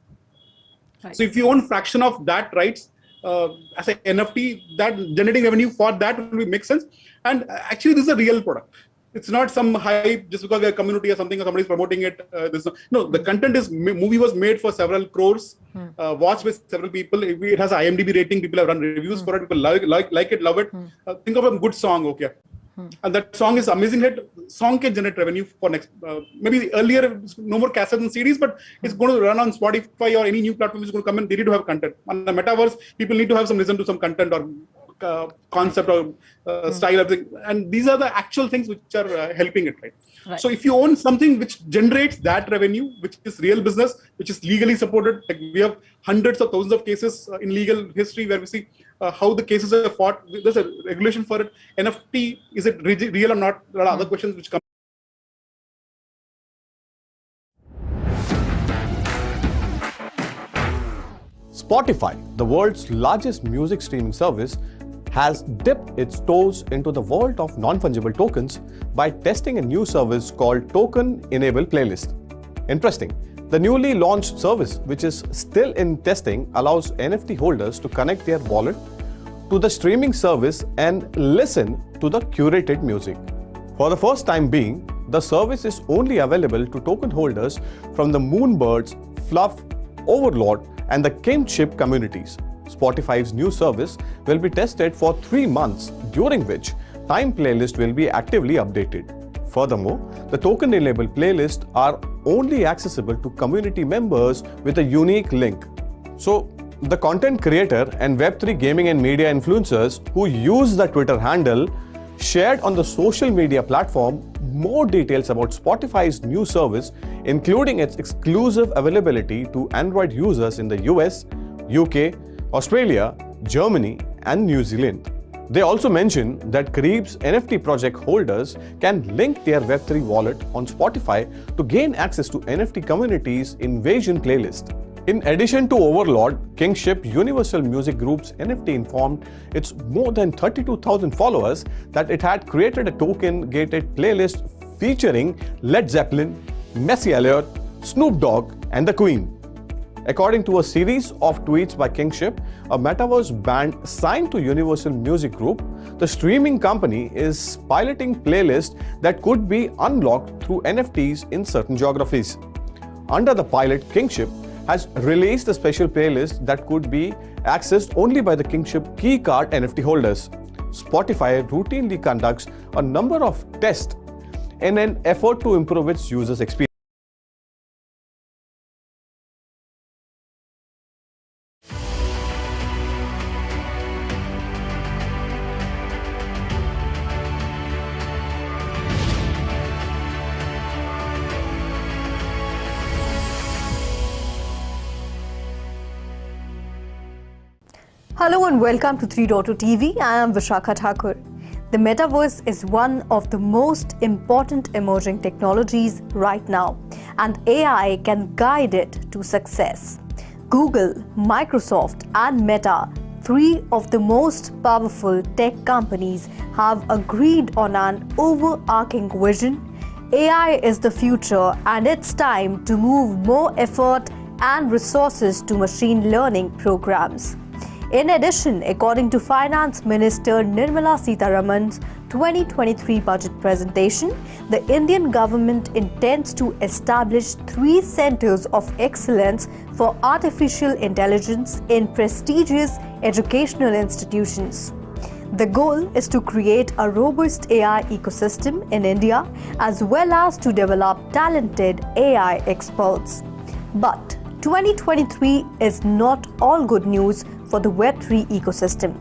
Right. So if you own fraction of that rights as an NFT, that generating revenue for that will make sense. And actually, this is a real product. It's not some hype just because we are a community or something or somebody is promoting it. No, the content is, movie was made for several crores, watched by several people. It has an IMDb rating. People have run reviews for it. People like it, love it. Think of a good song, okay. And that song is amazing hit. Song can generate revenue for next, maybe earlier, no more cassettes and CDs, but it's going to run on Spotify or any new platform is going to come in. They need to have content. On the metaverse, people need to have some listen to some content or concept or style of thing. And these are the actual things which are helping it, right? Right? So if you own something which generates that revenue, which is real business, which is legally supported, like we have hundreds of thousands of cases in legal history where we see how the cases are fought. There's a regulation for it. NFT, is it real or not? There are other questions which come. Spotify, the world's largest music streaming service, has dipped its toes into the world of non-fungible tokens by testing a new service called Token Enable Playlist. Interesting. The newly launched service, which is still in testing, allows NFT holders to connect their wallet to the streaming service and listen to the curated music. For the first time being, the service is only available to token holders from the Moonbirds, Fluff, Overlord, and the Kingship communities. Spotify's new service will be tested for 3 months, during which Time Playlist will be actively updated. Furthermore, the Token Enable playlists are only accessible to community members with a unique link. So, the content creator and Web3 gaming and media influencers who use the Twitter handle shared on the social media platform more details about Spotify's new service, including its exclusive availability to Android users in the US, UK, Australia, Germany, and New Zealand. They also mentioned that Kareeb's NFT project holders can link their Web3 wallet on Spotify to gain access to NFT communities' Invasion playlist. In addition to Overlord, Kingship Universal Music Group's NFT informed its more than 32,000 followers that it had created a token-gated playlist featuring Led Zeppelin, Missy Elliott, Snoop Dogg, and The Queen. According to a series of tweets by Kingship, a metaverse band signed to Universal Music Group, the streaming company is piloting playlists that could be unlocked through NFTs in certain geographies. Under the pilot, Kingship has released a special playlist that could be accessed only by the Kingship Keycard NFT holders. Spotify routinely conducts a number of tests in an effort to improve its users' experience. Hello and welcome to 3.0 TV. I am Vishakha Thakur. The metaverse is one of the most important emerging technologies right now, and AI can guide it to success. Google, Microsoft, and Meta, three of the most powerful tech companies, have agreed on an overarching vision. AI is the future, and it's time to move more effort and resources to machine learning programs. In addition, according to Finance Minister Nirmala Sitharaman's 2023 budget presentation, the Indian government intends to establish 3 centers of excellence for artificial intelligence in prestigious educational institutions. The goal is to create a robust AI ecosystem in India, as well as to develop talented AI experts. But 2023 is not all good news for the Web3 ecosystem,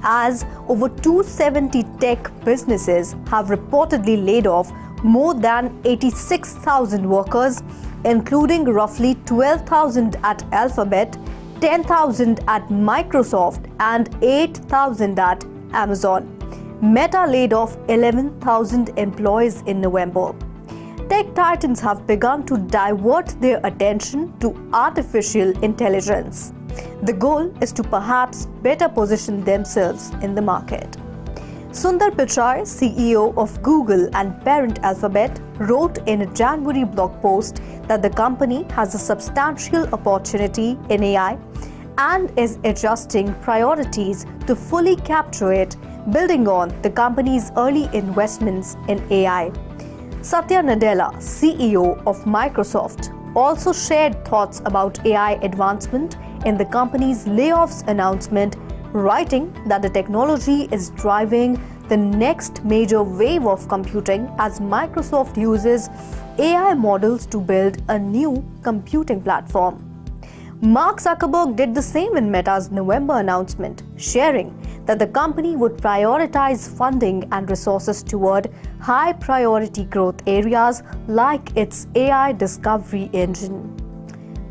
as over 270 tech businesses have reportedly laid off more than 86,000 workers, including roughly 12,000 at Alphabet, 10,000 at Microsoft, and 8,000 at Amazon. Meta laid off 11,000 employees in November. Tech titans have begun to divert their attention to artificial intelligence. The goal is to perhaps better position themselves in the market. Sundar Pichai, CEO of Google and parent Alphabet, wrote in a January blog post that the company has a substantial opportunity in AI and is adjusting priorities to fully capture it, building on the company's early investments in AI. Satya Nadella, CEO of Microsoft, also shared thoughts about AI advancement in the company's layoffs announcement, writing that the technology is driving the next major wave of computing as Microsoft uses AI models to build a new computing platform. Mark Zuckerberg did the same in Meta's November announcement, sharing that the company would prioritize funding and resources toward high-priority growth areas like its AI discovery engine.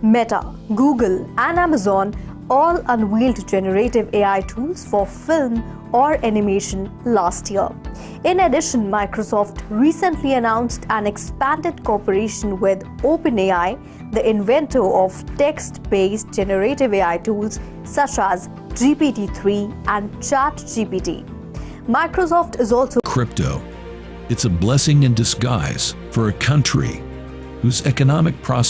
Meta, Google, and Amazon all unveiled generative AI tools for film or animation last year. In addition, Microsoft recently announced an expanded cooperation with OpenAI, the inventor of text-based generative AI tools such as GPT-3 and ChatGPT. Microsoft is also Crypto. It's a blessing in disguise for a country whose economic prosperity